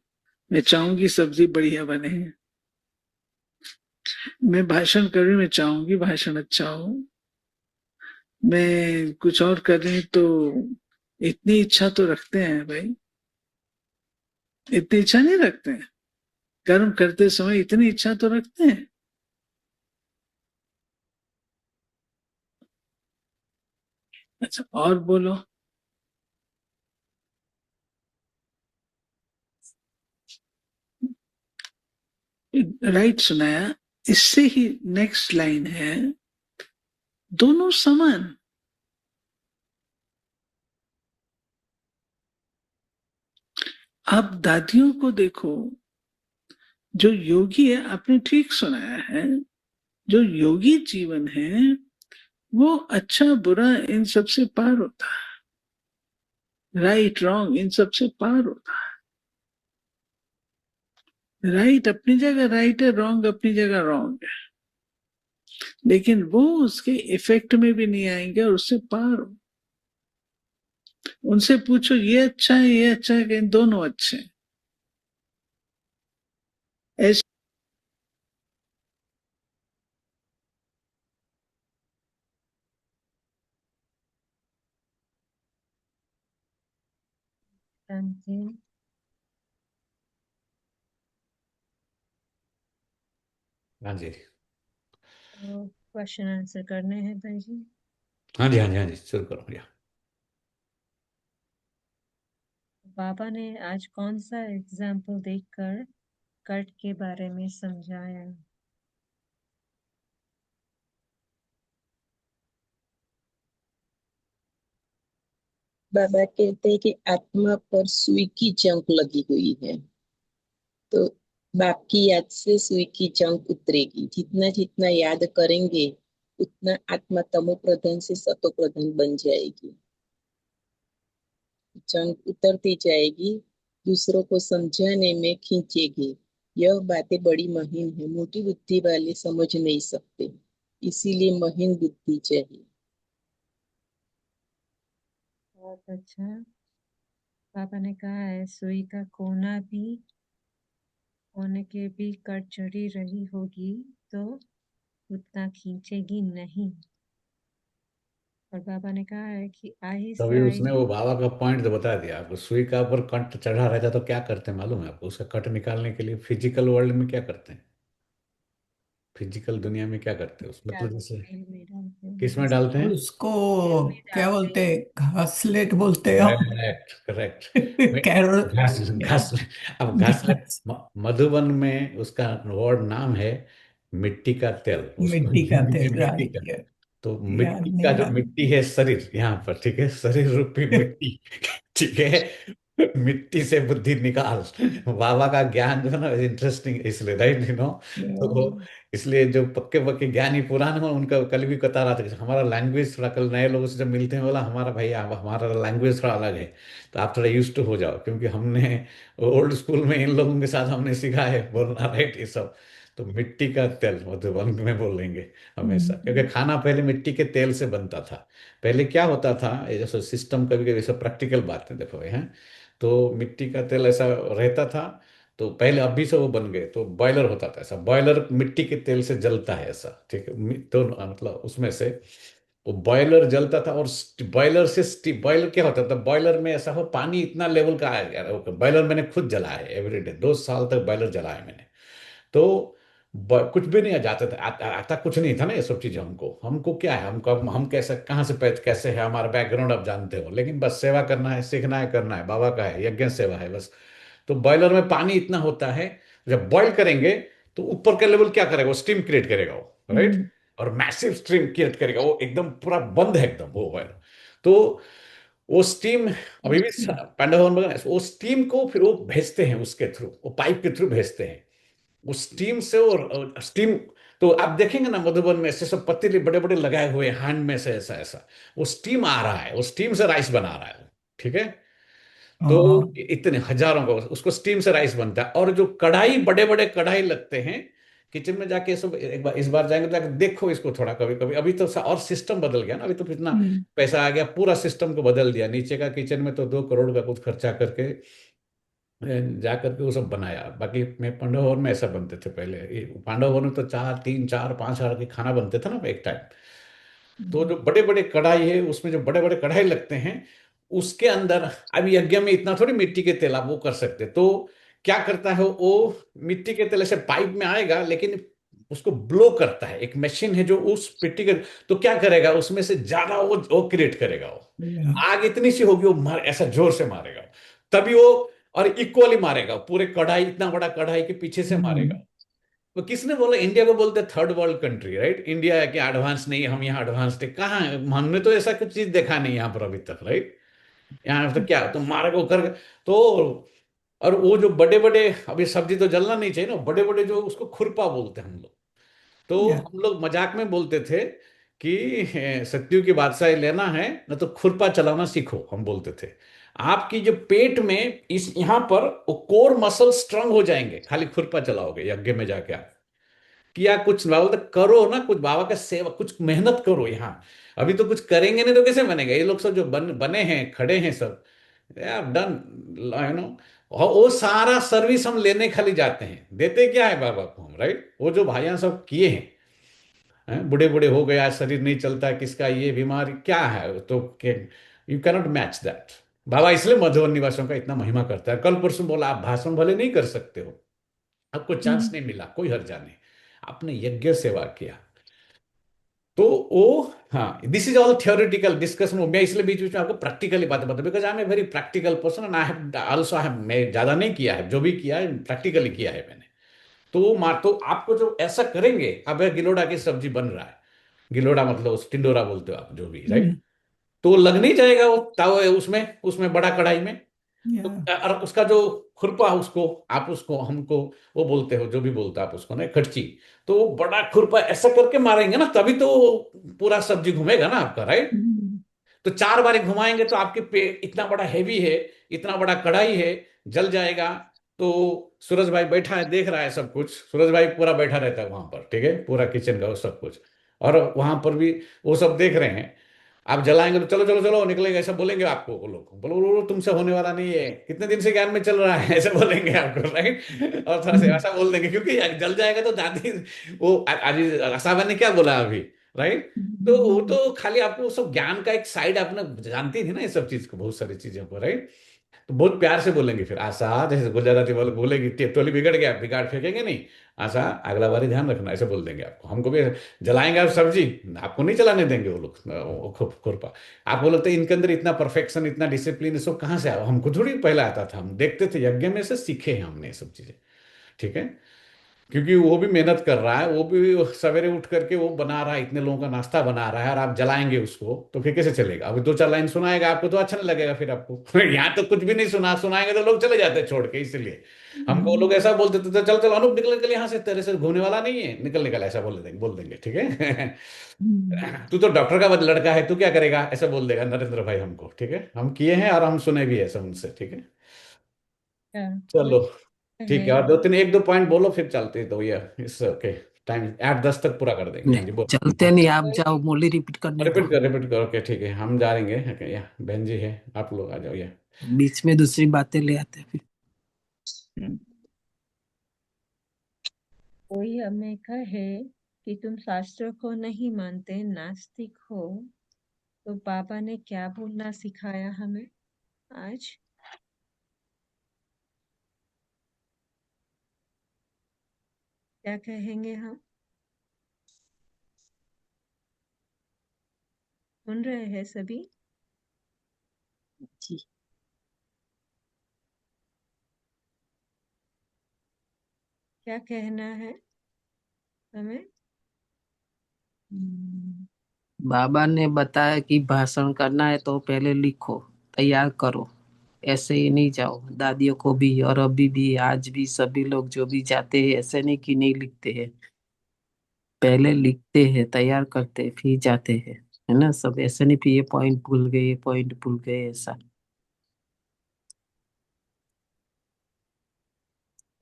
मैं चाहूंगी सब्जी बढ़िया बने। मैं भाषण कर रही हूँ, मैं चाहूंगी भाषण अच्छा हो। मैं कुछ और कर रही हूँ तो इतनी इच्छा तो रखते हैं भाई, इतनी इच्छा नहीं रखते हैं। कर्म करते समय इतनी इच्छा तो रखते हैं। अच्छा, और बोलो। राइट सुनाया। इससे ही नेक्स्ट लाइन है, दोनों समान। आप दादियों को देखो, जो योगी है, आपने ठीक सुनाया है, जो योगी जीवन है वो अच्छा बुरा इन सबसे पार होता है, राइट रॉन्ग इन सबसे पार होता है। राइट अपनी जगह राइट है, रॉन्ग अपनी जगह रॉन्ग है, लेकिन वो उसके इफेक्ट में भी नहीं आएंगे और उससे पार हो। उनसे पूछो ये अच्छा है ये अच्छा है, कि दोनों अच्छे हैं। ऐसे हाँ जी, क्वेश्चन आंसर करने हैं भाई जी। हाँ जी, हाँ जी, हाँ जी, शुरू करो भैया। बाबा ने आज कौन सा एग्जाम्पल देखकर कट के बारे में समझाया? बाबा कहते हैं कि आत्मा पर सुई की जंग लगी हुई है, तो बाप की याद से सुई की जंग उतरेगी। जितना जितना याद करेंगे उतना आत्मा तमो प्रधान से सतो प्रधान बन जाएगी, जंग उतरती जाएगी, दूसरों को समझाने में खींचेगी। यह बातें बड़ी महीन है, मोटी बुद्धि वाले समझ नहीं सकते, इसीलिए महीन बुद्धि चाहिए। बहुत अच्छा। पापा ने कहा है सुई का कोने के भी कट चढ़ी रही होगी तो उतना खींचेगी नहीं। और पापा ने कहा है कि आहिस्ते तभी उसने वो आहिस्ते बाबा का पॉइंट तो बता दिया आपको। सुई का ऊपर कट चढ़ा रहता तो क्या करते हैं मालूम है आपको? उसका कट निकालने के लिए फिजिकल वर्ल्ड में क्या करते हैं? फिजिकल दुनिया में क्या करते हैं? उस मतलब डालते जैसे तेल में डालते किस हैं, में डालते हैं? उसको तेल में क्या डालते बोलते हैं। हैं, घासलेट बोलते हैं हम। Correct correct. कैरोल। घास घास अब घासलेट मधुबन में उसका वर्ड नाम है मिट्टी का तेल। उसको मिट्टी का हिंदी तेल, में मिट्टी का। राइट। तो याद मिट्टी का नहीं जो आ मिट्टी है शरीर यहाँ पर, ठीक है, शरीर रूपी मिट्टी। ठीक है, मिट्टी से बुद्धि निकाल। बाबा का ज्ञान जो है ना इंटरेस्टिंग इसलिए, राइट, तो रहा। इसलिए जो पक्के पक्के ज्ञानी पुराने हो उनका कल भी बता रहा था कि हमारा लैंग्वेज थोड़ा, कल नए लोगों से जब मिलते हैं बोला हमारा भैया हमारा लैंग्वेज थोड़ा अलग है, तो आप थोड़ा यूज टू हो जाओ, क्योंकि हमने ओल्ड स्कूल में इन लोगों के साथ हमने सीखा है बोलना, राइट, ये सब। तो मिट्टी का तेल मधुबन में बोलेंगे हमेशा, क्योंकि खाना पहले मिट्टी के तेल से बनता था। पहले क्या होता था, ये जैसे सिस्टम, कभी कभी सब प्रैक्टिकल बात है, देखो ये है। तो मिट्टी का तेल ऐसा रहता था। तो पहले अभी से वो बन गए, तो बॉयलर होता था ऐसा, बॉयलर मिट्टी के तेल से जलता है ऐसा, ठीक है, तो मतलब उसमें से वो बॉयलर जलता था। और बॉयलर से बॉयलर क्या होता था, बॉयलर में ऐसा हो पानी इतना लेवल का आ गया, बॉयलर मैंने खुद जला है एवरीडे, 2 साल तक बॉयलर जला है मैंने। तो कुछ भी नहीं आ जाता था, आता कुछ नहीं था ना ये सब चीजें। हमको हमको क्या है, हमको हम कैसे कहाँ से कैसे है, हमारा बैकग्राउंड आप जानते हो, लेकिन बस सेवा करना है, सीखना है, करना है, बाबा का है, यज्ञ सेवा है बस। तो बॉयलर में पानी इतना होता है, जब बॉयल करेंगे तो ऊपर का लेवल क्या करेगा, वो स्टीम क्रिएट करेगा वो, राइट। और मैसिव स्टीम क्रिएट करेगा वो, एकदम पूरा बंद है एकदम वो बॉयलर। तो वो स्टीम अभी भी पांडव भवन में, वो स्टीम को फिर वो भेजते हैं उसके थ्रू, वो पाइप के थ्रू भेजते हैं उस स्टीम से। और स्टीम, तो आप देखेंगे ना मधुबन में ऐसे सब पतीले बड़े बड़े लगाए हुए हैंड में से ऐसा ऐसा, वो स्टीम आ रहा है, वो स्टीम से राइस बना रहा है, ठीक है। तो हाँ। इतने हजारों का उसको स्टीम से राइस बनता है। और जो कढ़ाई, बड़े बड़े कढ़ाई लगते हैं किचन में जाके, सब एक बार इस बार जाएंगे तो जाके देखो इसको थोड़ा, कभी कभी। अभी तो और सिस्टम बदल गया ना, अभी तो इतना पैसा आ गया, पूरा सिस्टम को बदल दिया। नीचे का किचन में तो 2 करोड़ का कुछ खर्चा करके जा करके वो सब बनाया। बाकी मैं पांडव भवन में ऐसा बनते थे पहले, ये पांडव भवन में तो 4, 3, 4, 5 हजार के खाना बनते थे ना एक टाइम। तो जो बड़े बड़े कढ़ाई है उसमें जो बड़े बड़े कढ़ाई लगते हैं उसके अंदर, अब यज्ञ में इतना थोड़ी मिट्टी के तेल आप वो कर सकते। तो क्या करता है वो, मिट्टी के तेल ऐसे पाइप में आएगा, लेकिन उसको ब्लो करता है, एक मशीन है जो उस मिट्टी के, तो क्या करेगा उसमें से ज्यादा वो क्रिएट करेगा वो। आग इतनी सी होगी वो ऐसा जोर से मारेगा तभी वो, और इक्वली मारेगा पूरे कढ़ाई, इतना बड़ा कढ़ाई के पीछे से मारेगा। तो किसने बोला इंडिया को बोलते third world country, right? India है कि एडवांस नहीं है, हम यहाँ एडवांस थे, कहाँ है? हमने तो ऐसा कुछ चीज देखा नहीं यहाँ पर अभी तक, राइट। यहाँ तो क्या, तो मारे को कर, तो और वो जो बड़े बड़े, अभी सब्जी तो जलना नहीं चाहिए ना, बड़े बड़े जो उसको खुरपा बोलते हैं हम लोग। तो हम लोग मजाक में बोलते थे कि सत्तू की बादशाही लेना है ना तो खुरपा चलाना सीखो, हम बोलते थे। आपकी जो पेट में इस यहाँ पर वो कोर मसल स्ट्रांग हो जाएंगे खाली खुरपा चलाओगे यज्ञ में जाके आप। किया कुछ बाबा बोलते करो ना, कुछ बाबा का सेवा, कुछ मेहनत करो यहाँ। अभी तो कुछ करेंगे नहीं तो कैसे बनेगा? ये लोग सब जो बने हैं, खड़े हैं सब, डन, यू नो। वो सारा सर्विस हम लेने खाली जाते हैं, देते क्या है बाबा को हम, राइट? वो जो भाइयां सब किए हैं, बूढ़े बूढ़े हो गया, शरीर नहीं चलता, किसका ये बीमारी क्या है, तो यू कैनॉट मैच दैट। बाबा इसलिए मधुबन निवासियों का इतना महिमा करता है। कल परसों बोला आप भाषण भले नहीं कर सकते हो, आपको चांस नहीं मिला, कोई हर्जा नहीं, आपने यज्ञ सेवा किया। तो वो, हाँ, this is all theoretical discussion. मैं इसलिए बीच बीच में आपको प्रैक्टिकली बातें बताता, because I am a very practical person and I have also, I have, मैं ज्यादा नहीं किया है, जो भी किया है प्रैक्टिकली किया है मैंने। तो तो आपको जो ऐसा करेंगे, अब गिलोड़ा की सब्जी बन रहा है, गिलोड़ा मतलब टिंडोरा बोलते हो आप जो भी, राइट। तो वो लग नहीं जाएगा वो तावे उसमें उसमें बड़ा कढ़ाई में। तो और उसका जो खुरपा, उसको आप उसको हमको वो बोलते हो, जो भी बोलते हो आप उसको ना, कड़ची। तो वो बड़ा खुरपा ऐसा करके मारेंगे ना तभी तो पूरा सब्जी घूमेगा ना आपका, राइट। तो 4 बार घुमाएंगे तो आपके पेट इतना बड़ा हैवी है, इतना बड़ा कढ़ाई है, जल जाएगा। तो सूरज भाई बैठा है, देख रहा है सब कुछ, सूरज भाई पूरा बैठा रहता है वहां पर, ठीक है, पूरा किचन का वो सब कुछ। और वहां पर भी वो सब देख रहे हैं। आप जलाएंगे तो चलो चलो चलो निकलेंगे, ऐसा बोलेंगे आपको वो लोग, बोलो बोलो तुमसे होने वाला नहीं है, कितने दिन से ज्ञान में चल रहा है, ऐसे बोलेंगे आपको, राइट। और थोड़ा सा ऐसा बोल देंगे, क्योंकि जल जाएगा तो दादी, वो आज आसाबा ने क्या बोला अभी, राइट। तो वो तो खाली आपको सब ज्ञान का एक साइड, आपने जानती थी ना ये सब चीज को, बहुत सारी चीजों को, राइट। तो बहुत प्यार से बोलेंगे, फिर आशा जैसे गुजराती वाले बोलेगी, टोली बिगड़ गया, बिगाड़ फेंकेंगे नहीं, आशा अगला बारी ध्यान रखना, ऐसे बोल देंगे आपको। हमको भी जलाएंगे आप सब्जी, आपको नहीं जलाने देंगे वो लोग, खुरपा। आपको लगता है इनके अंदर इतना परफेक्शन, इतना डिसिप्लिन, सब कहाँ से आया, हमको थोड़ी पहले आता था, हम देखते थे यज्ञ में से सीखे हैं हमने ये सब चीजें, ठीक है। क्योंकि वो भी मेहनत कर रहा है, वो भी सवेरे उठ करके वो बना रहा है, इतने लोगों का नाश्ता बना रहा है, और आप जलाएंगे उसको तो फिर कैसे चलेगा। अभी दो चार लाइन सुनाएगा आपको तो अच्छा नहीं लगेगा फिर आपको। यहाँ तो कुछ भी नहीं सुनाएंगे तो लोग चले जाते हैं छोड़ के, इसलिए हमको वो लोग ऐसा बोलते थे, चल चल अनूप निकल निकल यहाँ से, तेरे से घूमने वाला नहीं है, निकल निकल, ऐसा बोल देंगे, ठीक है। तू तो डॉक्टर का लड़का है, तू क्या करेगा, ऐसा बोल देगा नरेंद्र भाई हमको, ठीक है। हम किए हैं और हम सुने भी ऐसा उनसे, ठीक है। कोई चलो ठीक है, है और दो तीन एक दो पॉइंट बोलो फिर चलते हैं, तो ये इस ओके, टाइम 8-10 तक पूरा कर देंगे, हाँ नहीं जी बोलो। चलते नहीं, आप जाओ, मुरली रिपीट करने दो। रिपीट कर, ओके ठीक है, हम जा रहेंगे, ओके, या बहन जी है, आप लोग आ जाओ, या बीच में दूसरी बातें ले आते हैं फिर। कोई हमें कहे कि तुम शास्त्र को नहीं मानते, नास्तिक हो, तो बाबा ने क्या बोलना सिखाया हमें आज? क्या कहेंगे हम? सुन रहे हैं सभी? जी। क्या कहना है हमें? बाबा ने बताया कि भाषण करना है तो पहले लिखो, तैयार करो, ऐसे ही नहीं जाओ। दादियों को भी, और अभी भी, आज भी सभी लोग जो भी जाते हैं, ऐसे नहीं कि नहीं लिखते हैं, पहले लिखते हैं, तैयार करते हैं, फिर जाते हैं, है ना। सब ऐसे नहीं फिर ये पॉइंट भूल गए, ये पॉइंट भूल गए, ऐसा।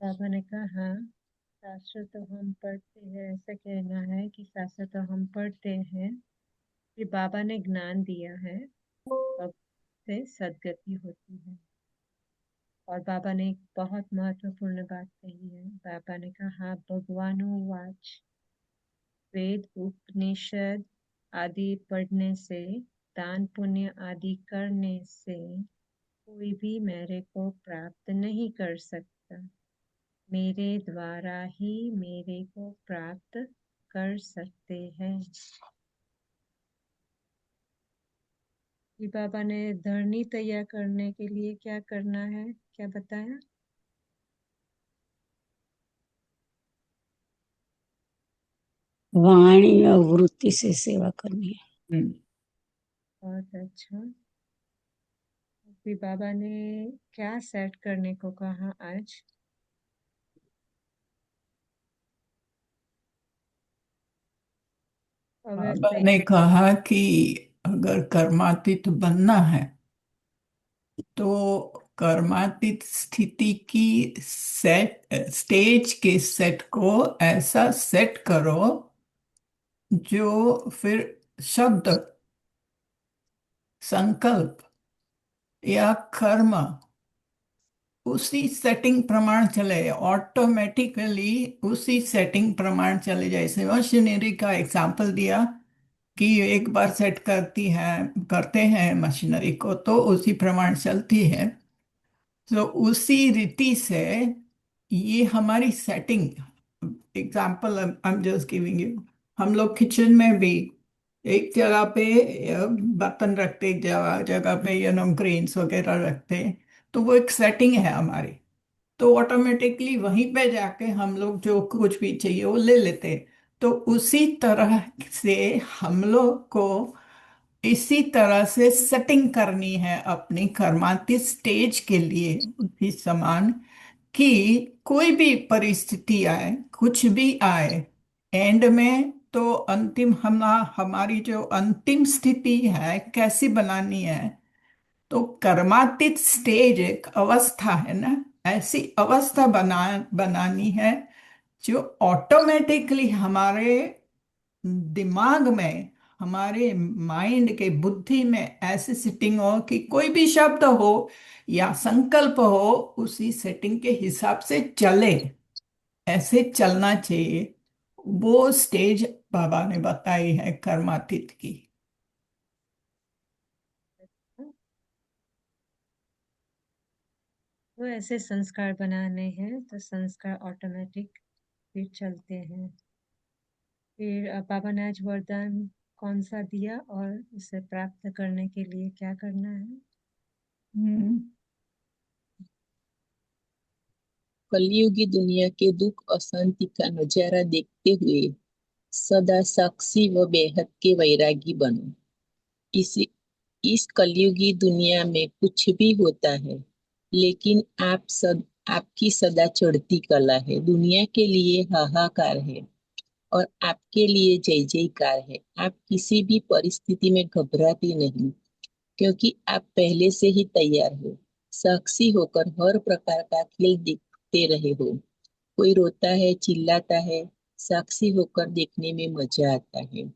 बाबा ने कहा हाँ, शास्त्र तो हम पढ़ते हैं, ऐसा कहना है कि शास्त्र तो हम पढ़ते हैं, कि बाबा ने ज्ञान दिया है, अब से सदगति होती है। और बाबा ने एक बहुत महत्वपूर्ण बात कही है। बाबा ने कहा भगवानुवाच, वेद उपनिषद आदि पढ़ने से, दान पुण्य आदि करने से कोई भी मेरे को प्राप्त नहीं कर सकता, मेरे द्वारा ही मेरे को प्राप्त कर सकते हैं। कि बाबा ने धरनी तैयार करने के लिए क्या करना है, क्या बताया? वाणी और वृत्ति से सेवा करनी है। बहुत अच्छा। फिर बाबा ने क्या सेट करने को कहा आज? बाबा अवस्था ने कहा कि अगर कर्मातीत बनना है तो कर्मातीत स्थिति की स्टेज के सेट को ऐसा सेट करो जो फिर शब्द, संकल्प या कर्म उसी सेटिंग प्रमाण चले, ऑटोमेटिकली उसी सेटिंग प्रमाण चले। जैसे मशीनरी का एग्जांपल दिया कि एक बार सेट करते हैं मशीनरी को तो उसी प्रमाण चलती है। तो उसी रीति से ये हमारी setting, example I am just giving you, हम लोग किचन में भी एक जगह पे बर्तन रखते, एक जगह जगह पे ग्रेन्स वगैरह रखते हैं, तो वो एक सेटिंग है हमारी। तो ऑटोमेटिकली वहीं पे जाके हम लोग जो कुछ भी चाहिए वो ले लेते हैं। तो उसी तरह से हम लोग को इसी तरह से सेटिंग करनी है अपनी कर्मातीत स्टेज के लिए, उसी समान कि कोई भी परिस्थिति आए, कुछ भी आए, एंड में तो अंतिम हमारी जो अंतिम स्थिति है कैसी बनानी है, तो कर्मातीत स्टेज एक अवस्था है ना, ऐसी अवस्था बनानी है जो ऑटोमेटिकली हमारे दिमाग में हमारे माइंड के बुद्धि में ऐसे सेटिंग हो कि कोई भी शब्द हो या संकल्प हो उसी सेटिंग के हिसाब से चले, ऐसे चलना चाहिए। वो स्टेज बाबा ने बताई है कर्मातीत की। वो ऐसे संस्कार बनाने हैं तो संस्कार ऑटोमेटिक फिर चलते हैं। फिर बाबा ने आज वरदान कौन सा दिया और उसे प्राप्त करने के लिए क्या करना है? हम्म, कलयुगी दुनिया के दुख अशांति का नजारा देखते हुए सदा साक्षी व बेहद के वैरागी बनो। इस इस कलयुगी दुनिया में कुछ भी होता है, लेकिन आपकी सदा चढ़ती कला है। दुनिया के लिए हाहाकार है और आपके लिए जय जयकार है। आप किसी भी परिस्थिति में घबराती नहीं, क्योंकि आप पहले से ही तैयार हो। साक्षी होकर हर प्रकार का खेल देखते रहे हो। कोई रोता है, चिल्लाता है, साक्षी होकर देखने में मजा आता है।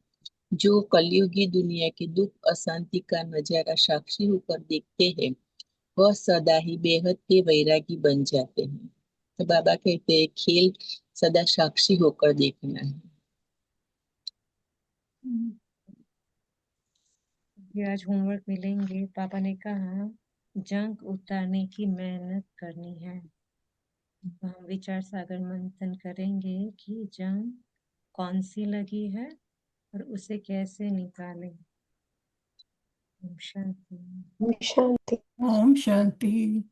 जो कलयुगी दुनिया के दुख अशांति का नजारा साक्षी होकर देखते हैं, वह सदा ही बेहद के वैरागी बन जाते हैं। तो बाबा कहते हैं खेल सदा साक्षी होकर देखना है। ये आज होमवर्क मिलेंगे। पापा ने कहा जंग उतारने की मेहनत करनी है। तो हम विचार सागर मंथन करेंगे कि जंग कौन सी लगी है और उसे कैसे निकालें। ओम शांति। शांति। ओम शांति।